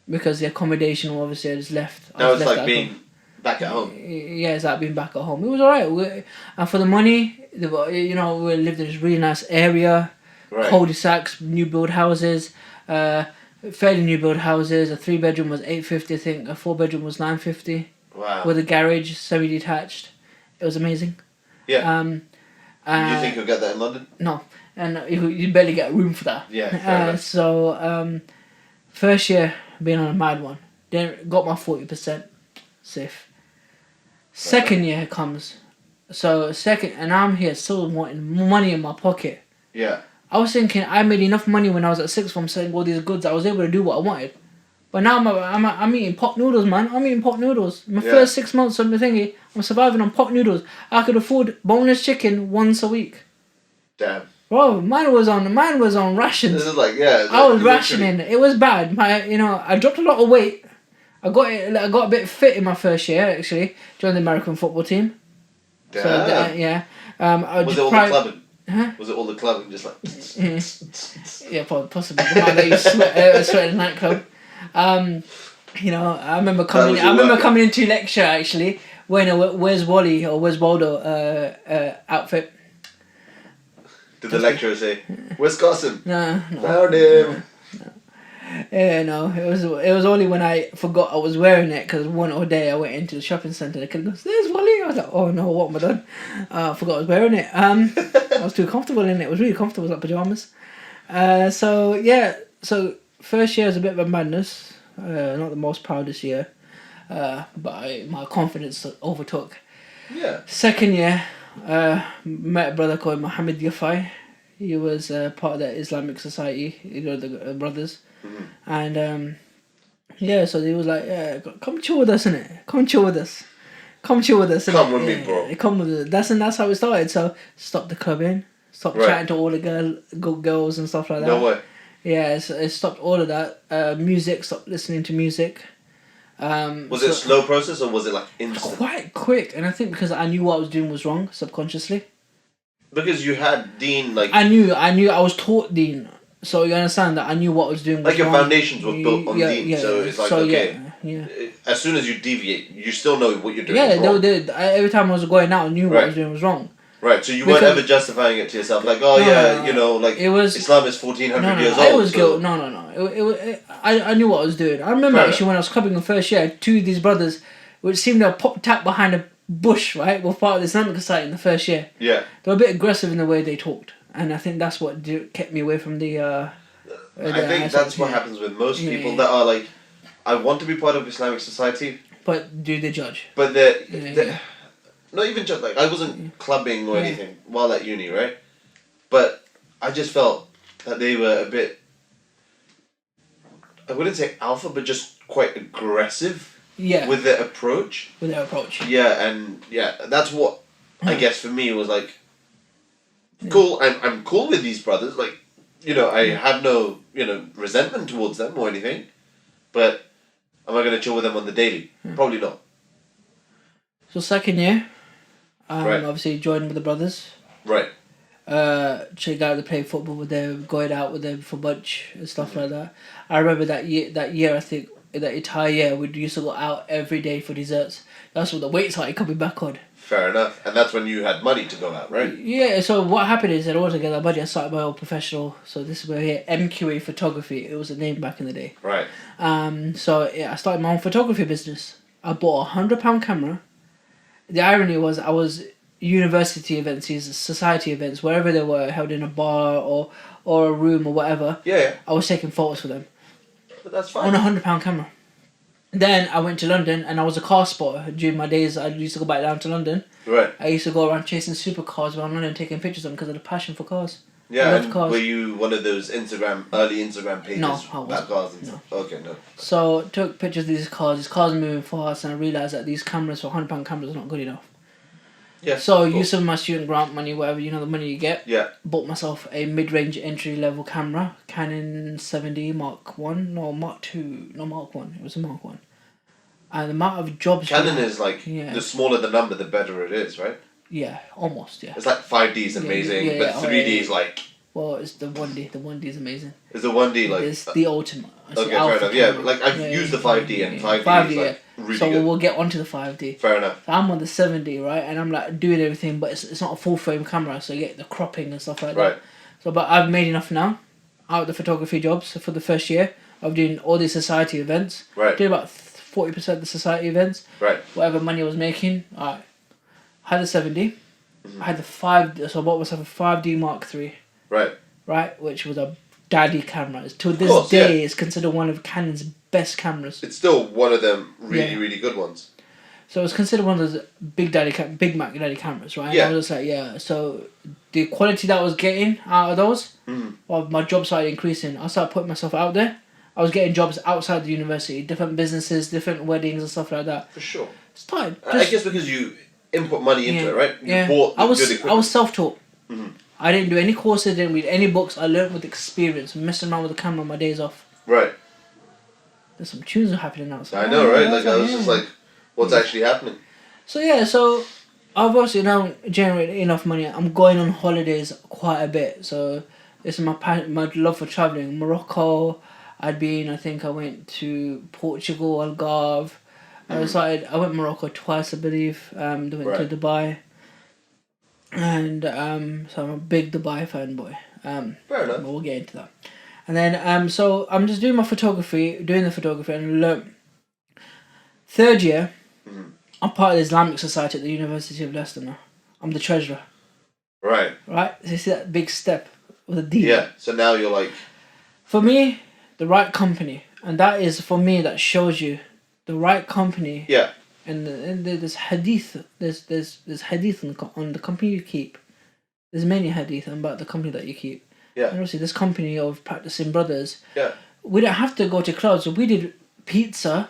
Speaker 1: because the accommodation obviously I just left.
Speaker 2: Now
Speaker 1: I
Speaker 2: it's
Speaker 1: left
Speaker 2: like
Speaker 1: at
Speaker 2: being
Speaker 1: home.
Speaker 2: back at home.
Speaker 1: Yeah, it's like being back at home. It was alright. And for the money, we lived in this really nice area,
Speaker 2: Right.
Speaker 1: cul-de-sacs, new build houses, fairly new build houses. A 3-bedroom was $850, I think. A 4-bedroom was $950.
Speaker 2: Wow.
Speaker 1: With a garage, semi-detached. It was amazing.
Speaker 2: Yeah. Do you think you'll get that in London?
Speaker 1: No, and you barely get a room for that.
Speaker 2: Yeah, fair enough.
Speaker 1: So first year being on a mad one, then got my 40% safe. Second year comes, and I'm here still wanting money in my pocket.
Speaker 2: Yeah.
Speaker 1: I was thinking I made enough money when I was at sixth form selling all these goods. I was able to do what I wanted. But now I'm eating pot noodles, man. I'm eating pot noodles. My first 6 months of the thingy, I'm surviving on pot noodles. I could afford boneless chicken once a week.
Speaker 2: Damn.
Speaker 1: Bro, mine was on rations.
Speaker 2: This is like I
Speaker 1: I was rationing. It was bad. I dropped a lot of weight. I got a bit fit in my first year actually. Joined the American football team.
Speaker 2: Damn.
Speaker 1: So yeah.
Speaker 2: Was it all the clubbing?
Speaker 1: Huh?
Speaker 2: Was it all the clubbing just like?
Speaker 1: Yeah, possibly. The amount that you sweat in a nightclub. I remember coming into lecture actually wearing a Where's Wally or Where's Waldo outfit.
Speaker 2: Did the lecturer say, "Where's Qasim?"
Speaker 1: No.
Speaker 2: Found him.
Speaker 1: Yeah, no. It was only when I forgot I was wearing it, because one day I went into the shopping centre. The kid goes, "There's Wally." I was like, "Oh no, what am I done?" I forgot I was wearing it. I was too comfortable in it. It was really comfortable. It was like pyjamas. So first year was a bit of a madness. Not the most proudest year, but my confidence overtook.
Speaker 2: Yeah.
Speaker 1: Second year, met a brother called Mohammed. He was part of the Islamic Society, the brothers.
Speaker 2: Mm-hmm.
Speaker 1: And yeah, so he was like, yeah, come chill with us, innit? Come chill with us. Come chill with us, innit?
Speaker 2: Come with me, bro.
Speaker 1: Come with us. That's how it started. So stopped the clubbing, stopped chatting to all the girls and stuff like that.
Speaker 2: No way.
Speaker 1: Yeah, it stopped all of that. Music, stopped listening to music.
Speaker 2: Was it a slow process or was it like instant?
Speaker 1: Quite quick, and I think because I knew what I was doing was wrong subconsciously.
Speaker 2: Because you had Dean like.
Speaker 1: I knew I was taught Dean, so you understand that I knew what I was doing was
Speaker 2: like your
Speaker 1: wrong.
Speaker 2: foundations were built on Dean, so it's like okay.
Speaker 1: Yeah.
Speaker 2: As soon as you deviate, you still know what you're doing.
Speaker 1: Yeah,
Speaker 2: wrong.
Speaker 1: Every time I was going out, I knew what I was doing was wrong.
Speaker 2: Right, so you weren't ever justifying it to yourself, like, oh
Speaker 1: it was,
Speaker 2: Islam is 1400 years old.
Speaker 1: I was guilt. No. I knew what I was doing. I remember actually when I was clubbing the first year, two of these brothers, which seemed to have popped out behind a bush, right, were part of the Islamic Society in the first year.
Speaker 2: Yeah.
Speaker 1: They were a bit aggressive in the way they talked, and I think that's what kept me away from the.
Speaker 2: I think that's what happens with most people that are like, I want to be part of Islamic Society.
Speaker 1: But do they judge?
Speaker 2: But they're not even just like, I wasn't clubbing or anything while at uni, right? But I just felt that they were a bit, I wouldn't say alpha, but just quite aggressive with their approach. Yeah, and that's what, I guess for me was like, cool, I'm cool with these brothers, like, I have no, resentment towards them or anything, but am I going to chill with them on the daily? Probably not.
Speaker 1: So second year, obviously joined with the brothers.
Speaker 2: Right.
Speaker 1: Check out to play football with them, going out with them for lunch and stuff like that. I remember that year I think, that entire year, we used to go out every day for desserts. That's when the weight started coming back on.
Speaker 2: Fair enough. And that's when you had money to go out, right?
Speaker 1: Yeah, so what happened is, in order to get that money, I started my own professional, so this is where here, MQA Photography, it was a name back in the day.
Speaker 2: Right.
Speaker 1: So I started my own photography business. I bought £100 camera. The irony was, I was university events, these society events, wherever they were, held in a bar or a room or whatever.
Speaker 2: Yeah.
Speaker 1: I was taking photos for them.
Speaker 2: But that's fine.
Speaker 1: On a £100 camera. Then I went to London and I was a car spotter. During my days, I used to go back down to London.
Speaker 2: Right.
Speaker 1: I used to go around chasing supercars around London, taking pictures of them because of the passion for cars.
Speaker 2: Yeah, and cars. Were you one of those early Instagram pages?
Speaker 1: No, I wasn't.
Speaker 2: Cars and stuff? Okay, no.
Speaker 1: So took pictures of these cars moving fast, and I realised that these cameras for £100 cameras are not good enough.
Speaker 2: Yeah.
Speaker 1: So use some of my student grant money, whatever, the money you get.
Speaker 2: Yeah.
Speaker 1: Bought myself a mid-range entry-level camera, Canon 7D Mark 1, no Mark 2, no Mark 1, it was a Mark 1. And the amount of jobs...
Speaker 2: Canon is like, the smaller the number, the better it is, right?
Speaker 1: Yeah, almost, yeah.
Speaker 2: It's like 5D is amazing, but 3D is like...
Speaker 1: Well, it's the 1D. The 1D is amazing.
Speaker 2: Is the 1D like...
Speaker 1: It's the ultimate. It's
Speaker 2: okay, fair enough. Yeah, like I've used the 5D and 5D is like really
Speaker 1: so
Speaker 2: good.
Speaker 1: We'll get onto the 5D.
Speaker 2: Fair enough.
Speaker 1: So I'm on the 7D, right? And I'm like doing everything, but it's not a full frame camera, so you get the cropping and stuff like that.
Speaker 2: Right.
Speaker 1: So, but I've made enough now out of the photography jobs for the first year of doing all these society events.
Speaker 2: Right.
Speaker 1: Doing about 40% of the society events.
Speaker 2: Right.
Speaker 1: Whatever money I was making, I had the 7D. I had the 5D, so I bought myself a 5D Mark 3.
Speaker 2: Right.
Speaker 1: Right, which was a daddy camera. To this day, it's considered one of Canon's best cameras.
Speaker 2: It's still one of them really good ones.
Speaker 1: So it's considered one of those Big Mac daddy cameras, right?
Speaker 2: Yeah.
Speaker 1: And I was just like, so the quality that I was getting out of those, well, my job started increasing. I started putting myself out there. I was getting jobs outside the university, different businesses, different weddings and stuff like that.
Speaker 2: For sure.
Speaker 1: Started.
Speaker 2: I guess because you input money into it, right? You bought
Speaker 1: good
Speaker 2: equipment.
Speaker 1: I was self-taught. I didn't do any courses, didn't read any books. I learned with experience, messing around with the camera on my days off.
Speaker 2: Right.
Speaker 1: There's some tunes happening outside.
Speaker 2: I know, right? Like I was just like, what's actually happening?
Speaker 1: So I've obviously now generated enough money. I'm going on holidays quite a bit. So this is my love for traveling. Morocco, I think I went to Portugal, Algarve. I went Morocco twice, I believe. Went to Dubai. And so I'm a big Dubai fanboy.
Speaker 2: Fair enough.
Speaker 1: But we'll get into that. And then so I'm just doing the photography, and learn. Third year, I'm part of the Islamic Society at the University of Leicester now. I'm the treasurer.
Speaker 2: Right.
Speaker 1: Right? So you see that big step with a D?
Speaker 2: Yeah, so now you're like...
Speaker 1: For me, the right company, and that is, for me, that shows you the right company.
Speaker 2: Yeah.
Speaker 1: and there's hadith. There's hadith on the company you keep. There's many hadith about the company that you keep.
Speaker 2: Yeah.
Speaker 1: And obviously, this company of practicing brothers.
Speaker 2: Yeah.
Speaker 1: We don't have to go to clubs. So we did pizza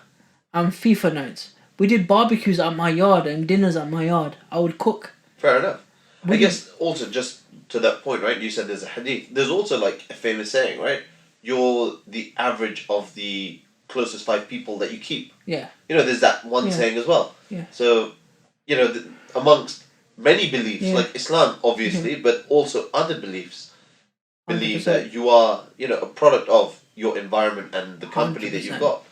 Speaker 1: and FIFA nights. We did barbecues at my yard and dinners at my yard. I would cook.
Speaker 2: Fair enough. I guess also just to that point, right? You said there's a hadith. There's also like a famous saying, right? You're the average of the closest 5 people that you keep.
Speaker 1: Yeah.
Speaker 2: You know, there's that one saying as well.
Speaker 1: Yeah.
Speaker 2: So, you know, amongst many beliefs, like Islam, obviously, but also other beliefs, believe
Speaker 1: 100%.
Speaker 2: that you are, you know, a product of your environment and the company that you've
Speaker 1: 100%.
Speaker 2: got.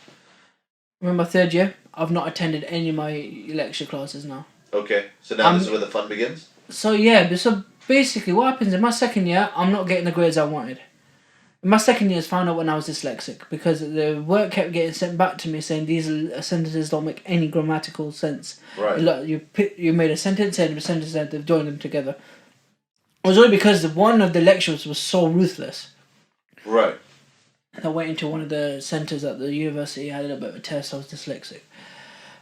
Speaker 1: Remember 3rd year? I've not attended any of my lecture classes now.
Speaker 2: Okay, so now this is where the fun begins?
Speaker 1: So yeah, so basically what happens in my 2nd year, I'm not getting the grades I wanted. In my 2nd year, I found out when I was dyslexic because the work kept getting sent back to me saying these sentences don't make any grammatical sense.
Speaker 2: Right.
Speaker 1: Look, you made a sentence and a sentence and they've joined them together. It was only because one of the lecturers was so ruthless.
Speaker 2: Right.
Speaker 1: I went into one of the centres at the university, I had a little bit of a test, I was dyslexic.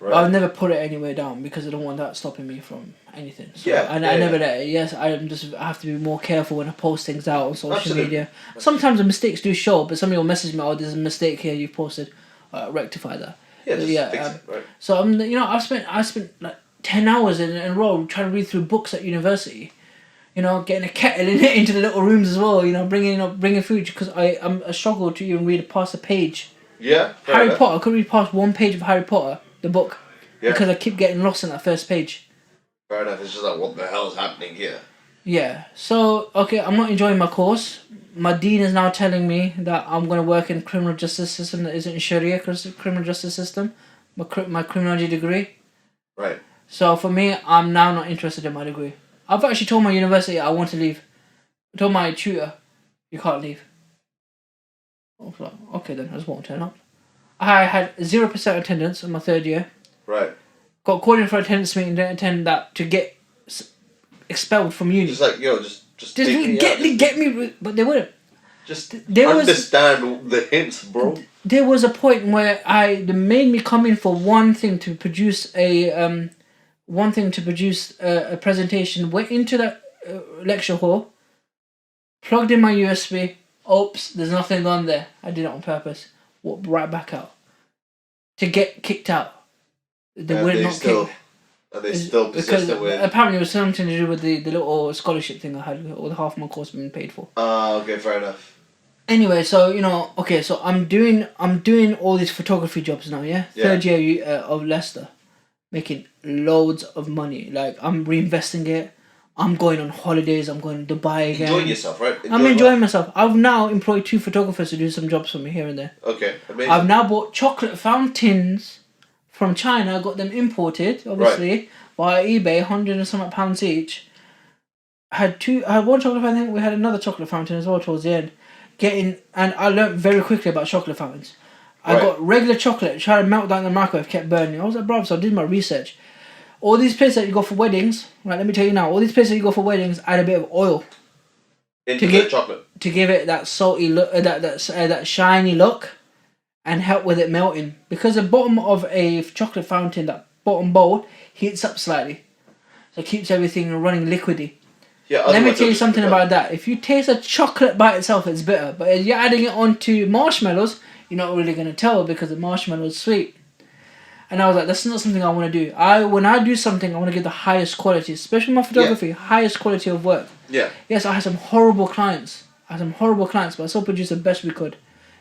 Speaker 2: Right.
Speaker 1: I've never put it anywhere down because I don't want that stopping me from anything. So I never let it. Yes, I have to be more careful when I post things out on social media. Sometimes the mistakes do show, but somebody will message me, "Oh, there's a mistake here. You've posted. Rectify that."
Speaker 2: Yeah, just fix it. Right.
Speaker 1: So I spent like 10 hours in a row trying to read through books at university. You know, getting a kettle in it into the little rooms as well. You know, bringing food because I struggle to even read past a page.
Speaker 2: Yeah.
Speaker 1: Harry Potter. I couldn't read past one page of Harry Potter, the book,
Speaker 2: Yeah.
Speaker 1: because I keep getting lost in that first page.
Speaker 2: Fair enough. It's just like, what the hell is happening here?
Speaker 1: Yeah. So okay, I'm not enjoying my course. My dean is now telling me that I'm going to work in criminal justice system that isn't Sharia criminal justice system. My criminology degree.
Speaker 2: Right.
Speaker 1: So for me, I'm now not interested in my degree. I've actually told my university I want to leave. I told my tutor, you can't leave. I was like, okay then, I just won't turn up. I had 0% attendance in my 3rd year.
Speaker 2: Right.
Speaker 1: Got called in for attendance meeting, didn't attend that to get expelled from uni.
Speaker 2: Just like, just
Speaker 1: get me, but they wouldn't.
Speaker 2: Just understand the hints, bro.
Speaker 1: There was a point where they made me come in for one thing to produce a presentation. Went into that lecture hall, plugged in my USB. Oops, there's nothing on there. I did it on purpose. Walked right back out to get kicked out. They would not kick.
Speaker 2: And they still persistent with.
Speaker 1: Apparently, it was something to do with the little scholarship thing I had, or the half of my course being paid for.
Speaker 2: Okay, fair enough.
Speaker 1: Anyway, so so I'm doing all these photography jobs now. Yeah. 3rd year of Leicester, making loads of money. Like I'm reinvesting it. I'm going on holidays. I'm going to Dubai again.
Speaker 2: Enjoying yourself, right?
Speaker 1: I'm enjoying myself. I've now employed 2 photographers to do some jobs for me here and there.
Speaker 2: Okay, amazing.
Speaker 1: I've now bought chocolate fountains from China. Got them imported, obviously, via eBay, £100 and some pounds each. I had one chocolate fountain. I think we had another chocolate fountain as well towards the end. And I learnt very quickly about chocolate fountains. I got regular chocolate, tried to melt down in the microwave, kept burning. I was like, bro, so I did my research. All these places that you go for weddings, right? Let me tell you now. All these places that you go for weddings add a bit of oil
Speaker 2: into the chocolate
Speaker 1: to give it that salty look, that shiny look, and help with it melting. Because the bottom of a chocolate fountain, that bottom bowl, heats up slightly, so it keeps everything running liquidy.
Speaker 2: Yeah.
Speaker 1: Let me tell you something about that. If you taste a chocolate by itself, it's bitter. But if you're adding it onto marshmallows, you're not really going to tell because the marshmallow is sweet. And I was like, that's not something I want to do. When I do something, I want to give the highest quality, especially my photography, highest quality of work.
Speaker 2: Yeah.
Speaker 1: Yes, I had some horrible clients. But I still produced the best we could.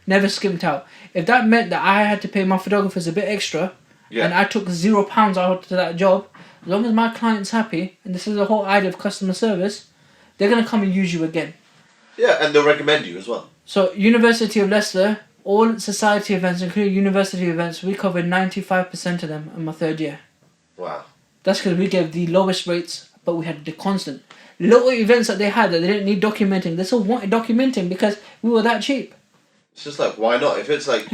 Speaker 1: Never skimped out. If that meant that I had to pay my photographers a bit extra, and I took £0 out to that job, as long as my client's happy, and this is the whole idea of customer service, they're going to come and use you again.
Speaker 2: Yeah, and they'll recommend you as well.
Speaker 1: So, University of Leicester, all society events, including university events, we covered 95% of them in my 3rd year.
Speaker 2: Wow.
Speaker 1: That's because we gave the lowest rates, but we had the constant. Little events that they had that they didn't need documenting, they still wanted documenting because we were that cheap.
Speaker 2: It's just like, why not? If it's like, a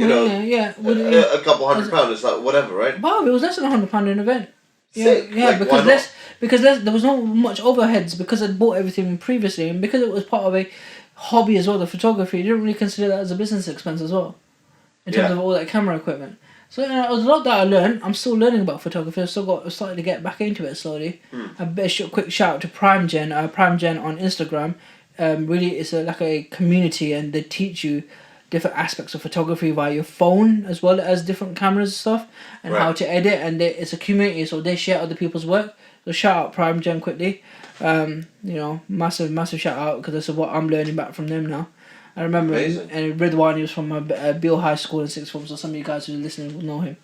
Speaker 2: couple £100, it's like, whatever, right?
Speaker 1: Wow, it was less than £100 an event.
Speaker 2: Sick.
Speaker 1: Yeah,
Speaker 2: like,
Speaker 1: because there was not much overheads because I'd bought everything previously, and because it was part of a hobby as well, the photography, you didn't really consider that as a business expense as well, in terms of all that camera equipment. So there's a lot that I learned. I'm still learning about photography. I've started to get back into it slowly. A quick shout out to PrimeGen. PrimeGen on Instagram. Really, it's like a community, and they teach you different aspects of photography via your phone as well as different cameras and stuff, and how to edit. And it's a community, so they share other people's work. So shout out PrimeGen quickly. Massive shout out, because this is what I'm learning back from them now. I remember, and Ridwan, he was from Beale High School in sixth form, so some of you guys who are listening will know him,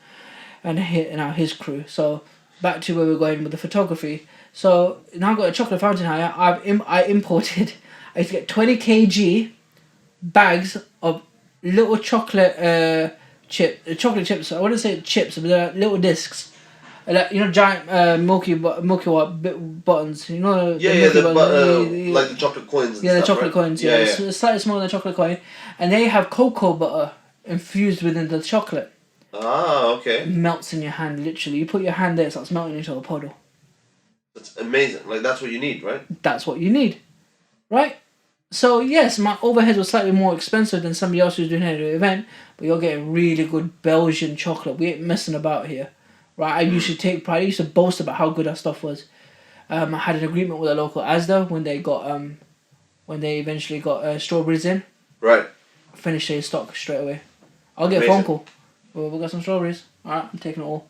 Speaker 1: and his crew. So back to where we're going with the photography. So now I've got a chocolate fountain here. I imported. I used to get 20 kg bags of little chocolate chocolate chips. I wouldn't say chips, but they're little discs. Like, giant milky white buttons.
Speaker 2: like the chocolate coins. And
Speaker 1: the
Speaker 2: stuff,
Speaker 1: chocolate coins. Yeah, it's slightly smaller than a chocolate coin, and they have cocoa butter infused within the chocolate.
Speaker 2: Ah, okay.
Speaker 1: It melts in your hand, literally. You put your hand there, it starts melting into a puddle.
Speaker 2: That's amazing. Like, that's what you need, right?
Speaker 1: That's what you need, right? So yes, my overheads were slightly more expensive than somebody else who's doing it at the event, but you're getting really good Belgian chocolate. We ain't messing about here. Right, I used to take pride. I used to boast about how good our stuff was. I had an agreement with a local Asda when they eventually got strawberries in.
Speaker 2: Right.
Speaker 1: Finished their stock straight away. I'll get a phone call. Well, we got some strawberries. Alright, I'm taking it all.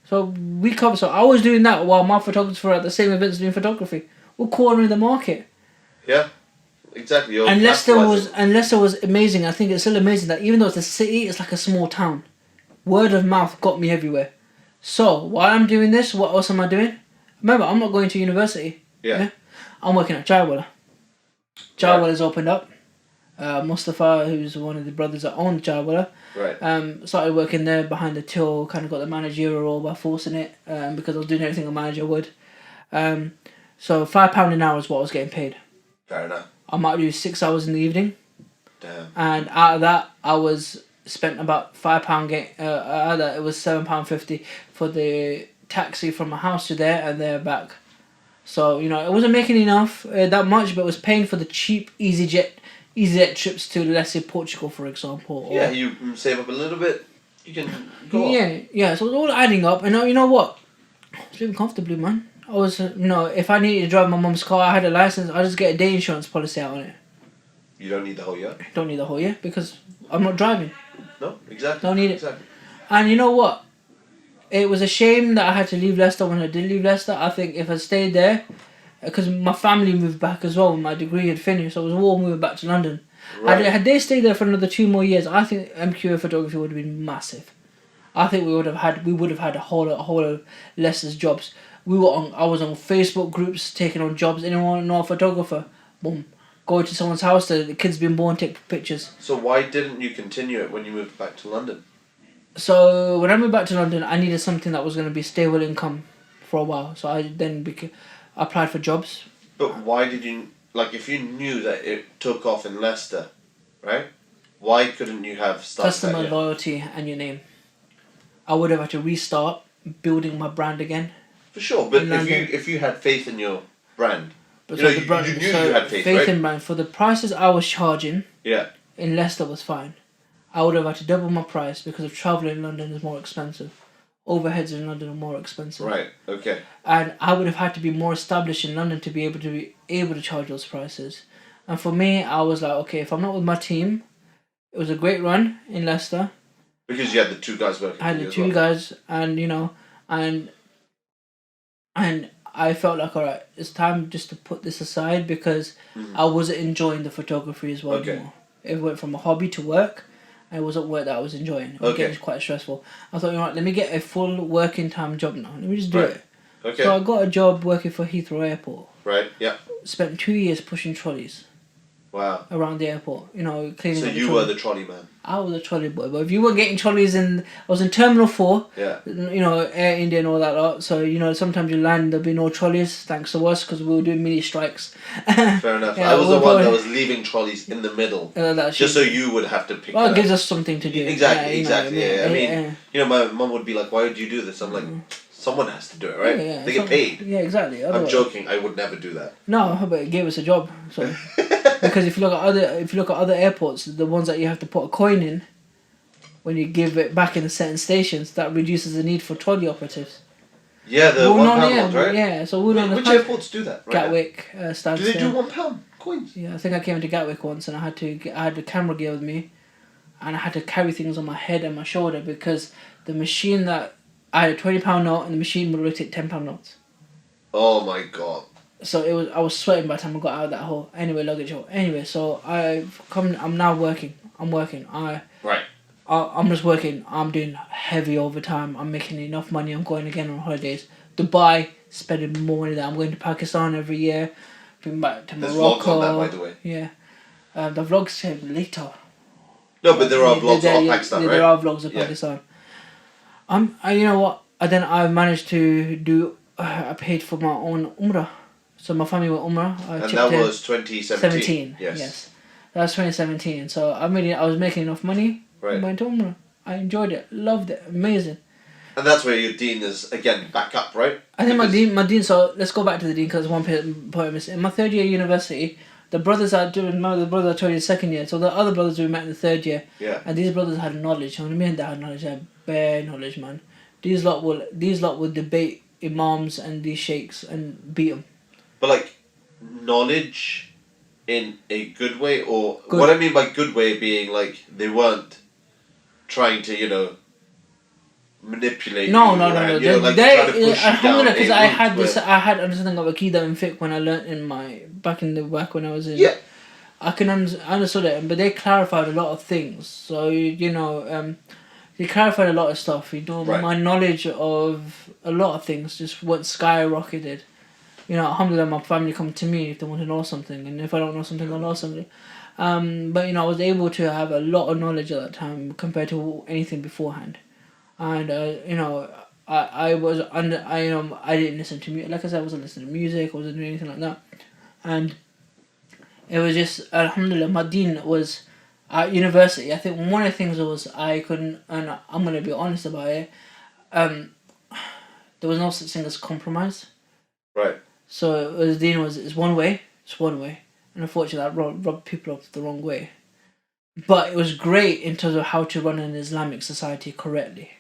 Speaker 1: So we cover. So I was doing that while my photographer at the same events doing photography. We're cornering the market.
Speaker 2: Yeah, exactly.
Speaker 1: And Leicester was amazing. I think it's still amazing that even though it's a city, it's like a small town. Word of mouth got me everywhere. So, while I'm doing this, what else am I doing? Remember, I'm not going to university.
Speaker 2: Yeah.
Speaker 1: I'm working at Chaiwala. Chaiwala's opened up. Mustafa, who's one of the brothers that owned Chaiwala, started working there behind the till, kind of got the managerial role by forcing it, because I was doing everything a manager would. So £5 an hour is what I was getting paid.
Speaker 2: Fair enough.
Speaker 1: I might do 6 hours in the evening.
Speaker 2: Damn.
Speaker 1: And out of that, I was spent about £5 it was £7.50 for the taxi from my house to there and there back. So it wasn't making enough that much, but it was paying for the cheap EasyJet trips to, let's say, Portugal, for example.
Speaker 2: Yeah, you save up a little bit, you can go
Speaker 1: yeah. So it was all adding up, and you know what? I was living comfortably, man. I was, if I needed to drive my mum's car, I had a license. I just get a day insurance policy out on it.
Speaker 2: You don't need the whole year.
Speaker 1: Don't need the whole year because I'm not driving.
Speaker 2: No, exactly.
Speaker 1: Don't need it.
Speaker 2: Exactly.
Speaker 1: And you know what? It was a shame that I had to leave Leicester when I did leave Leicester. I think if I stayed there, because my family moved back as well, my degree had finished, so I was all moving back to London. Right. Had they stayed there for another 2 more years, I think MQA photography would have been massive. I think we would have had a whole of Leicester's jobs. I was on Facebook groups taking on jobs. Anyone know a photographer? Boom. Go to someone's house, the kid's been born, take pictures.
Speaker 2: So why didn't you continue it when you moved back to London?
Speaker 1: So when I moved back to London, I needed something that was going to be stable income for a while. So I then applied for jobs.
Speaker 2: But why did you, if you knew that it took off in Leicester, right? Why couldn't you have started
Speaker 1: customer loyalty and your name? I would have had to restart building my brand again.
Speaker 2: For sure, but if you had faith in your brand, you knew you had faith, right?
Speaker 1: In brand, for the prices I was charging, in Leicester was fine. I would have had to double my price because of travelling in London is more expensive. Overheads in London are more expensive.
Speaker 2: Right, okay.
Speaker 1: And I would have had to be more established in London to be able to charge those prices. And for me, I was like, okay, if I'm not with my team, it was a great run in Leicester.
Speaker 2: Because you had the 2 guys working.
Speaker 1: I had the 2 guys, and and I felt like, alright, it's time just to put this aside because I wasn't enjoying the photography as well anymore. It went from a hobby to work, and it wasn't work that I was enjoying. It was getting quite stressful. I thought, let me get a full working time job now. Let me just do it.
Speaker 2: Okay.
Speaker 1: So I got a job working for Heathrow Airport.
Speaker 2: Right, yeah.
Speaker 1: Spent 2 years pushing trolleys.
Speaker 2: Wow.
Speaker 1: Around the airport, cleaning.
Speaker 2: So you were the trolley man.
Speaker 1: I was a trolley boy, but if you weren't getting trolleys I was in Terminal 4.
Speaker 2: Yeah.
Speaker 1: Air India and all that lot. So sometimes you land, there'll be no trolleys thanks to us because we were doing mini strikes.
Speaker 2: Fair enough. I was the one that was leaving trolleys in the middle, just so you would have to pick.
Speaker 1: Well, it gives us something to do.
Speaker 2: Exactly. My mum would be like, "Why would you do this?" I'm like, someone has to do it, right?
Speaker 1: Yeah,
Speaker 2: they get paid.
Speaker 1: Yeah, exactly.
Speaker 2: I'm joking. I would never do that.
Speaker 1: No, but it gave us a job. So because if you look at other airports, the ones that you have to put a coin in, when you give it back in the certain stations, that reduces the need for trolley operatives.
Speaker 2: Yeah, the £1 ones, right?
Speaker 1: Yeah, so we were
Speaker 2: Which airports do that? Right
Speaker 1: Gatwick, Stansted.
Speaker 2: Do they do £1 coins?
Speaker 1: Yeah, I think I came into Gatwick once and I had the camera gear with me, and I had to carry things on my head and my shoulder because the machine that I had a £20 note and the machine would rotate £10 notes.
Speaker 2: Oh my god.
Speaker 1: So I was sweating by the time I got out of that hole. Anyway, luggage hole. Anyway, so I'm now working. I'm working. I'm just working. I'm doing heavy overtime. I'm making enough money. I'm going again on holidays. Dubai, spending more money there. I'm going to Pakistan every year. Been back to
Speaker 2: There's
Speaker 1: Morocco.
Speaker 2: vlogs on that, by the way.
Speaker 1: Yeah. The vlogs came later.
Speaker 2: No, but there are vlogs of Pakistan, right?
Speaker 1: There are vlogs of Pakistan. You know what? And then I managed to do. I paid for my own Umrah. So my family went Umrah.
Speaker 2: And that was 2017.
Speaker 1: Yes. That was 2017. So I was making enough money.
Speaker 2: Right.
Speaker 1: Went to Umrah. I enjoyed it. Loved it. Amazing.
Speaker 2: And that's where your deen is, again, back up, right?
Speaker 1: I think my dean, so let's go back to the dean because one point I missed. In my third year university, the brothers I told you the second year, so the other brothers we met in the third year.
Speaker 2: Yeah.
Speaker 1: And these brothers had knowledge. And when I mean they had knowledge, they had bare knowledge, man. These lot will debate imams and these sheikhs and beat them.
Speaker 2: But like, knowledge in a good way, or good. What I mean by good way being like they weren't trying to, manipulate.
Speaker 1: No.
Speaker 2: Like,
Speaker 1: Alhamdulillah, because I had understanding of Aqidah and fiqh when I learnt back when I was in.
Speaker 2: Yeah.
Speaker 1: I understood it, but they clarified a lot of things. So they clarified a lot of stuff.
Speaker 2: Right.
Speaker 1: My knowledge of a lot of things just went skyrocketed. Alhamdulillah, my family come to me if they want to know something, and if I don't know something, I'll know something. But I was able to have a lot of knowledge at that time compared to anything beforehand, and I didn't listen to music. Like I said, I wasn't listening to music. I wasn't doing anything like that, and it was just alhamdulillah. My deen was at university. I think one of the things was I couldn't, and I'm gonna be honest about it. There was no such thing as compromise.
Speaker 2: Right.
Speaker 1: So the deen it's one way, and unfortunately that rubbed people up the wrong way. But it was great in terms of how to run an Islamic society correctly.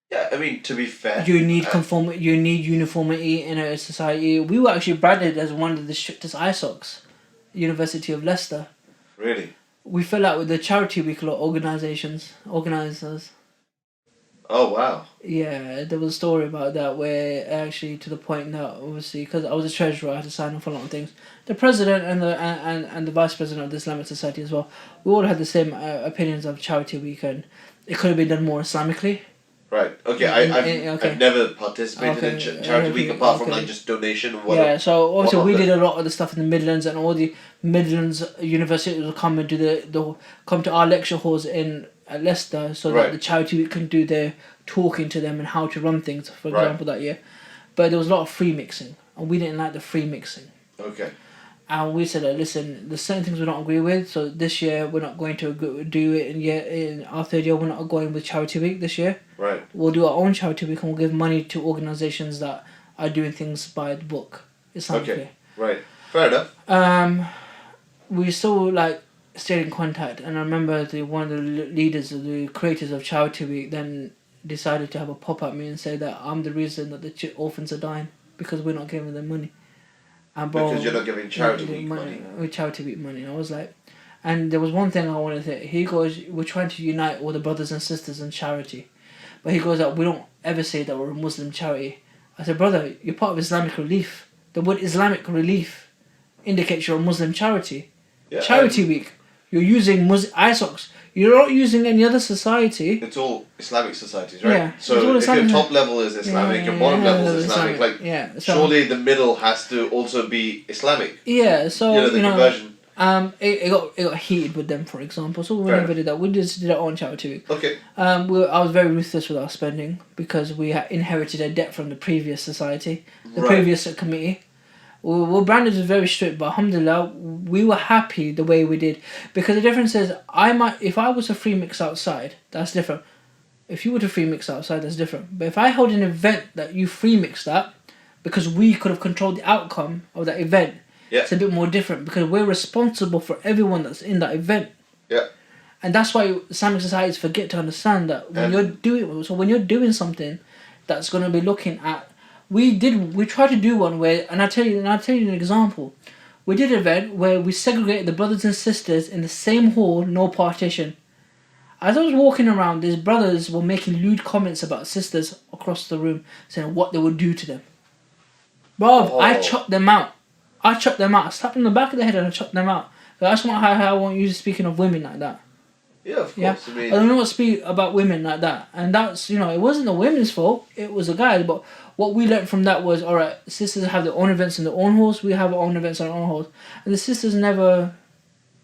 Speaker 2: Yeah, I mean, to be fair,
Speaker 1: you need you need uniformity in a society. We were actually branded as one of the strictest ISOCs, University of Leicester.
Speaker 2: Really?
Speaker 1: We fell out with the Charity Week organisers.
Speaker 2: Oh wow!
Speaker 1: Yeah, there was a story about that where actually to the point that obviously because I was a treasurer, I had to sign off a lot of things. The president and the vice president of the Islamic Society as well. We all had the same opinions of Charity Week, and it could have been done more Islamically.
Speaker 2: Right. Okay. I've never participated in Charity Week apart from like just donation.
Speaker 1: Yeah. So also we did a lot of the stuff in the Midlands, and all the Midlands universities would come and do come to our lecture halls at Leicester, so that the Charity Week can do their talking to them and how to run things, for example, that year. But there was a lot of free mixing, and we didn't like the free mixing.
Speaker 2: Okay.
Speaker 1: And we said, listen, there's certain things we don't agree with, so this year we're not going to do it, and in our third year we're not going with Charity Week this year.
Speaker 2: Right.
Speaker 1: We'll do our own Charity Week and we'll give money to organisations that are doing things by the book. Islamically.
Speaker 2: Okay. Right. Fair enough.
Speaker 1: We still stayed in contact, and I remember one of the leaders, the creators of Charity Week, then decided to have a pop at me and say that I'm the reason that the orphans are dying because we're not giving them money. And
Speaker 2: because you're not giving Charity Week money.
Speaker 1: With Charity Week money, I was like, and there was one thing I wanted to say. He goes, we're trying to unite all the brothers and sisters in charity, but he goes we don't ever say that we're a Muslim charity. I said, brother, you're part of Islamic Relief. The word Islamic Relief indicates you're a Muslim charity. Yeah, Charity Week. You're using ISOCs. You're not using any other society.
Speaker 2: It's all Islamic societies, right?
Speaker 1: Yeah.
Speaker 2: So if your top level is Islamic, your bottom level is Islamic. Surely the middle has to also be Islamic.
Speaker 1: Yeah. So
Speaker 2: the conversion.
Speaker 1: It got heated with them, for example. So we never did that. We just did our own Charity Week.
Speaker 2: Okay.
Speaker 1: I was very ruthless with our spending because we had inherited a debt from the previous society, the previous committee. Well, Brandon was very strict, but alhamdulillah, we were happy the way we did. Because the difference is, if I was to free mix outside, that's different. If you were to free mix outside, that's different. But if I hold an event that you free mix that, because we could have controlled the outcome of that event, it's a bit more different because we're responsible for everyone that's in that event.
Speaker 2: Yeah.
Speaker 1: And that's why Islamic societies forget to understand that when you're doing something that's going to be looking at, we tried to do one where, and I'll tell you an example. We did an event where we segregated the brothers and sisters in the same hall, no partition. As I was walking around, these brothers were making lewd comments about sisters across the room, saying what they would do to them. Bro, I chopped them out. I slapped them on the back of the head and I chopped them out. That's not how I want you speaking of women like that.
Speaker 2: Yeah, of course.
Speaker 1: Yeah?
Speaker 2: I mean,
Speaker 1: I don't want to speak about women like that. And that's, it wasn't the women's fault. It was the guys. But what we learned from that was, all right, sisters have their own events in their own halls. We have our own events in our own halls. And the sisters never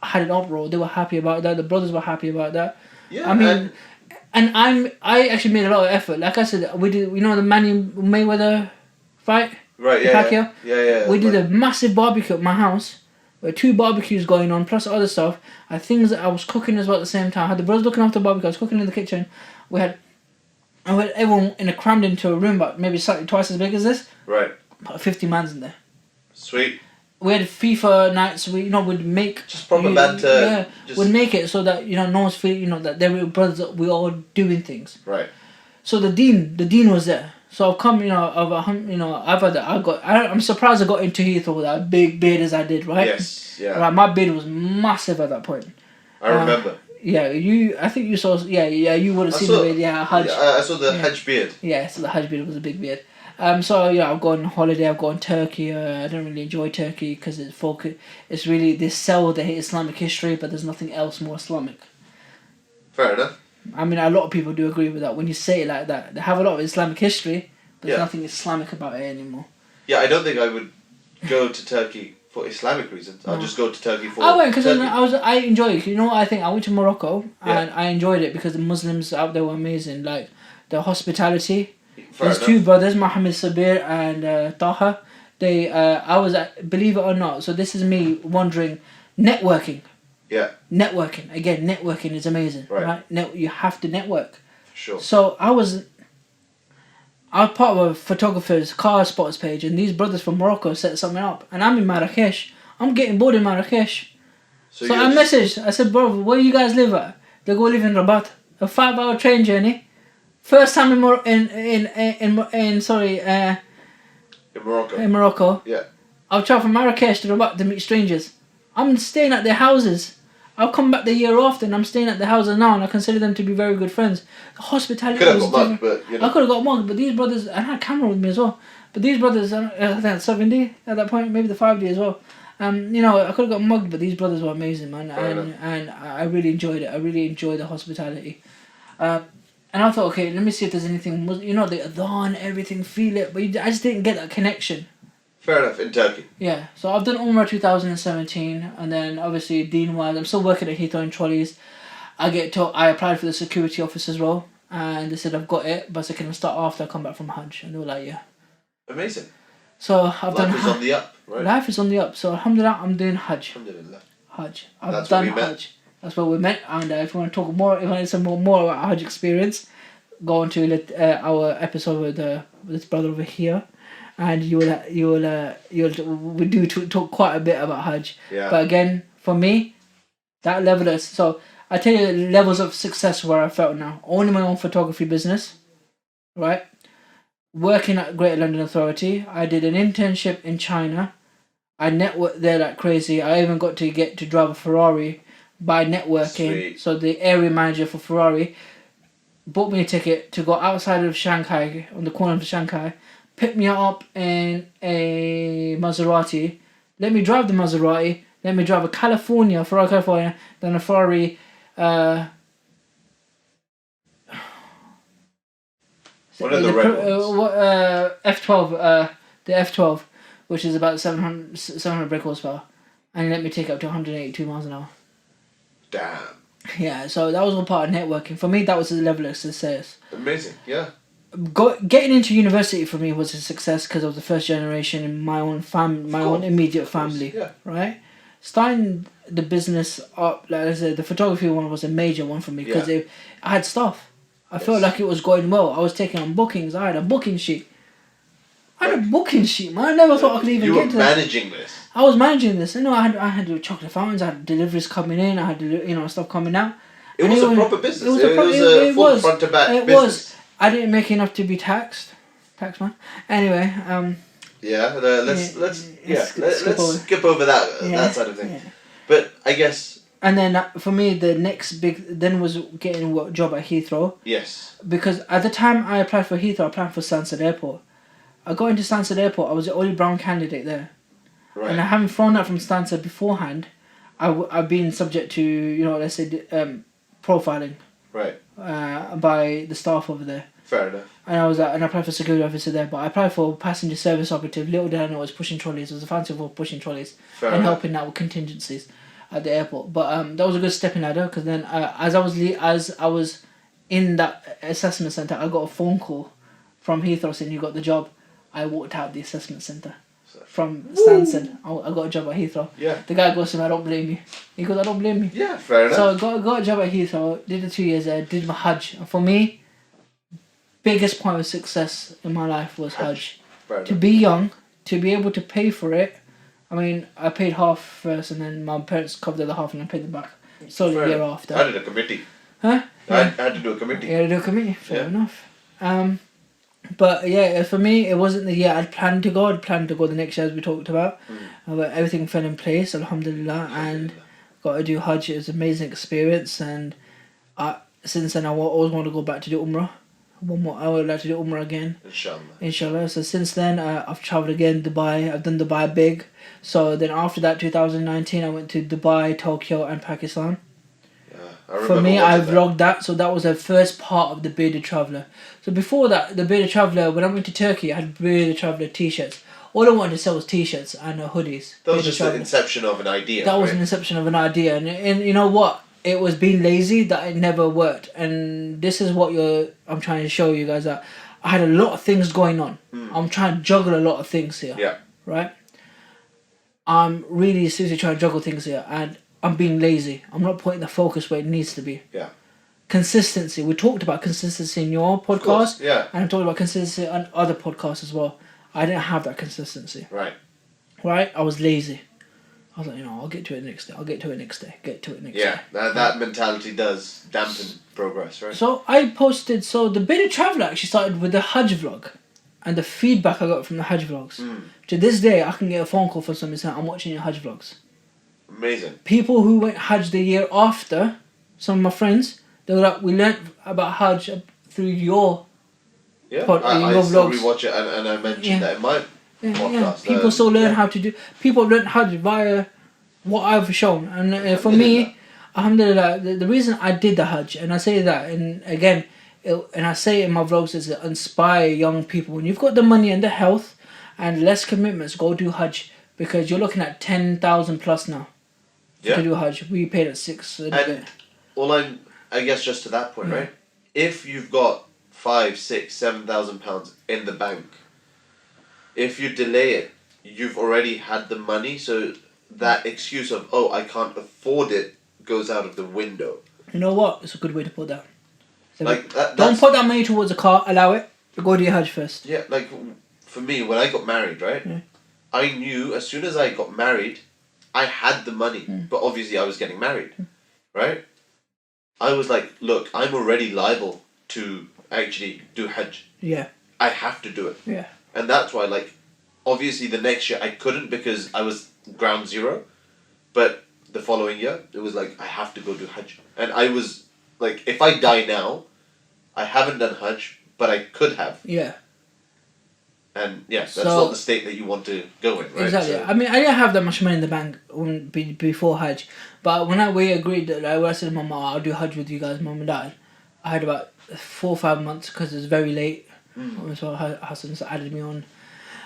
Speaker 1: had an uproar. They were happy about that. The brothers were happy about that.
Speaker 2: yeah,
Speaker 1: I mean, I actually made a lot of effort. Like I said, we did, the Manny Mayweather fight?
Speaker 2: right,
Speaker 1: Pacquiao?
Speaker 2: yeah.
Speaker 1: We did a massive barbecue at my house. With 2 barbecues going on, plus other stuff. Things that I was cooking as well at the same time. I had the brothers looking after the barbecue. I was cooking in the kitchen. We had everyone crammed into a room, but maybe slightly twice as big as this.
Speaker 2: Right.
Speaker 1: About 50 mans in there.
Speaker 2: Sweet.
Speaker 1: We had FIFA nights. We'd make
Speaker 2: just proper banter.
Speaker 1: Yeah, we'd make it so that no one's feeling that they were brothers. That we all doing things.
Speaker 2: Right.
Speaker 1: So the dean was there. So I've come, I've had that. I'm surprised I got into Heathrow with that big beard as I did, right?
Speaker 2: Yes, yeah.
Speaker 1: Right, my beard was massive at that point.
Speaker 2: I remember.
Speaker 1: Yeah, I think you saw. Yeah, you would have seen the beard. Yeah, Hajj.
Speaker 2: Yeah, I saw the Hajj beard.
Speaker 1: Yeah, so the Hajj beard was a big beard. So I've gone on holiday. I've gone Turkey. I don't really enjoy Turkey because it's really they sell the Islamic history, but there's nothing else more Islamic.
Speaker 2: Fair enough.
Speaker 1: I mean, a lot of people do agree with that. When you say it like that, they have a lot of Islamic history, but there's
Speaker 2: Yeah.
Speaker 1: nothing Islamic about it anymore.
Speaker 2: Yeah, I don't think I would go to Turkey for Islamic reasons. I'll just go to Turkey for.
Speaker 1: I went because
Speaker 2: Turkey.
Speaker 1: I enjoy it. You know what I think? I went to Morocco and
Speaker 2: Yeah.
Speaker 1: I enjoyed it because the Muslims out there were amazing. Like the hospitality.
Speaker 2: Fair
Speaker 1: There's
Speaker 2: enough.
Speaker 1: 2 brothers, Mohammed Sabir and Taha. They, I was at, believe it or not. So this is me wondering, networking.
Speaker 2: Yeah.
Speaker 1: Networking again. Networking is amazing,
Speaker 2: Right.
Speaker 1: You have to network.
Speaker 2: Sure.
Speaker 1: So I was part of a photographer's car spots page, and these brothers from Morocco set something up, and I'm in Marrakesh. I'm getting bored in Marrakesh. So I messaged. I said, bro, where you guys live at? They go live in Rabat. A 5-hour train journey. First time in Morocco.
Speaker 2: In Morocco.
Speaker 1: In Morocco.
Speaker 2: Yeah.
Speaker 1: I'll travel from Marrakesh to Rabat to meet strangers. I'm staying at their houses. I'll come back the year after and I'm staying at their houses now and I consider them to be very good friends. The hospitality
Speaker 2: Could have
Speaker 1: was
Speaker 2: got mugged, but
Speaker 1: I could have got mugged, but these brothers, and I had a camera with me as well. But these brothers, I think at 7D at that point, maybe the 5D as well. I could have got mugged, but these brothers were amazing, man. And I really enjoyed it. I really enjoyed the hospitality. And I thought, okay, let me see if there's anything, the adhan, everything, feel it. But I just didn't get that connection.
Speaker 2: Fair enough, in Turkey.
Speaker 1: Yeah, so I've done Umrah 2017, and then obviously Dean-wise, I'm still working at Heathrow and Trolleys. I applied for the security officer's role, and they said I've got it, but I said, can I start after I come back from Hajj? And they were like, yeah.
Speaker 2: Amazing.
Speaker 1: So I've done.
Speaker 2: Life is on the up, right?
Speaker 1: Life is on the up. So alhamdulillah, I'm doing Hajj.
Speaker 2: Alhamdulillah.
Speaker 1: Hajj.
Speaker 2: That's
Speaker 1: done
Speaker 2: where we met.
Speaker 1: Hajj. That's where we met. And if you want to talk more, if you want some more about Hajj experience, go on to our episode with this brother over here. And we do talk quite a bit about Hajj.
Speaker 2: Yeah.
Speaker 1: But again, for me, that level is so. I tell you levels of success where I felt now. Owning my own photography business, right? Working at Greater London Authority. I did an internship in China. I networked there like crazy. I even got to drive a Ferrari by networking.
Speaker 2: Sweet.
Speaker 1: So the area manager for Ferrari bought me a ticket to go outside of Shanghai, on the corner of Shanghai, pick me up in a Maserati, let me drive the Maserati, let me drive a Ferrari California, then a Ferrari
Speaker 2: One of the red ones.
Speaker 1: F12, the F12, which is about 700 brake horsepower, and let me take it up to 182 miles an hour.
Speaker 2: Damn.
Speaker 1: Yeah, so that was all part of networking. For me, that was the level of success.
Speaker 2: Amazing, yeah.
Speaker 1: Getting into university for me was a success because I was the first generation in my own own immediate family.
Speaker 2: Yeah.
Speaker 1: Right? Starting the business up, like I said, the photography one was a major one for me because I had stuff. I felt like it was going well. I was taking on bookings. I had a booking sheet. Man. I never thought I could even get to that.
Speaker 2: You were managing this.
Speaker 1: I was managing this. I had the chocolate fountains. I had deliveries coming in. I had stuff coming out.
Speaker 2: It was a proper business. It was
Speaker 1: it
Speaker 2: a full
Speaker 1: was.
Speaker 2: front to back
Speaker 1: It
Speaker 2: business.
Speaker 1: was. I didn't make enough to be taxed. Taxman. Anyway,
Speaker 2: Yeah, let's skip over that
Speaker 1: Yeah,
Speaker 2: side of things.
Speaker 1: yeah.
Speaker 2: But I guess
Speaker 1: And then for me, the next big then was getting a job at Heathrow.
Speaker 2: yes.
Speaker 1: Because at the time I applied for Heathrow, I applied for Stansted Airport. I got into Stansted Airport, I was the only brown candidate there.
Speaker 2: Right.
Speaker 1: And I haven't thrown out from Stansted beforehand, I've been subject to, let's say, profiling
Speaker 2: Right.
Speaker 1: by the staff over there.
Speaker 2: Fair enough.
Speaker 1: And I applied for security officer there, but I applied for passenger service operative. Little did I know it was pushing trolleys. It was a fancy for pushing trolleys
Speaker 2: Fair
Speaker 1: and
Speaker 2: enough.
Speaker 1: helping out with contingencies at the airport. But that was a good stepping ladder because then as I was in that assessment centre, I got a phone call from Heathrow saying you got the job. I walked out the assessment centre from Stansted. I got a job at Heathrow.
Speaker 2: Yeah.
Speaker 1: The guy goes to me, I don't blame you. He goes, I don't blame you.
Speaker 2: Yeah, fair enough.
Speaker 1: So I got a job at Heathrow, did the 2 years there, did my Hajj. And for me, biggest point of success in my life was Hajj.
Speaker 2: Fair
Speaker 1: To
Speaker 2: enough.
Speaker 1: be young, to be able to pay for it. I mean, I paid half first and then my parents covered the other half and I paid them back slowly
Speaker 2: Fair
Speaker 1: the year
Speaker 2: enough.
Speaker 1: after.
Speaker 2: I did a committee.
Speaker 1: Huh?
Speaker 2: I had to do a committee.
Speaker 1: Yeah, to do a committee, fair
Speaker 2: Yeah.
Speaker 1: enough. But yeah, for me, it wasn't the year I'd planned to go. I'd planned to go the next year as we talked about. But everything fell in place, alhamdulillah, and got to do Hajj. It was an amazing experience, and since then I always want to go back to do Umrah. I would like to do Umrah again, inshallah. So since then, I've travelled again, Dubai. I've done Dubai big. So then after that, 2019, I went to Dubai, Tokyo, and Pakistan.
Speaker 2: I remember
Speaker 1: For me, I
Speaker 2: watching that.
Speaker 1: vlogged that, so that was the first part of the Bearded Traveller. So before that, the Bearded Traveller, when I went to Turkey, I had Bearded Traveller t-shirts. All I wanted to sell was t-shirts and hoodies.
Speaker 2: That was
Speaker 1: Bearded
Speaker 2: just
Speaker 1: Traveller.
Speaker 2: the inception of an idea.
Speaker 1: That was
Speaker 2: right?
Speaker 1: an inception of an idea, and you know what? It was being lazy that it never worked, and this is what I'm trying to show you guys that I had a lot of things going on. I'm trying to juggle a lot of things here.
Speaker 2: Yeah.
Speaker 1: Right. I'm really seriously trying to juggle things here, and I'm being lazy. I'm not putting the focus where it needs to be.
Speaker 2: Yeah.
Speaker 1: Consistency. We talked about consistency in your
Speaker 2: Of course,
Speaker 1: podcast,
Speaker 2: yeah.
Speaker 1: and I'm talking about consistency on other podcasts as well. I didn't have that consistency.
Speaker 2: Right.
Speaker 1: Right. I was lazy. I was like, I'll get to it next day. I'll get to it next day. Get to it next day.
Speaker 2: Yeah, that mentality does dampen progress, right?
Speaker 1: So I posted. So the Bearded Traveller actually started with the Hajj vlog, and the feedback I got from the Hajj vlogs. To this day, I can get a phone call from somebody saying, "I'm watching your Hajj vlogs."
Speaker 2: Amazing.
Speaker 1: People who went Hajj the year after, some of my friends, they were like, "We learnt about Hajj through your."
Speaker 2: Yeah,
Speaker 1: But
Speaker 2: I
Speaker 1: your
Speaker 2: still
Speaker 1: vlogs.
Speaker 2: rewatch it, and I mentioned
Speaker 1: Yeah.
Speaker 2: that in my podcast.
Speaker 1: People still learn how to do. People learn Hajj via what I've shown, and for me, alhamdulillah, the reason I did the Hajj, and I say that, and again, and I say it in my vlogs, is to inspire young people. When you've got the money and the health, and less commitments, go do Hajj, because you're looking at 10,000 plus now. To do Hajj, we paid at 6.
Speaker 2: And I guess just to that point,
Speaker 1: Yeah.
Speaker 2: right? If you've got 5, 6, 7,000 pounds in the bank, if you delay it, you've already had the money, so that excuse of I can't afford it goes out of the window.
Speaker 1: You know what? It's a good way to put that. So
Speaker 2: Don't
Speaker 1: don't put that money towards a car. Allow it. Go do your Hajj first.
Speaker 2: Yeah, like for me, when I got married, right?
Speaker 1: Yeah.
Speaker 2: I knew as soon as I got married, I had the money, but obviously I was getting married, right? I was like, look, I'm already liable to actually do Hajj.
Speaker 1: Yeah.
Speaker 2: I have to do it.
Speaker 1: Yeah.
Speaker 2: And that's why, like, obviously the next year I couldn't because I was ground zero, but the following year, it was like, I have to go do Hajj. And I was, like, if I die now, I haven't done Hajj, but I could have.
Speaker 1: Yeah.
Speaker 2: And yeah, that's
Speaker 1: So-
Speaker 2: not the state that you want to go in, right?
Speaker 1: Exactly.
Speaker 2: So-
Speaker 1: I mean, I didn't have that much money in the bank before Hajj, but when we agreed that, like, when I said to Mama, I'll do Hajj with you guys, Mum and Dad, I had about 4 or 5 months because it was very late. So Hassan added me on,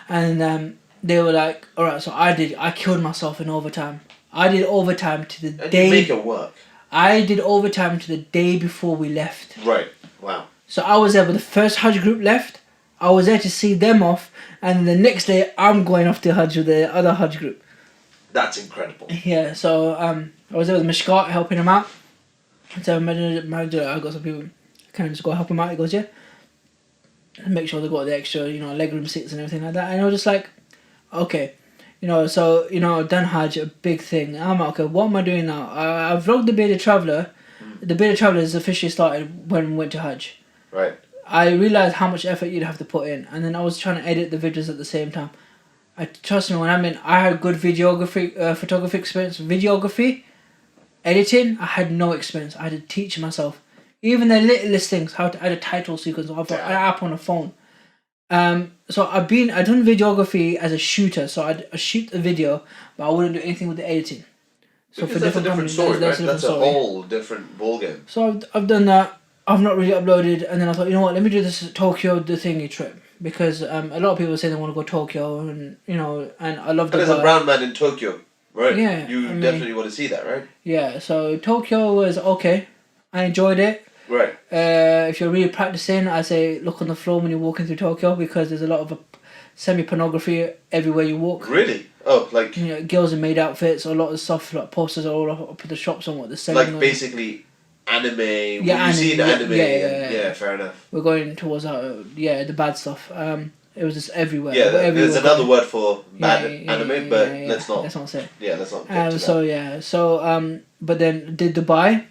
Speaker 1: and they were like, "All right." So I killed myself in overtime. I did overtime to the
Speaker 2: and
Speaker 1: day.
Speaker 2: you make it work.
Speaker 1: I did overtime to the day before we left.
Speaker 2: Right. Wow.
Speaker 1: So I was there when the first Hajj group left. I was there to see them off, and the next day I'm going off to Hajj with the other Hajj group.
Speaker 2: That's incredible.
Speaker 1: Yeah, so I was there with Mishkat helping him out. So manager, I got some people, can I just go help him out? He goes, yeah. And make sure they got the extra, legroom seats and everything like that. And I was just like, okay. So, done Hajj, a big thing. I'm like, okay, what am I doing now? I vlogged the Bearded Traveller, The Bearded Travellers officially started when we went to Hajj.
Speaker 2: Right.
Speaker 1: I realised how much effort you'd have to put in, and then I was trying to edit the videos at the same time. Trust me, when I had good videography, photography experience. Videography, editing, I had no experience. I had to teach myself. Even the littlest things, how to add a title sequence. I've got an app on the phone. So I've done videography as a shooter. So I'd shoot the video, but I wouldn't do anything with the editing. So
Speaker 2: Because that's a different story, right? That's a whole different ballgame.
Speaker 1: So I've done that. I've not really uploaded, and then I thought, you know what, let me do this Tokyo the thingy trip, because a lot of people say they want to go Tokyo, and and I love.
Speaker 2: And as a brown man in Tokyo, right?
Speaker 1: Yeah,
Speaker 2: you definitely want to see that, right?
Speaker 1: Yeah, so Tokyo was okay. I enjoyed it.
Speaker 2: Right.
Speaker 1: If you're really practicing, I say look on the floor when you're walking through Tokyo, because there's a lot of semi-pornography everywhere you walk.
Speaker 2: Really? Oh, like
Speaker 1: girls in maid outfits, a lot of stuff like posters all up at the shops on what they're selling.
Speaker 2: Like basically anime.
Speaker 1: Yeah,
Speaker 2: you see the anime.
Speaker 1: Yeah,
Speaker 2: fair enough.
Speaker 1: We're going towards the bad stuff. It was just everywhere.
Speaker 2: Yeah, there's another word for bad anime, but
Speaker 1: let's not say.
Speaker 2: Yeah, let's not. Get to
Speaker 1: so
Speaker 2: that.
Speaker 1: yeah, so but then did Dubai,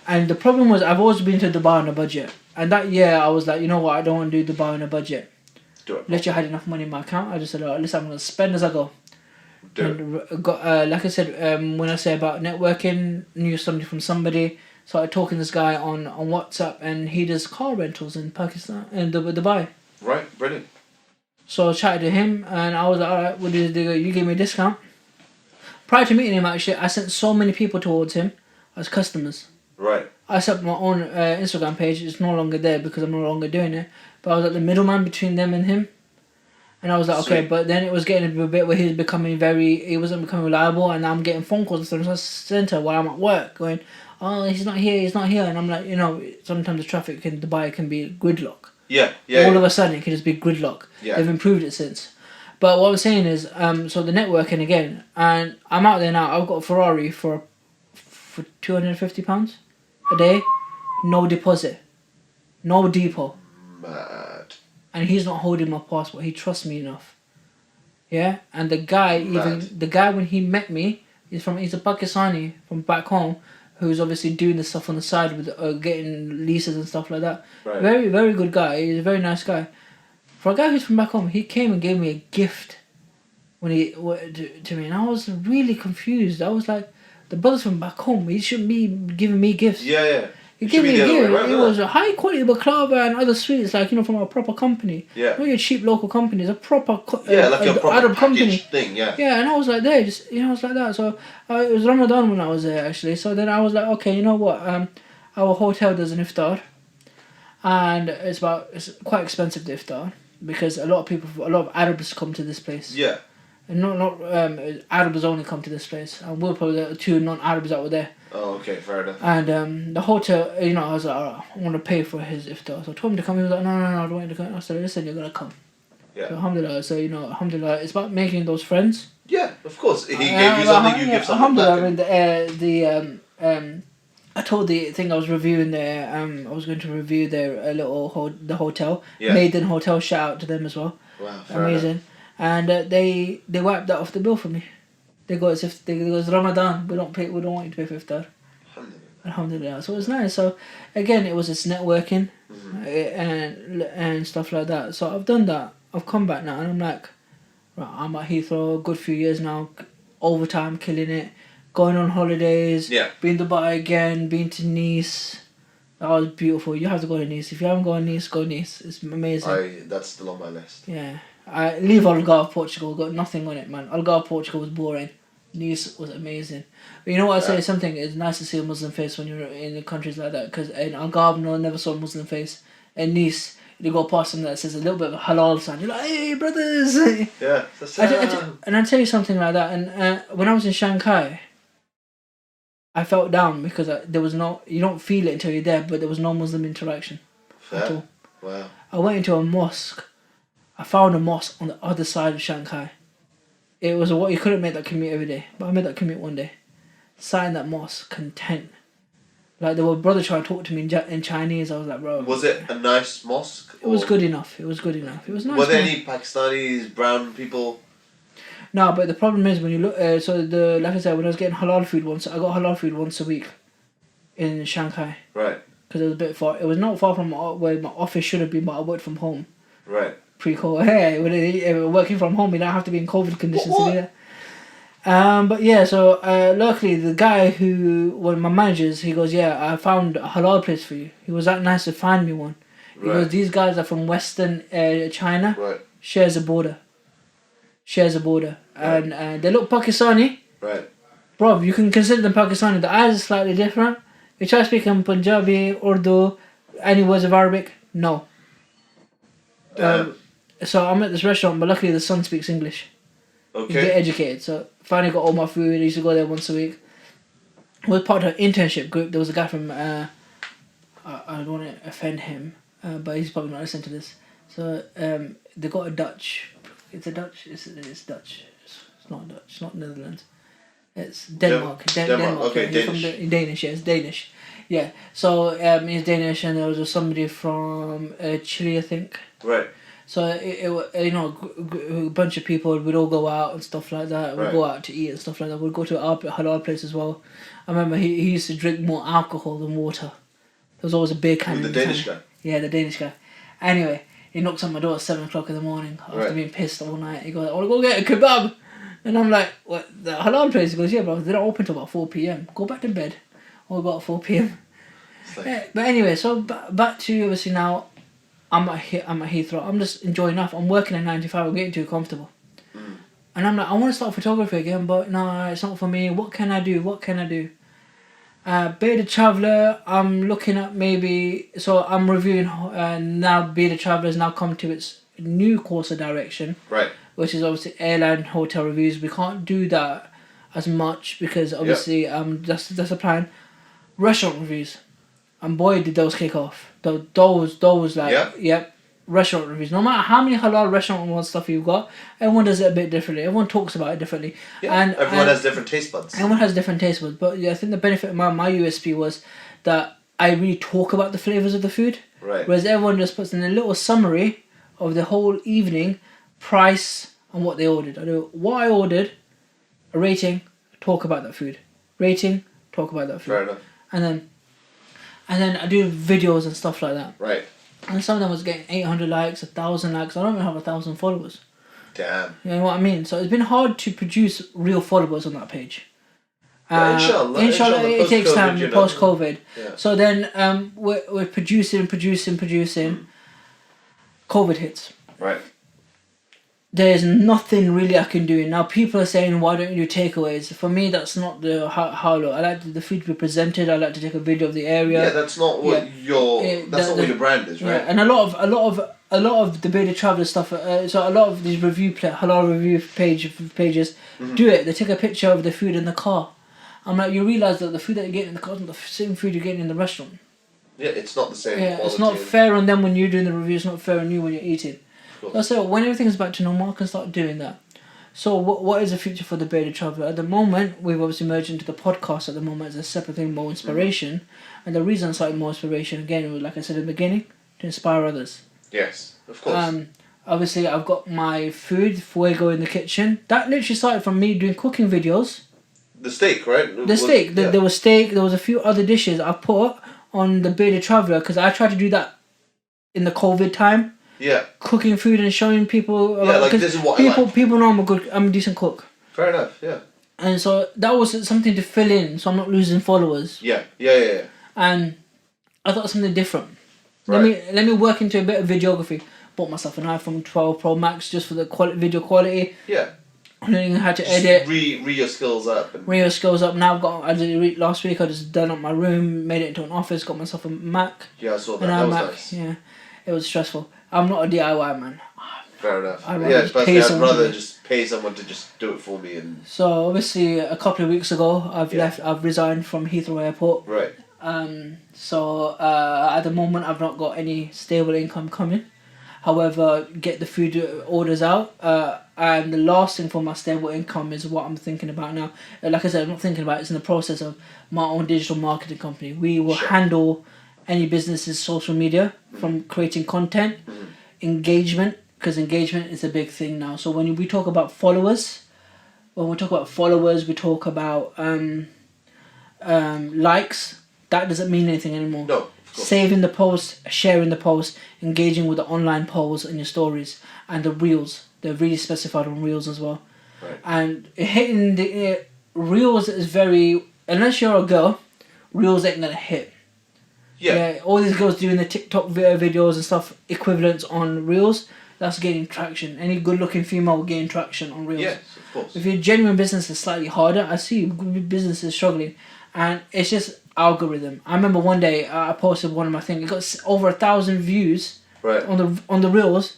Speaker 1: and the problem was I've always been to Dubai on a budget, and that year I was like, you know what, I don't want to do Dubai on a budget.
Speaker 2: Do it.
Speaker 1: Literally had enough money in my account. I just said, listen, I'm gonna spend as I go.
Speaker 2: Do it.
Speaker 1: Got like I said, when I say about networking, knew somebody from somebody. Started talking to this guy on WhatsApp, and he does car rentals in Pakistan and Dubai.
Speaker 2: Right, brilliant.
Speaker 1: So I chatted to him, and I was like, alright, what did you give me a discount? Prior to meeting him, actually, I sent so many people towards him as customers.
Speaker 2: Right.
Speaker 1: I set up my own Instagram page. It's no longer there because I'm no longer doing it. But I was like the middleman between them and him. And I was like, okay, but then it was getting a bit where he wasn't becoming reliable, and I'm getting phone calls from the centre while I'm at work going, oh, he's not here. And I'm like, sometimes the traffic in Dubai can be gridlock.
Speaker 2: Yeah.
Speaker 1: All of a sudden, it can just be gridlock.
Speaker 2: Yeah.
Speaker 1: They've improved it since. But what I'm saying is, so the networking again, and I'm out there now. I've got a Ferrari for £250 a day, no deposit, no depot.
Speaker 2: Mad.
Speaker 1: And he's not holding my passport. He trusts me enough. Yeah, and the guy when he met me, he's a Pakistani from back home, who's obviously doing this stuff on the side with getting leases and stuff like that.
Speaker 2: Right.
Speaker 1: Very, very good guy. He's a very nice guy. For a guy who's from back home, he came and gave me a gift to me, and I was really confused. I was like, the brother's from back home. He shouldn't be giving me gifts.
Speaker 2: Yeah.
Speaker 1: He gave me a gift. It was a high quality baklava and other sweets, like from a proper company.
Speaker 2: Yeah.
Speaker 1: Not your cheap local company. It's a proper
Speaker 2: like a proper
Speaker 1: Arab company
Speaker 2: thing. Yeah.
Speaker 1: Yeah, and I was like there, I was like that. So it was Ramadan when I was there actually. So then I was like, okay, you know what? Our hotel does an iftar, and it's quite expensive, the iftar, because a lot of Arabs come to this place.
Speaker 2: Yeah.
Speaker 1: And not Arabs only come to this place, and we're probably the two non-Arabs that were there.
Speaker 2: Oh, okay, fair enough.
Speaker 1: And the hotel, I was like, alright, I want to pay for his iftar. So I told him to come. He was like, no, I don't want you to come. I said, listen, you're gonna come.
Speaker 2: Yeah.
Speaker 1: So alhamdulillah. So alhamdulillah, it's about making those friends.
Speaker 2: Yeah, of course. He gave you something, you give something back.
Speaker 1: Alhamdulillah, I told the thing I was reviewing there. I was going to review their the hotel.
Speaker 2: Yeah.
Speaker 1: Maiden Hotel. Shout out to them as well.
Speaker 2: Wow, fair
Speaker 1: amazing.
Speaker 2: Enough.
Speaker 1: And they wiped that off the bill for me. They go as if they goes Ramadan. We don't want you to pay for iftar. Alhamdulillah. So it was nice. So again, it was just networking and stuff like that. So I've done that. I've come back now, and I'm like, right, I'm at Heathrow a good few years now. Overtime, killing it. Going on holidays.
Speaker 2: Yeah.
Speaker 1: Been to Dubai again. Been to Nice. That was beautiful. You have to go to Nice. If you haven't gone to Nice, go Nice. It's amazing.
Speaker 2: That's still on my list.
Speaker 1: Yeah. I leave Algarve, Portugal. Got nothing on it, man. Algarve, Portugal was boring. Nice was amazing. But you know what I say? Something, it's nice to see a Muslim face when you're in countries like that. Because in Algarve, no, I never saw a Muslim face. In Nice, you go past something that says a little bit of a halal sign. You're like, hey, brothers!
Speaker 2: Yeah.
Speaker 1: And I'll tell you something like that. And when I was in Shanghai, I felt down because there was no... You don't feel it until you're there, but there was no Muslim interaction.
Speaker 2: Fair.
Speaker 1: At all.
Speaker 2: Wow.
Speaker 1: I went into a mosque. I found a mosque on the other side of Shanghai. It was you couldn't make that commute every day, but I made that commute one day. Sat in that mosque, content. Like there were brother trying to talk to me in Chinese. I was like, bro.
Speaker 2: Was it a nice mosque?
Speaker 1: It was good enough. It was nice.
Speaker 2: Were there any Pakistanis, brown people?
Speaker 1: No, but the problem is when you look. Like I said, when I was getting halal food once, I got halal food once a week. in Shanghai.
Speaker 2: Right.
Speaker 1: Because it was a bit far. It was not far from where my office should have been, but I worked from home.
Speaker 2: Right.
Speaker 1: Pre-COVID. Hey, when working from home, you don't have to be in COVID conditions to do that. But yeah, so luckily the guy one of my managers, he goes, yeah, I found a halal place for you. He was that nice to find me one. He goes, these guys are from Western China.
Speaker 2: Right.
Speaker 1: Shares a border.
Speaker 2: Right.
Speaker 1: And they look Pakistani.
Speaker 2: Right.
Speaker 1: Bro, you can consider them Pakistani. The eyes are slightly different. You try speaking Punjabi, Urdu, any words of Arabic, no. So I'm at this restaurant, but luckily the son speaks English.
Speaker 2: Okay.
Speaker 1: He's get educated. So finally got all my food. I used to go there once a week. I was part of an internship group. There was a guy from I don't want to offend him, but he's probably not listening to this. So they got a Dutch. It's a Dutch. It's Dutch. It's not Dutch. It's not Netherlands. It's Denmark. Denmark.
Speaker 2: Okay, Danish.
Speaker 1: Danish. Yeah, it's Danish. Yeah. So he's Danish, and there was somebody from Chile, I think.
Speaker 2: Right.
Speaker 1: So it a bunch of people would all go out and stuff like that. We'd go out to eat and stuff like that. We'd go to our halal place as well. I remember he used to drink more alcohol than water. There was always a beer can.
Speaker 2: The Danish guy.
Speaker 1: Yeah, the Danish guy. Anyway, he knocks on my door at 7:00 in the morning after being pissed all night. He goes, "I want to go get a kebab," and I'm like, "What? The halal place?" He goes, "Yeah, bro. They don't open till about 4 p.m. Go back to bed." Or about 4 p.m. Yeah, but anyway, so back to obviously now. I'm at Heathrow. I'm just enjoying life. I'm working at 95. I'm getting too comfortable. And I'm like, I want to start photography again, but no, it's not for me. What can I do? Be the Traveller, I'm looking at maybe... So I'm reviewing now. Be the Traveller has now come to its new course of direction.
Speaker 2: Right.
Speaker 1: Which is obviously airline hotel reviews. We can't do that as much because obviously that's the plan. Restaurant reviews. And boy, did those kick off. Those like, restaurant reviews. No matter how many halal restaurant stuff you've got, everyone does it a bit differently. Everyone talks about it differently.
Speaker 2: Yeah, and everyone has different taste buds.
Speaker 1: Everyone has different taste buds. But yeah, I think the benefit of my USP was that I really talk about the flavours of the food.
Speaker 2: Right.
Speaker 1: Whereas everyone just puts in a little summary of the whole evening, price, and what they ordered. I do what I ordered, a rating, talk about that food. Rating, talk about that food.
Speaker 2: Fair enough.
Speaker 1: And then I do videos and stuff like that.
Speaker 2: Right.
Speaker 1: And some of them was getting 800 likes, 1,000 likes. I don't even have 1,000 followers.
Speaker 2: Damn.
Speaker 1: You know what I mean? So it's been hard to produce real followers on that page.
Speaker 2: Inshallah,
Speaker 1: it takes time post-COVID.
Speaker 2: Yeah.
Speaker 1: So then we're producing. COVID hits.
Speaker 2: Right.
Speaker 1: There's nothing really I can do. Now people are saying, why don't you do takeaways? For me, that's not how I like the food to be presented. I like to take a video of the area.
Speaker 2: Yeah, that's not what not what your brand is, right?
Speaker 1: Yeah, and a lot of the Bearded Traveller stuff. So a lot of these halal review pages do it. They take a picture of the food in the car. I'm like, you realise that the food that you're getting in the car is not the same food you're getting in the restaurant.
Speaker 2: Yeah, it's not the same.
Speaker 1: Yeah, it's not fair on them when you're doing the review. It's not fair on you when you're eating. So when everything's back to normal, I can start doing that. So what is the future for the Bearded Traveller? At the moment, we've obviously merged into the podcast at the moment as a separate thing, more inspiration. And the reason I started more inspiration, again, was, like I said in the beginning, to inspire others.
Speaker 2: Yes, of course.
Speaker 1: Obviously, I've got my food, Fuego in the kitchen. That literally started from me doing cooking videos.
Speaker 2: The steak, right?
Speaker 1: There was steak, there was a few other dishes I put on the Bearded Traveller because I tried to do that in the COVID time.
Speaker 2: Yeah.
Speaker 1: Cooking food and showing people.
Speaker 2: This is what I like.
Speaker 1: People know I'm a decent cook.
Speaker 2: Fair enough. Yeah.
Speaker 1: And so that was something to fill in, so I'm not losing followers.
Speaker 2: Yeah.
Speaker 1: And I thought something different.
Speaker 2: Right.
Speaker 1: Let me work into a bit of videography. Bought myself an iPhone 12 Pro Max just for the video quality.
Speaker 2: Yeah.
Speaker 1: Learning how to edit.
Speaker 2: Re your skills up.
Speaker 1: Re your skills up. Now last week I just done up my room, made it into an office, got myself a Mac.
Speaker 2: Yeah, I saw that. That was nice.
Speaker 1: Yeah, it was stressful. I'm not a DIY man.
Speaker 2: Fair enough. I'd rather just pay someone to just do it for me. And
Speaker 1: so obviously a couple of weeks ago I've resigned from Heathrow Airport.
Speaker 2: Right.
Speaker 1: So at the moment I've not got any stable income coming. However, get the food orders out. And the last thing for my stable income is what I'm thinking about now. Like I said, I'm not thinking about it. It's in the process of my own digital marketing company. We will handle any business's social media from creating content, engagement, because engagement is a big thing now. So when we talk about followers, we talk about likes. that doesn't mean anything anymore.
Speaker 2: No, of course.
Speaker 1: Saving the post, sharing the post, engaging with the online polls and your stories, and the reels. They're really specified on reels as well.
Speaker 2: Right.
Speaker 1: And hitting the reels is very, unless you're a girl, reels ain't gonna hit.
Speaker 2: Yeah.
Speaker 1: All these girls doing the TikTok videos and stuff equivalents on reels. That's gaining traction. Any good-looking female will gain traction on reels.
Speaker 2: Yes, of course.
Speaker 1: If your genuine business is slightly harder, I see businesses struggling, and it's just algorithm. I remember one day I posted one of my things. It got over 1,000 views.
Speaker 2: Right.
Speaker 1: On the reels.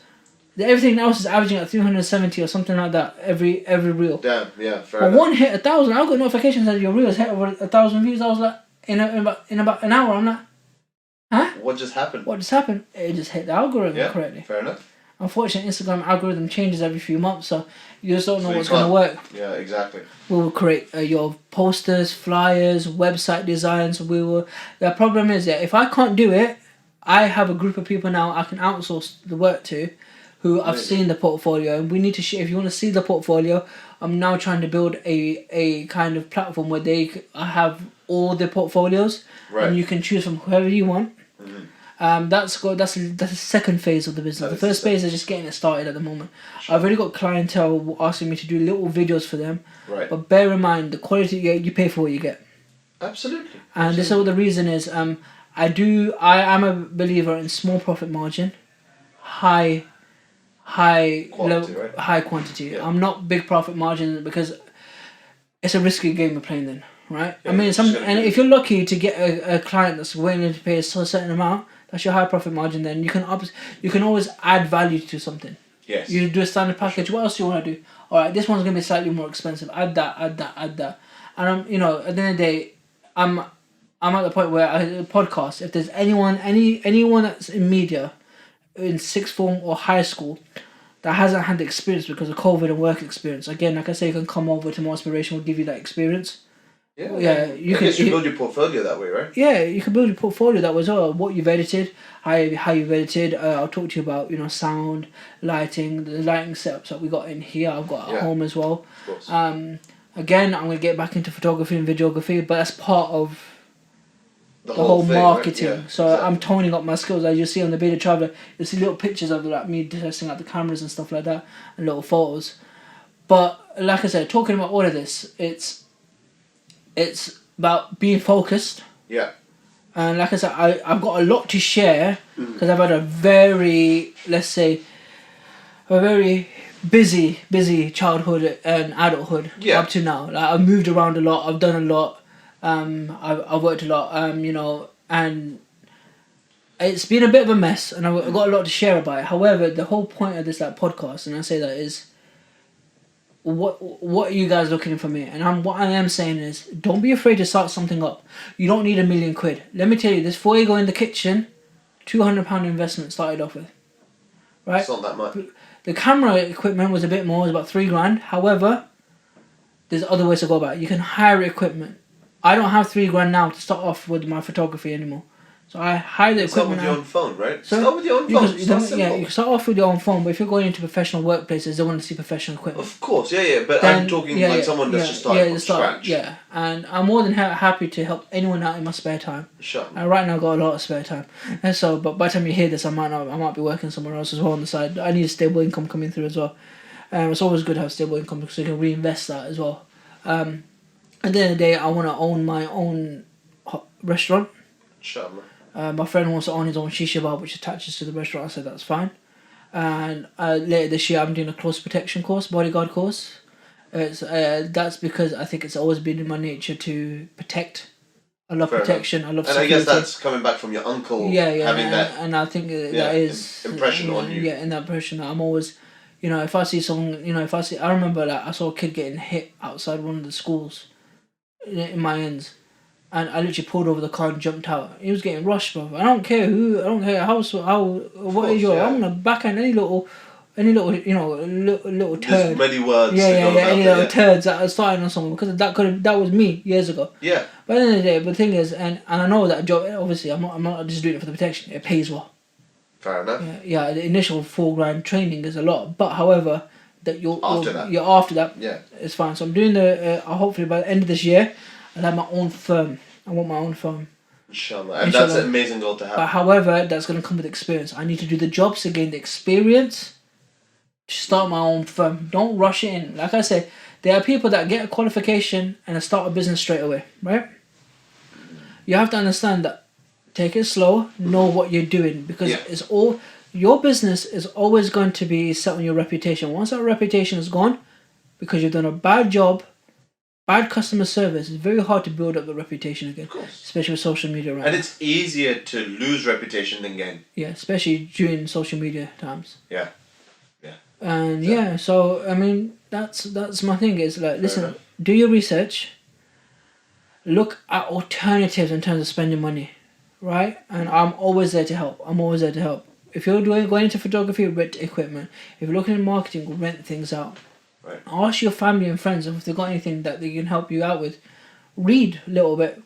Speaker 1: Everything else is averaging at 370 or something like that every reel.
Speaker 2: Damn. Yeah. Fair
Speaker 1: But
Speaker 2: enough.
Speaker 1: one hit 1,000. I got notifications that your reels hit over 1,000 views. I was like, in about an hour, I'm like, huh?
Speaker 2: What just happened?
Speaker 1: What just happened? It just hit the algorithm correctly.
Speaker 2: Fair enough.
Speaker 1: Unfortunately, Instagram algorithm changes every few months, so you just don't know
Speaker 2: So
Speaker 1: what's going to work.
Speaker 2: Yeah, exactly.
Speaker 1: We will create your posters, flyers, website designs. The problem is that if I can't do it, I have a group of people now I can outsource the work to, who I've seen the portfolio, and we need to. If you want to see the portfolio, I'm now trying to build a kind of platform where they have all the portfolios,
Speaker 2: Right.
Speaker 1: and you can choose from whoever you want. That's the second phase of the business. The first phase is just getting it started at the moment. Sure. I've already got clientele asking me to do little videos for them.
Speaker 2: Right.
Speaker 1: But bear in mind, the quality you pay for what you get.
Speaker 2: Absolutely.
Speaker 1: And this is what the reason is. I am a believer in small profit margin, high
Speaker 2: Quantity, right?
Speaker 1: high quantity.
Speaker 2: Yeah.
Speaker 1: I'm not big profit margin because it's a risky game we're playing then, right?
Speaker 2: Yeah,
Speaker 1: I mean,
Speaker 2: and
Speaker 1: if you're lucky to get a client that's willing to pay a certain amount, that's your high profit margin. Then you can always add value to something.
Speaker 2: Yes.
Speaker 1: You do a standard package. What else do you want to do? All right, this one's gonna be slightly more expensive. Add that. And I'm, at the end of the day, I'm at the point where podcast. If there's anyone that's in media, in sixth form or high school, that hasn't had the experience because of COVID and work experience. Again, like I say, you can come over to More Inspiration. We'll give you that experience.
Speaker 2: Yeah. You can build your portfolio that way, right?
Speaker 1: Yeah, you can build your portfolio that way as well. What you've edited, how you've edited. I'll talk to you about sound, lighting, the lighting setups that we got in here. I've got at home as well.
Speaker 2: Of course.
Speaker 1: Again, I'm gonna get back into photography and videography, but that's part of the whole
Speaker 2: thing,
Speaker 1: marketing.
Speaker 2: right? Yeah,
Speaker 1: so
Speaker 2: exactly.
Speaker 1: I'm toning up my skills. As you see on the Beta Traveler, you see little pictures of me testing out the cameras and stuff like that, and little photos. But like I said, talking about all of this, it's about being focused.
Speaker 2: Yeah.
Speaker 1: And like I said, I've got a lot to share because I've had a very, let's say, a very busy childhood and adulthood up to now. Like I've moved around a lot. I've done a lot. I've worked a lot. And it's been a bit of a mess, and I've got a lot to share about it. However, the whole point of this podcast, and I say that is, what are you guys looking for me? And what I am saying is, don't be afraid to start something up. You don't need £1 million. Let me tell you, this before you go in the kitchen, £200 investment started off with. Right?
Speaker 2: It's not that much.
Speaker 1: The camera equipment was a bit more, it was about £3,000. However, there's other ways to go about it. You can hire equipment. I don't have £3,000 now to start off with my photography anymore. So I hire the equipment.
Speaker 2: Start with your own phone, right?
Speaker 1: So
Speaker 2: start with your own phone.
Speaker 1: you can start off with your own phone, but if you're going into professional workplaces, they want to see professional equipment.
Speaker 2: Of course, yeah. But then, I'm talking someone that's just starting from scratch.
Speaker 1: Yeah, and I'm more than happy to help anyone out in my spare time.
Speaker 2: Sure.
Speaker 1: And right now I've got a lot of spare time, and so but by the time you hear this, I might be working somewhere else as well on the side. I need a stable income coming through as well. It's always good to have stable income because you can reinvest that as well. At the end of the day, I want to own my own restaurant.
Speaker 2: Sure.
Speaker 1: My friend wants to own his own shisha bar which attaches to the restaurant. I said that's fine. And later this year I'm doing a close protection course, bodyguard course. That's because I think it's always been in my nature to protect. I love protection. I love security.
Speaker 2: And I guess that's coming back from your uncle. Having that.
Speaker 1: And I think that is
Speaker 2: impression on you.
Speaker 1: Yeah, in that impression, I'm always, if I see someone, I remember I saw a kid getting hit outside one of the schools, in my ends. And I literally pulled over the car and jumped out. He was getting rushed, bro. I don't care what age you are. I'm gonna backhand any little, little turd.
Speaker 2: There's many words.
Speaker 1: Any little turds that are starting on someone because that was me years ago.
Speaker 2: Yeah.
Speaker 1: But at the end of the day, the thing is, and I know that job. Obviously, I'm not just doing it for the protection. It pays well.
Speaker 2: Fair enough.
Speaker 1: Yeah. The initial $4,000 training is a lot, but however, that after that,
Speaker 2: yeah,
Speaker 1: it's fine. So I'm doing hopefully by the end of this year, I'll have my own firm. I want my own firm.
Speaker 2: Inshallah. And that's an amazing goal to have.
Speaker 1: But however, that's going to come with experience. I need to do the jobs to gain the experience to start my own firm. Don't rush it in. Like I said, there are people that get a qualification and start a business straight away, right? You have to understand that. Take it slow, know what you're doing, because it's all your business is always going to be set on your reputation. Once that reputation is gone, because you've done a bad job, bad customer service, it's very hard to build up the reputation again, especially with social media right now.
Speaker 2: And it's easier to lose reputation than gain.
Speaker 1: Yeah, especially during social media times.
Speaker 2: Yeah.
Speaker 1: And so I mean that's my thing is like, listen, do your research, look at alternatives in terms of spending money, right? And I'm always there to help. If you're going into photography, rent equipment. If you're looking at marketing, rent things out.
Speaker 2: Right.
Speaker 1: Ask your family and friends if they've got anything that they can help you out with. Read a little bit.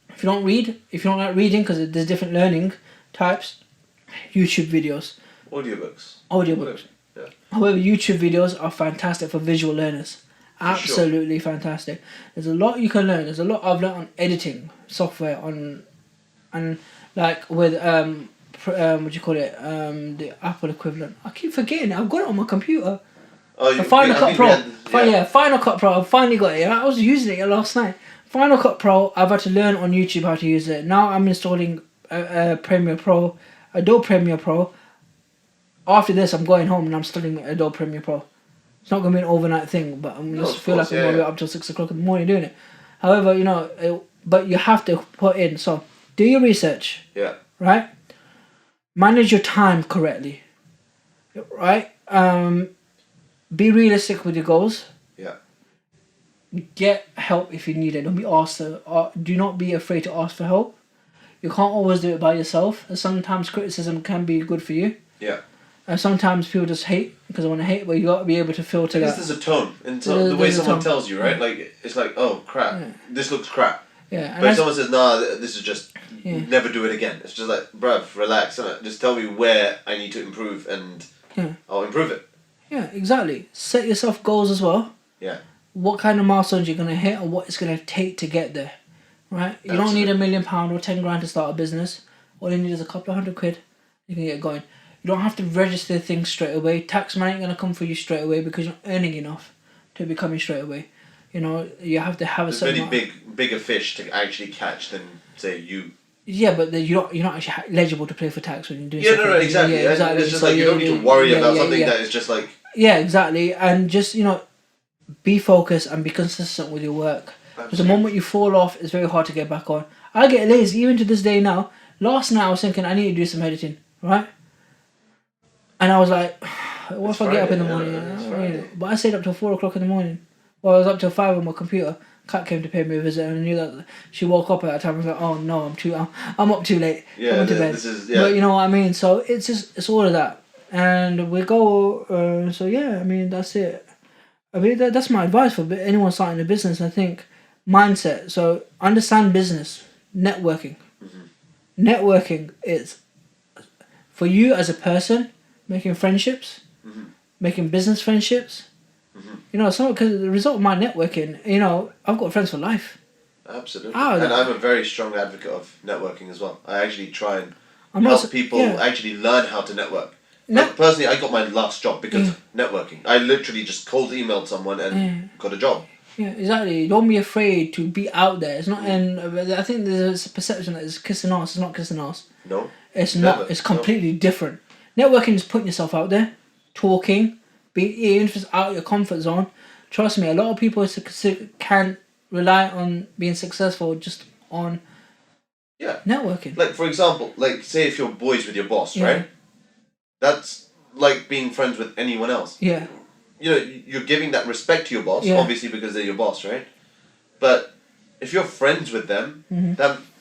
Speaker 1: If you don't like reading, because there's different learning types, YouTube videos.
Speaker 2: Audiobooks. Yeah.
Speaker 1: However, YouTube videos are fantastic for visual learners. Absolutely fantastic. There's a lot you can learn. There's a lot I've learned on editing software, and like with what do you call it? The Apple equivalent. I keep forgetting it. I've got it on my computer.
Speaker 2: Oh,
Speaker 1: the Final Cut Pro. Final Cut Pro. I finally got it. I was using it last night. Final Cut Pro. I've had to learn on YouTube how to use it. Now I'm installing Premiere Pro, Adobe Premiere Pro. After this, I'm going home and I'm installing Adobe Premiere Pro. It's not going to be an overnight thing, but I'm just feel like I'm going to be up till 6 o'clock in the morning doing it. However, but you have to put in. So do your research.
Speaker 2: Yeah.
Speaker 1: Right. Manage your time correctly. Right. Be realistic with your goals.
Speaker 2: Yeah.
Speaker 1: Get help if you need it. Don't be asked to. Do not be afraid to ask for help. You can't always do it by yourself. And sometimes criticism can be good for you.
Speaker 2: Yeah.
Speaker 1: And sometimes people just hate because they want to hate, but you got to be able to filter that.
Speaker 2: There's a tone in the way someone tells you, right? Like it's like, oh crap, this looks crap.
Speaker 1: Yeah.
Speaker 2: But if someone says, nah, this is just never do it again. It's just like, bruv, relax, just tell me where I need to improve and I'll improve it.
Speaker 1: Yeah, exactly. Set yourself goals as well.
Speaker 2: Yeah.
Speaker 1: What kind of milestones you're gonna hit and what it's gonna take to get there, right? You don't need £1 million or 10 grand to start a business. All you need is a couple of £100. You can get going. You don't have to register things straight away. Tax money ain't gonna come for you straight away because you're earning enough to be coming straight away. You have to have a certain.
Speaker 2: There's many bigger fish to actually catch than say you.
Speaker 1: Yeah, but you're not actually eligible to pay for tax when you're doing.
Speaker 2: Yeah, no, exactly. Yeah, exactly. It's just like you don't need to worry about something that is just like.
Speaker 1: Yeah, exactly, and just be focused and be consistent with your work. Because the moment you fall off, it's very hard to get back on. I get lazy even to this day now. Last night I was thinking I need to do some editing, right? And I was like, what if I get up in the morning? But I stayed up till 4 o'clock in the morning. Well, I was up till 5 on my computer. Kat came to pay me a visit and I knew that she woke up at that time. I was like, oh no, I'm up too late.
Speaker 2: Yeah,
Speaker 1: I'm to bed. But you know what I mean? So it's all of that. And we go, so yeah, I mean, that's it. I mean, that's my advice for anyone starting a business. I think mindset. So understand business, networking. Mm-hmm. Networking is for you as a person, making friendships, making business friendships. Mm-hmm. Because the result of my networking, I've got friends for life.
Speaker 2: Absolutely. And I'm a very strong advocate of networking as well. I actually try and help people actually learn how to network. Like personally, I got my last job because of networking. I literally just cold emailed someone and got a job.
Speaker 1: Yeah, exactly. Don't be afraid to be out there. It's not, and I think there's a perception that it's kissing ass. It's not kissing ass.
Speaker 2: No.
Speaker 1: It's not. It's completely different. Networking is putting yourself out there, talking, even if it's out of your comfort zone. Trust me, a lot of people can rely on being successful just on networking.
Speaker 2: Like, for example, say if you're boys with your boss, right? That's like being friends with anyone else.
Speaker 1: Yeah.
Speaker 2: You're giving that respect to your boss, obviously because they're your boss, right? But if you're friends with them,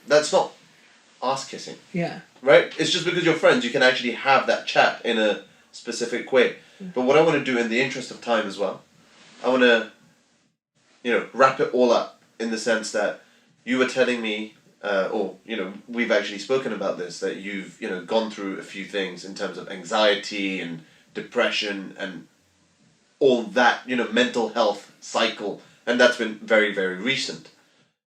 Speaker 2: that's not ass kissing.
Speaker 1: Yeah.
Speaker 2: Right? It's just because you're friends, you can actually have that chat in a specific way. But what I want to do in the interest of time as well, I want to, wrap it all up in the sense that you were telling me, we've actually spoken about this, that you've, gone through a few things in terms of anxiety and depression and all that, mental health cycle, and that's been very, very recent.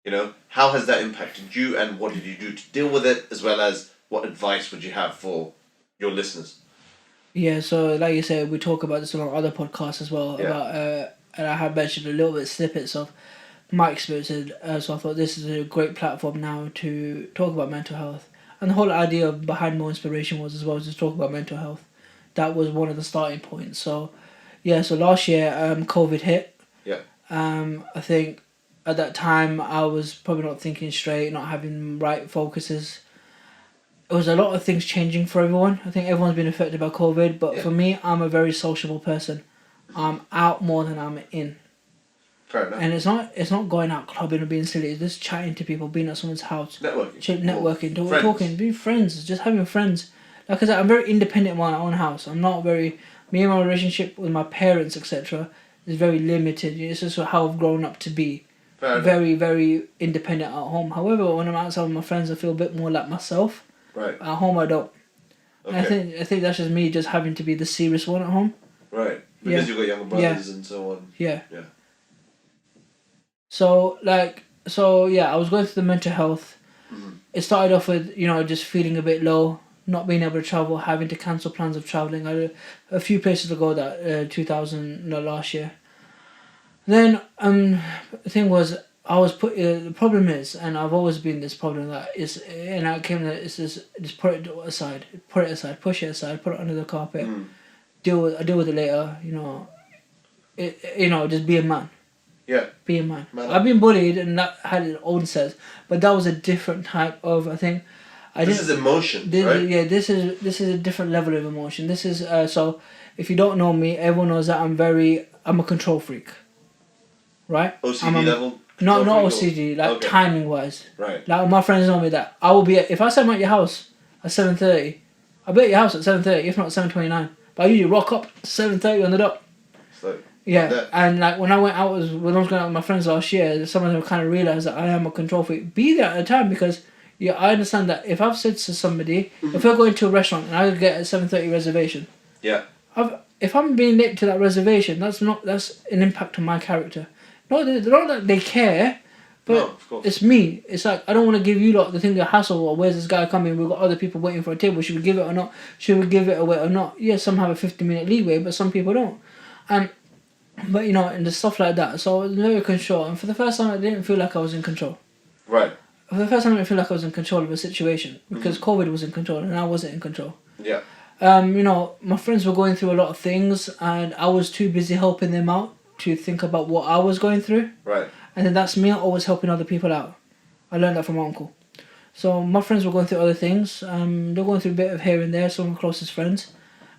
Speaker 2: You know, how has that impacted you, and what did you do to deal with it, as well as what advice would you have for your listeners?
Speaker 1: Yeah, so like you said, we talk about this on our other podcasts as well,
Speaker 2: Yeah.
Speaker 1: about and I have mentioned a little bit snippets of my experiences, so I thought this is a great platform now to talk about mental health. And the whole idea behind More Inspiration was as well to talk about mental health. That was one of the starting points. So, yeah, so last year, COVID hit.
Speaker 2: Yeah.
Speaker 1: I think at that time I was probably not thinking straight, not having right focuses. It was a lot of things changing for everyone. I think everyone's been affected by COVID, but
Speaker 2: Yeah.
Speaker 1: for me, I'm a very sociable person. I'm out more than I'm in.
Speaker 2: Fair enough.
Speaker 1: And it's not going out clubbing or being silly. It's just chatting to people, being at someone's house,
Speaker 2: Networking.
Speaker 1: talking, being friends, just having friends. Like I said, I'm very independent in my own house. I'm not very. Me and my relationship with my parents, etc., is very limited. It's just how I've grown up to be.
Speaker 2: Fair enough.
Speaker 1: Very, very independent at home. However, when I'm outside with my friends, I feel a bit more like myself.
Speaker 2: Right.
Speaker 1: At home, I don't.
Speaker 2: Okay.
Speaker 1: I think that's just me just having to be the serious one at home.
Speaker 2: Right. Because
Speaker 1: Yeah.
Speaker 2: you've got younger brothers and so on.
Speaker 1: Yeah.
Speaker 2: Yeah.
Speaker 1: So I was going through the mental health.
Speaker 2: Mm-hmm.
Speaker 1: It started off with just feeling a bit low, not being able to travel, having to cancel plans of traveling. I had a few places to go that last year. Then the thing was I was the problem is, and I've always been this problem that is, and I came to it's just put it aside, push it aside, put it under the carpet, deal with it later. Just be a man.
Speaker 2: Yeah.
Speaker 1: Be a man.
Speaker 2: Man.
Speaker 1: I've been bullied and that had its own sense, but that was a different type of
Speaker 2: This is emotion, right?
Speaker 1: Yeah, this is a different level of emotion. This is so. If you don't know me, everyone knows that I'm a control freak. Right.
Speaker 2: OCD level.
Speaker 1: Not OCD, like
Speaker 2: Okay.
Speaker 1: timing wise.
Speaker 2: Right.
Speaker 1: Like my friends know me that I will be if I say I'm at your house at 7:30, I'll be at your house at 7:30, if not 7:29. But I usually rock up 7:30 on the dot.
Speaker 2: So.
Speaker 1: Yeah, and like when I was going out with my friends last year, some of them kind of realised that I am a control freak. Be there at the time because I understand that if I've said to somebody, if we're going to a restaurant and I get a 7:30 reservation, if I'm being late to that reservation, that's an impact on my character. Not that they care, but
Speaker 2: No, of course.
Speaker 1: it's me. It's like I don't want to give you lot the thing, the hassle. Or where's this guy coming? We've got other people waiting for a table. Should we give it or not? Should we give it away or not? Yes, some have a 50-minute leeway, but some people don't. But and the stuff like that. So I was very control, and for the first time, I didn't feel like I was in control.
Speaker 2: Right.
Speaker 1: For the first time, I didn't feel like I was in control of a situation because COVID was in control and I wasn't in control.
Speaker 2: Yeah.
Speaker 1: My friends were going through a lot of things, and I was too busy helping them out to think about what I was going through.
Speaker 2: Right.
Speaker 1: And then that's me always helping other people out. I learned that from my uncle. So my friends were going through other things. They were going through a bit of here and there. Some of my closest friends,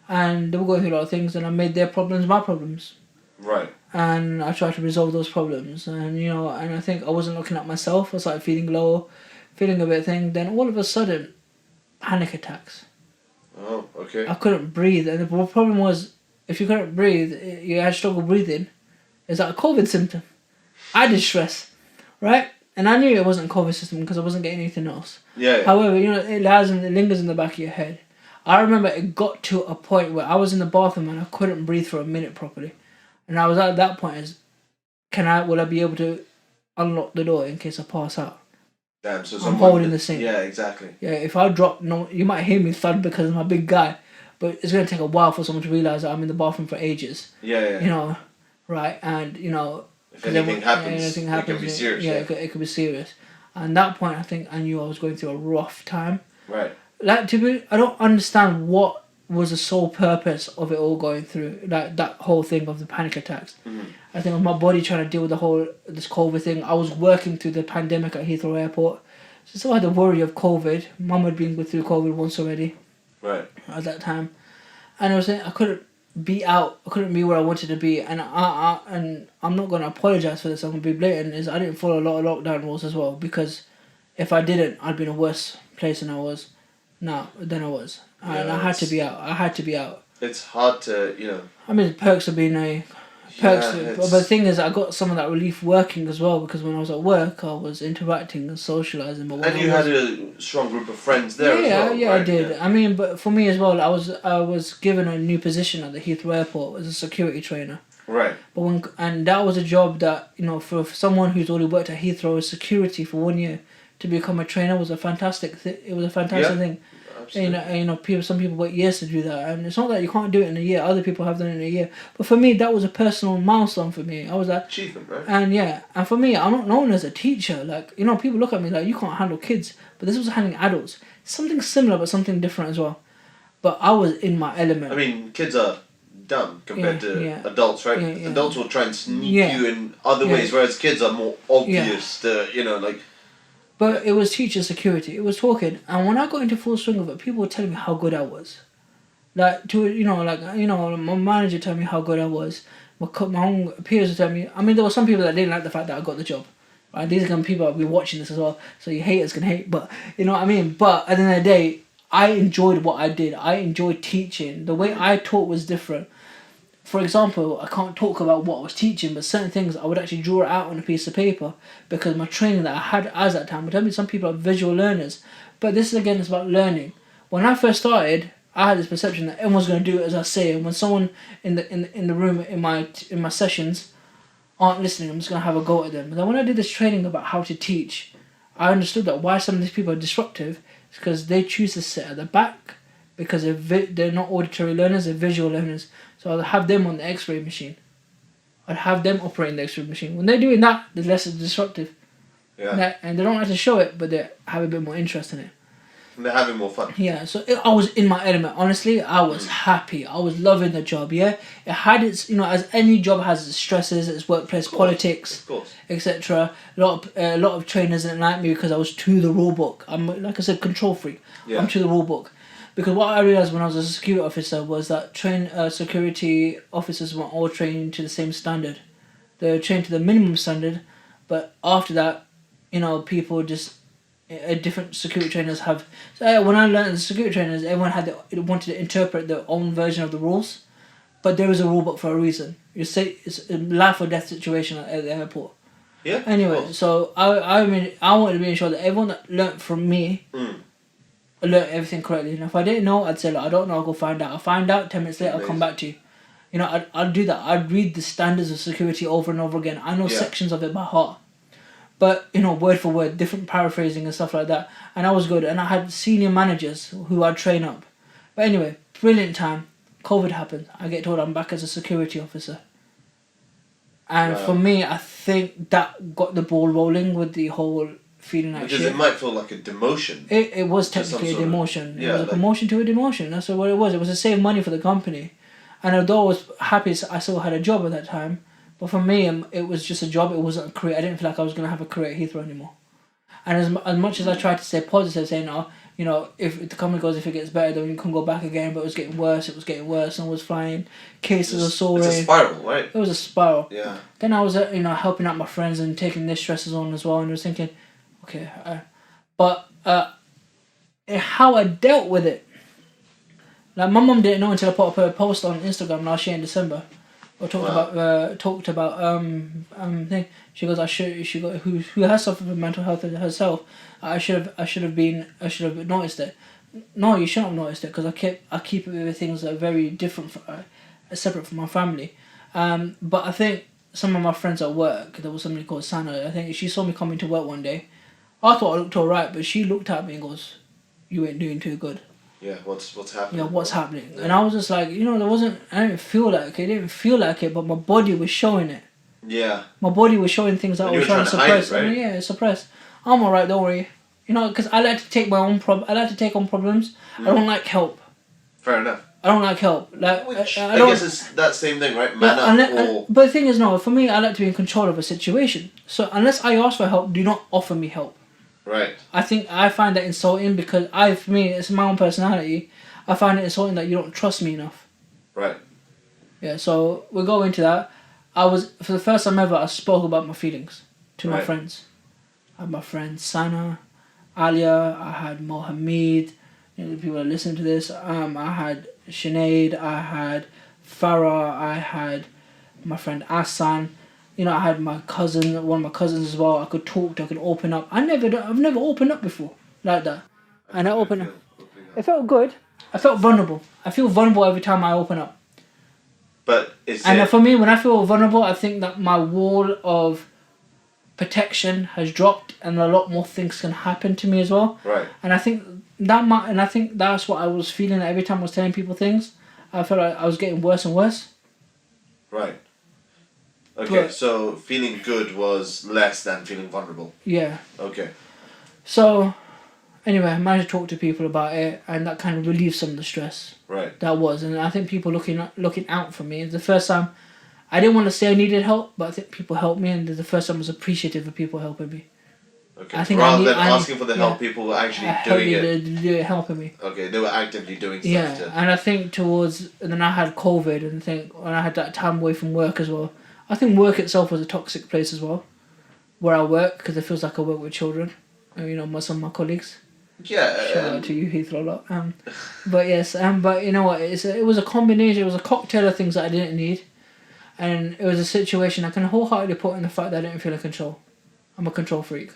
Speaker 1: and they were going through a lot of things, and I made their problems my problems.
Speaker 2: Right.
Speaker 1: And I tried to resolve those problems, and and I think I wasn't looking at myself. I started feeling low, feeling a bit thing. Then all of a sudden, panic attacks.
Speaker 2: Oh, okay.
Speaker 1: I couldn't breathe, and the problem was, if you couldn't breathe, you had trouble breathing. Is that a COVID symptom? I did stress, right? And I knew it wasn't a COVID symptom because I wasn't getting anything else.
Speaker 2: Yeah.
Speaker 1: However, it lingers in the back of your head. I remember it got to a point where I was in the bathroom and I couldn't breathe for a minute properly. And I was at that point will I be able to unlock the door in case I pass out?
Speaker 2: Damn, so
Speaker 1: I'm holding the sink.
Speaker 2: Yeah, exactly.
Speaker 1: Yeah, if I drop, you might hear me thud because I'm a big guy, but it's going to take a while for someone to realise that I'm in the bathroom for ages.
Speaker 2: Yeah.
Speaker 1: Right, and
Speaker 2: if anything happens, it can be serious.
Speaker 1: Yeah, it could be serious. And at that point, I think I knew I was going through a rough time.
Speaker 2: Right.
Speaker 1: I don't understand what was the sole purpose of it all going through, like that whole thing of the panic attacks.
Speaker 2: Mm-hmm.
Speaker 1: I think of my body trying to deal with this COVID thing. I was working through the pandemic at Heathrow Airport, so still had the worry of COVID. Mum had been through COVID once already.
Speaker 2: Right.
Speaker 1: At that time, and I was saying I couldn't be out. I couldn't be where I wanted to be, and I'm not gonna apologize for this. I'm gonna be blatant. I didn't follow a lot of lockdown rules as well, because if I didn't, I'd be in a worse place than I was. And I had to be out.
Speaker 2: It's hard to.
Speaker 1: I mean, perks of being a but the thing is, I got some of that relief working as well, because when I was at work, I was interacting and socialising. But
Speaker 2: and you had a strong group of friends there as well.
Speaker 1: Yeah,
Speaker 2: right?
Speaker 1: I did.
Speaker 2: Yeah.
Speaker 1: I mean, but for me as well, I was given a new position at the Heathrow Airport as a security trainer.
Speaker 2: Right.
Speaker 1: And that was a job that, for someone who's already worked at Heathrow as security for 1 year, to become a trainer was a fantastic it was a fantastic thing.
Speaker 2: Absolutely.
Speaker 1: Some people wait years to do that, and it's not that you can't do it in a year. Other people have done it in a year, but for me, that was a personal milestone for me. I was like,
Speaker 2: Achievement, right?
Speaker 1: and for me, I'm not known as a teacher. Like, people look at me like, you can't handle kids, but this was handling adults. Something similar, but something different as well. But I was in my element.
Speaker 2: I mean, kids are dumb compared to adults, right? Adults will try and sneak you in other ways, whereas kids are more obvious to, like...
Speaker 1: But it was teacher security. It was talking, and when I got into full swing of it, people were telling me how good I was. My manager told me how good I was. My own peers were telling me. I mean, there were some people that didn't like the fact that I got the job. Right? These are going to be people that'll be watching this as well, so you haters can hate. But you know what I mean. But at the end of the day, I enjoyed what I did. I enjoyed teaching. The way I taught was different. For example, I can't talk about what I was teaching, but certain things I would actually draw it out on a piece of paper because my training that I had as that time would tell me some people are visual learners. But this again is about learning. When I first started, I had this perception that everyone's going to do it as I say, and when someone in the room in my sessions aren't listening, I'm just going to have a go at them. But then when I did this training about how to teach, I understood that why some of these people are disruptive is because they choose to sit at the back because they're not auditory learners, they're visual learners. So I'll have them on the X-ray machine. I'd have them operating the X-ray machine. When they're doing that, they're less disruptive.
Speaker 2: Yeah.
Speaker 1: And they don't have to show it, but they have a bit more interest in it.
Speaker 2: And they're having more fun.
Speaker 1: Yeah, so I was in my element. Honestly, I was happy. I was loving the job, yeah? It had its, as any job has its stresses, its workplace politics, etc. A lot of trainers didn't like me because I was to the rule book. I'm, like I said, control freak. Yeah. I'm to the rule book. Because what I realised when I was a security officer was that security officers weren't all trained to the same standard. They were trained to the minimum standard, but after that, people just... different security trainers have... So when I learned the security trainers, everyone wanted to interpret their own version of the rules, but there is a rule book for a reason. You say it's a life or death situation at the airport.
Speaker 2: Yeah.
Speaker 1: Anyway, so I wanted to be sure that everyone that learnt from me... learn everything correctly. And if I didn't know, I'd say, look, I don't know, I'll go find out. I'll find out, 10 minutes later, I'll come back to you. I'd do that. I'd read the standards of security over and over again. I know sections of it by heart. But, word for word, different paraphrasing and stuff like that. And I was good. And I had senior managers who I'd train up. But anyway, brilliant time. COVID happened. I get told I'm back as a security officer. And for me, I think that got the ball rolling with the whole... feeling like
Speaker 2: because
Speaker 1: shit.
Speaker 2: It might feel like a demotion.
Speaker 1: It was technically a demotion. It was a promotion to a demotion. That's what it was. It was to save money for the company. And although I was happy, I still had a job at that time. But for me, it was just a job. It wasn't a career. I didn't feel like I was going to have a career at Heathrow anymore. And as much as I tried to stay positive, saying, if the company goes, if it gets better, then we can go back again. But it was getting worse. It was getting worse. Someone was flying. Cases were soaring.
Speaker 2: It's a spiral, right?
Speaker 1: It was a spiral.
Speaker 2: Yeah.
Speaker 1: Then I was, helping out my friends and taking their stresses on as well. And I was thinking... Okay, but how I dealt with it, like my mum didn't know until I put up a post on Instagram last year in December. I talked about thing. She goes, who has suffered from mental health herself. I should have noticed it. No, you shouldn't have noticed it because I keep it with things that are very different, separate from my family. But I think some of my friends at work, there was somebody called Sana. I think she saw me coming to work one day. I thought I looked alright, but she looked at me and goes, "You ain't doing too good."
Speaker 2: Yeah, what's happening?
Speaker 1: Yeah, what's happening? Yeah. And I was just like, there wasn't... I didn't feel like it. It didn't feel like it, but my body was showing it.
Speaker 2: Yeah.
Speaker 1: My body was showing things that I was trying to suppress.
Speaker 2: Hide it, right?
Speaker 1: Yeah, suppress. I'm alright, don't worry. Because I like to take my own I like to take on problems. I don't like help.
Speaker 2: Fair enough.
Speaker 1: I don't like help.
Speaker 2: Which, I guess it's that same thing, right?
Speaker 1: But the thing is, no, for me, I like to be in control of a situation. So unless I ask for help, do not offer me help.
Speaker 2: Right.
Speaker 1: I find that insulting because for me, it's my own personality. I find it insulting that you don't trust me enough.
Speaker 2: Right.
Speaker 1: Yeah, so we'll go into that. For the first time ever, I spoke about my feelings to my friends. I had my friends Sana, Alia, I had Mohammed, the people that listen to this. I had Sinead, I had Farah, I had my friend Asan. I had my cousin, one of my cousins as well. I could talk to, I could open up. I've never opened up before like that. And I opened up. It felt good. I felt vulnerable. I feel vulnerable every time I open up.
Speaker 2: But is
Speaker 1: And
Speaker 2: it...
Speaker 1: for me, when I feel vulnerable, I think that my wall of protection has dropped, and a lot more things can happen to me as well.
Speaker 2: Right.
Speaker 1: And I think that's what I was feeling every time I was telling people things. I felt like I was getting worse and worse.
Speaker 2: Right. Okay,
Speaker 1: But-
Speaker 2: so feeling good was less than feeling vulnerable.
Speaker 1: Yeah.
Speaker 2: Okay.
Speaker 1: So, anyway, I managed to talk to people about it, and that kind of relieved some of the stress
Speaker 2: Right.
Speaker 1: that was. And I think people looking out for me. It's the first time I didn't want to say I needed help, but I think people helped me, and the first time I was appreciative of people helping me.
Speaker 2: Okay.
Speaker 1: I think
Speaker 2: Rather than asking for the help, people were actually doing it.
Speaker 1: Helping me.
Speaker 2: Okay, they were actively doing stuff.
Speaker 1: Yeah, and I think and then I had COVID, and I think when I had that time away from work as well, I think work itself was a toxic place as well, where I work, because it feels like I work with children, some of my colleagues.
Speaker 2: Yeah.
Speaker 1: Shout out to you, Heathrow, a lot. But yes, but you know what? It was a combination. It was a cocktail of things that I didn't need, and it was a situation I can wholeheartedly put in the fact that I didn't feel in control. I'm a control freak.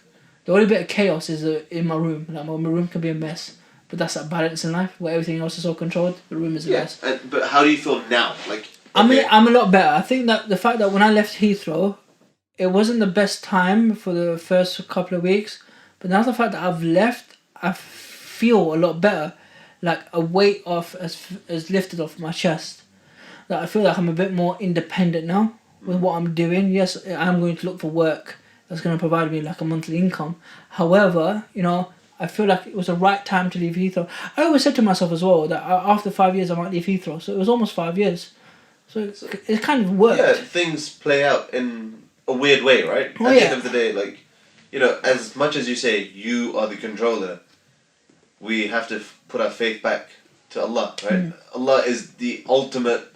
Speaker 1: The only bit of chaos is in my room. Like my room can be a mess, but that's that balance in life where everything else is all controlled. The room is a mess.
Speaker 2: But how do you feel now? Like,
Speaker 1: I'm a lot better. I think that the fact that when I left Heathrow, it wasn't the best time for the first couple of weeks, but now the fact that I've left, I feel a lot better. Like a weight off has lifted off my chest. That I feel like I'm a bit more independent now with what I'm doing. Yes, I'm going to look for work that's going to provide me like a monthly income. However, I feel like it was the right time to leave Heathrow. I always said to myself as well that after 5 years I might leave Heathrow. So it was almost 5 years. So it kind of worked.
Speaker 2: Yeah, things play out in a weird way, right? At the end of the day, like, as much as you say you are the controller, we have to put our faith back to Allah, right? Allah is the ultimate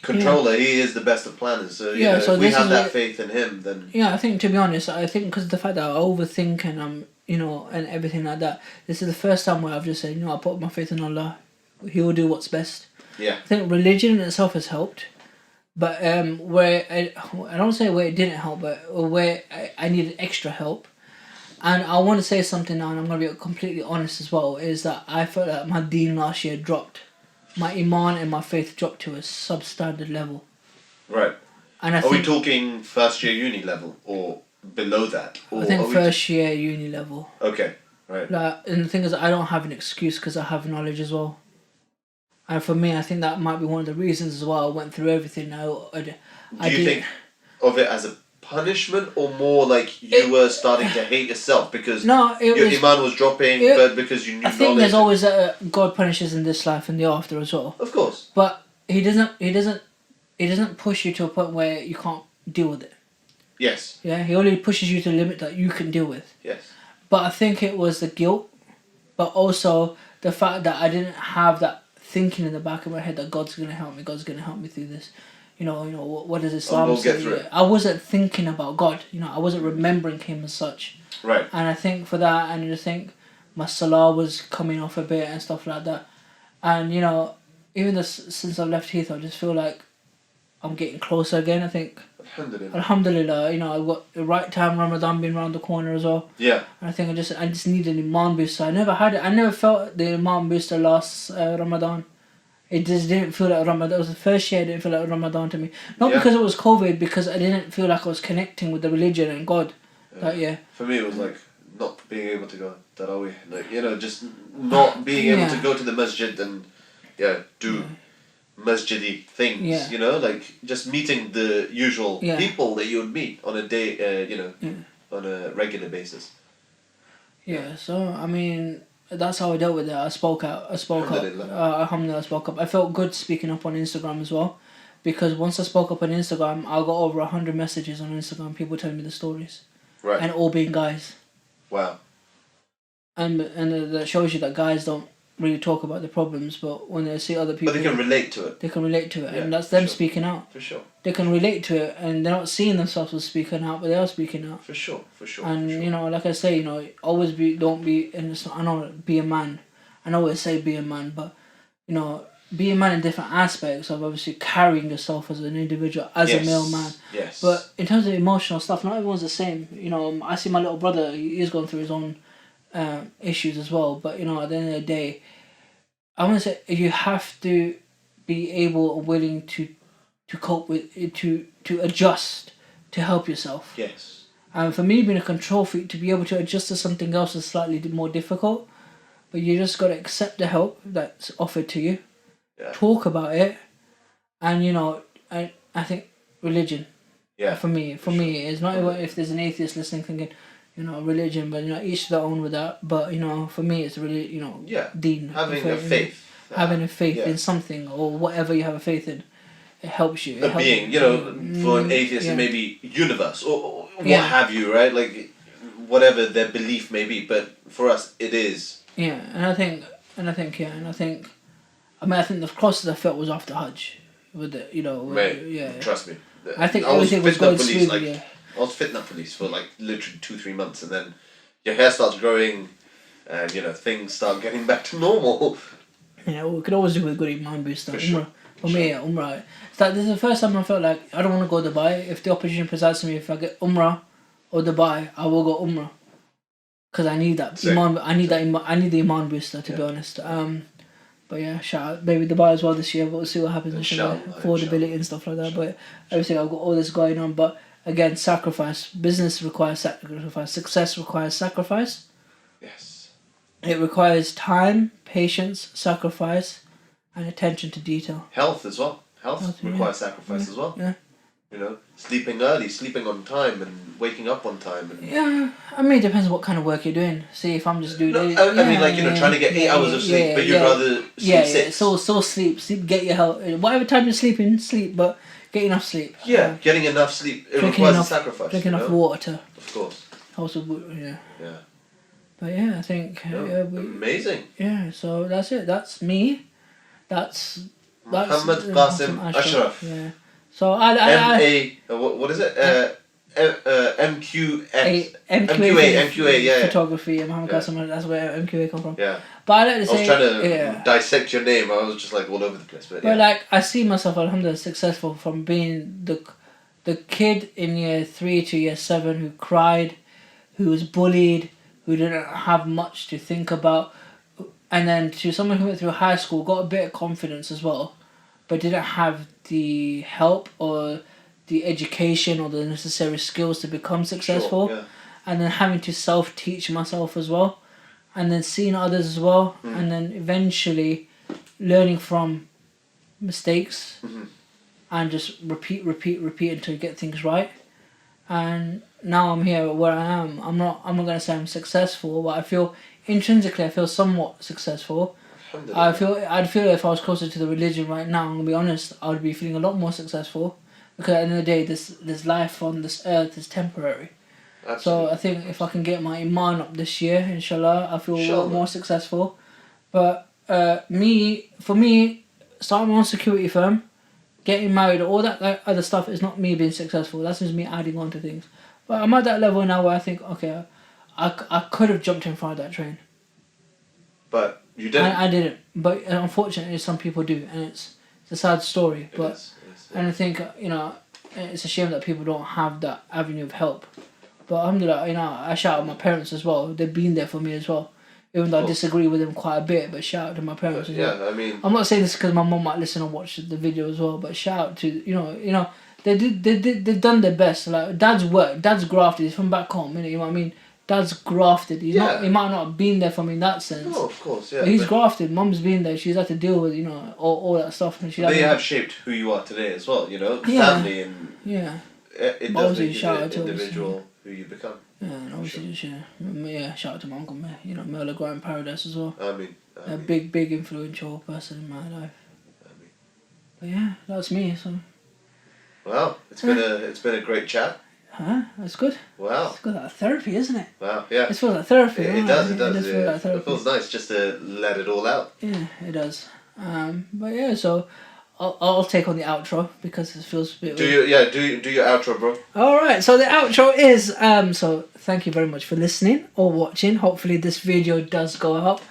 Speaker 2: controller. He is the best of planners. So,
Speaker 1: so
Speaker 2: if we
Speaker 1: this
Speaker 2: have
Speaker 1: is
Speaker 2: that faith in him, then...
Speaker 1: Yeah, I think, to be honest, because of the fact that I overthink and and everything like that, this is the first time where I've just said, I put my faith in Allah. He will do what's best.
Speaker 2: Yeah.
Speaker 1: I think religion in itself has helped, but where I don't say where it didn't help, but where I needed extra help. And I want to say something now, and I'm going to be completely honest as well, is that I felt that my deen last year dropped. My iman and my faith dropped to a substandard level.
Speaker 2: Right.
Speaker 1: And
Speaker 2: Are we talking first year uni level or below that? Or
Speaker 1: I think first year uni level.
Speaker 2: Okay, right.
Speaker 1: And the thing is, I don't have an excuse because I have knowledge as well. And for me, I think that might be one of the reasons as well I went through everything. Do
Speaker 2: you think of it as a punishment or more like you were starting to hate yourself because your iman was dropping, but because you knew knowledge?
Speaker 1: I think there's always God punishes in this life and the after as well.
Speaker 2: Of course.
Speaker 1: But he doesn't push you to a point where you can't deal with it.
Speaker 2: Yes.
Speaker 1: Yeah, he only pushes you to the limit that you can deal with.
Speaker 2: Yes.
Speaker 1: But I think it was the guilt, but also the fact that I didn't have that thinking in the back of my head that God's gonna help me. God's gonna help me through this. What does Islam say?
Speaker 2: Get through it.
Speaker 1: I wasn't thinking about God. I wasn't remembering Him as such.
Speaker 2: Right.
Speaker 1: And I think for that, and I think my salah was coming off a bit and stuff like that. And even since I've left Heathrow, I just feel like I'm getting closer again. I think. Alhamdulillah. I've got the right time. Ramadan being around the corner as well.
Speaker 2: Yeah.
Speaker 1: And I think I just need an iman booster. I never had it. I never felt the iman booster last Ramadan. It just didn't feel like Ramadan. It was the first year it didn't feel like Ramadan to me. Not because it was COVID, because I didn't feel like I was connecting with the religion and God.
Speaker 2: For me, it was like not being able to go Tarawih. Like, just not being able to go to the masjid and do masjidi things. Like just meeting the usual people that you would meet on a day, on a regular basis.
Speaker 1: Yeah, so I mean, that's how I dealt with it. I spoke out. Alhamdulillah, I spoke up. I felt good speaking up on Instagram as well, because once I spoke up on Instagram, I got over 100 messages on Instagram. People telling me the stories,
Speaker 2: right?
Speaker 1: And all being guys.
Speaker 2: Wow.
Speaker 1: And that shows you that guys don't really talk about the problems, but when they see other people,
Speaker 2: but they can relate to it.
Speaker 1: They can relate to it, and that's them speaking out.
Speaker 2: For sure.
Speaker 1: They can relate to it, and they're not seeing themselves as speaking out, but they are speaking out.
Speaker 2: For sure.
Speaker 1: And like I say, always be a man. I always say be a man, but be a man in different aspects of obviously carrying yourself as an individual, as a male man.
Speaker 2: Yes.
Speaker 1: But in terms of emotional stuff, not everyone's the same. I see my little brother; he's going through his own issues as well. But at the end of the day, I want to say you have to be able and willing to to cope with it, to adjust, to help yourself.
Speaker 2: Yes.
Speaker 1: And for me, being a control freak, to be able to adjust to something else is slightly more difficult. But you just got to accept the help that's offered to you.
Speaker 2: Yeah.
Speaker 1: Talk about it, and I think religion.
Speaker 2: Yeah.
Speaker 1: For me, it's not about if there's an atheist listening thinking, religion, but each their own with that. But for me, it's really
Speaker 2: Yeah.
Speaker 1: deen.
Speaker 2: Having a faith.
Speaker 1: Having a faith
Speaker 2: yeah.
Speaker 1: in something or whatever you have a faith in, it helps you.
Speaker 2: A being, for an atheist, it may be universe or what have you, right? Like whatever their belief may be, but for us, it is.
Speaker 1: Yeah, I think the closest I felt was after Hajj, with the,
Speaker 2: Trust me.
Speaker 1: I think everything was going smoothly.
Speaker 2: I was fitna police for like literally 2-3 months, and then your hair starts growing, and things start getting back to normal.
Speaker 1: Yeah, we could always do with good iman booster.
Speaker 2: Sure.
Speaker 1: For me, Umrah. It's like this is the first time I felt like I don't want to go Dubai. If the opportunity presents to me, if I get Umrah or Dubai, I will go Umrah. Because I need that iman. I need the iman booster, to be honest. But yeah, shout out, maybe Dubai as well this year. But we'll see what happens. Affordability and stuff like that. But everything, I've got all this going on. But again, sacrifice. Business requires sacrifice. Success requires sacrifice.
Speaker 2: Yes.
Speaker 1: It requires time, patience, sacrifice, and attention to detail.
Speaker 2: Health as well. Health requires sacrifice as well.
Speaker 1: Yeah.
Speaker 2: Sleeping early, sleeping on time, and waking up on time. And
Speaker 1: it depends what kind of work you're doing. See, if I'm just doing...
Speaker 2: trying to get 8 hours of sleep, but you'd rather sleep 6.
Speaker 1: So sleep, get your health... Whatever time you're sleeping, sleep, but get enough sleep.
Speaker 2: Yeah, getting enough sleep, it requires a sacrifice.
Speaker 1: Drink enough water.
Speaker 2: Of course.
Speaker 1: Also,
Speaker 2: Yeah.
Speaker 1: But yeah, I think...
Speaker 2: amazing.
Speaker 1: Yeah, so that's it. That's me. That's
Speaker 2: Mohammed Qasim Ashraf.
Speaker 1: Yeah. So
Speaker 2: what is it? MQA, yeah.
Speaker 1: Photography, Mohammed Qasim, that's where MQA come from.
Speaker 2: Yeah.
Speaker 1: But I like to say...
Speaker 2: I was trying to dissect your name, I was just like all over the place. But
Speaker 1: I see myself, alhamdulillah, successful from being the kid in year 3 to year 7 who cried, who was bullied, who didn't have much to think about, and then to someone who went through high school, got a bit of confidence as well, but didn't have the help or the education or the necessary skills to become successful.
Speaker 2: Sure, yeah.
Speaker 1: And then having to self-teach myself as well, and then seeing others as well, and then eventually learning from mistakes, and just repeat until you get things right. And now I'm here where I am. I'm not gonna say I'm successful, but I feel intrinsically somewhat successful. I'd feel if I was closer to the religion right now, I'm gonna be honest, I would be feeling a lot more successful, because at the end of the day, this life on this earth is temporary.
Speaker 2: Absolutely.
Speaker 1: So I think if I can get my iman up this year, inshallah, I feel a lot more successful. But for me, starting my own security firm, getting married, all that other stuff is not me being successful. That's just me adding on to things. But I'm at that level now where I think, okay, I could have jumped in front of that train.
Speaker 2: But you didn't.
Speaker 1: I didn't. But unfortunately, some people do, and it's a sad story. But and I think it's a shame that people don't have that avenue of help. But alhamdulillah, I shout out my parents as well. They've been there for me as well. Even though I disagree with them quite a bit, but shout out to my parents as well.
Speaker 2: Yeah, I mean,
Speaker 1: I'm not saying this because my mum might listen and watch the video as well, but shout out to they've done their best. Like dad's work, dad's grafted. He's from back home, you know what I mean. Dad's grafted. He might not have been there for me in that sense.
Speaker 2: No, of course, yeah.
Speaker 1: But he's grafted. Mum's been there. She's had to deal with all that stuff, and
Speaker 2: they have shaped who you are today as well. Family and it does make you the individual who you become.
Speaker 1: Yeah, and obviously shout out to my uncle, man. Merla Grant in Paradise as well.
Speaker 2: I mean.
Speaker 1: A big influential person in my life. But yeah, that's me. So.
Speaker 2: Wow, it's been a great chat.
Speaker 1: Huh? That's good.
Speaker 2: Wow.
Speaker 1: It's good like therapy, isn't it?
Speaker 2: Wow, yeah.
Speaker 1: It feels like therapy.
Speaker 2: It does.
Speaker 1: It does feel like therapy.
Speaker 2: It feels nice just to let it all out.
Speaker 1: Yeah, it does. But yeah, so I'll take on the outro because it feels a bit weird.
Speaker 2: Do your outro, bro.
Speaker 1: Alright, so the outro is so thank you very much for listening or watching. Hopefully this video does go up.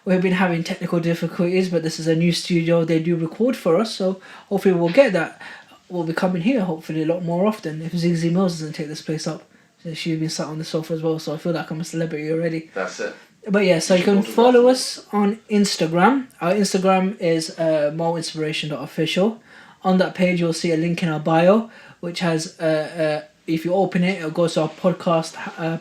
Speaker 1: We've been having technical difficulties, but this is a new studio they do record for us, so hopefully we'll get that. We'll be coming here hopefully a lot more often if Ziggy Mills doesn't take this place up. So she's been sat on the sofa as well, so I feel like I'm a celebrity already.
Speaker 2: That's it.
Speaker 1: But yeah, so you can follow us on Instagram. Our Instagram is moinspiration.official. On that page, you'll see a link in our bio, which has, if you open it, it goes to our podcast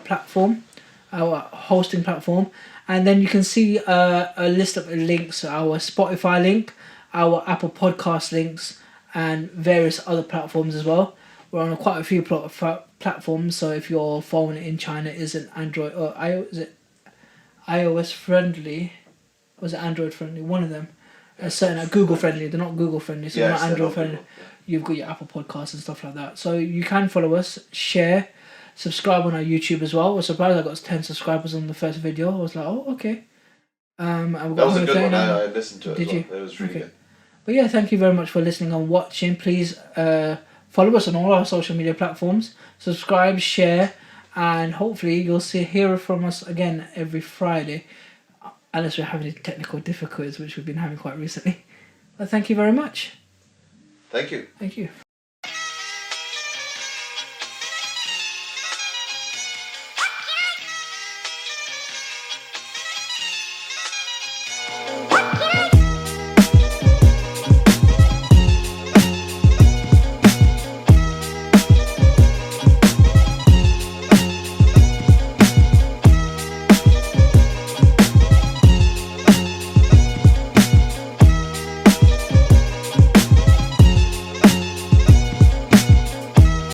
Speaker 1: platform, our hosting platform. And then you can see a list of links, our Spotify link, our Apple Podcast links, and various other platforms as well. We're on quite a few platforms, so if your phone in China isn't Android or iOS friendly, or is it Android friendly? One of them. Certain Google friendly. They're not Google friendly, so they're not Android friendly.
Speaker 2: Google, yeah.
Speaker 1: You've got your Apple Podcasts and stuff like that. So you can follow us, share, subscribe on our YouTube as well. I was surprised I got 10 subscribers on the first video. I was like, oh, okay.
Speaker 2: That was a good one. I listened to it.
Speaker 1: Did
Speaker 2: as well.
Speaker 1: you?
Speaker 2: It was really good.
Speaker 1: But yeah, thank you very much for listening and watching. Please follow us on all our social media platforms. Subscribe, share, and hopefully you'll hear from us again every Friday. Unless we're having technical difficulties, which we've been having quite recently. But thank you very much.
Speaker 2: Thank you.
Speaker 1: Thank you.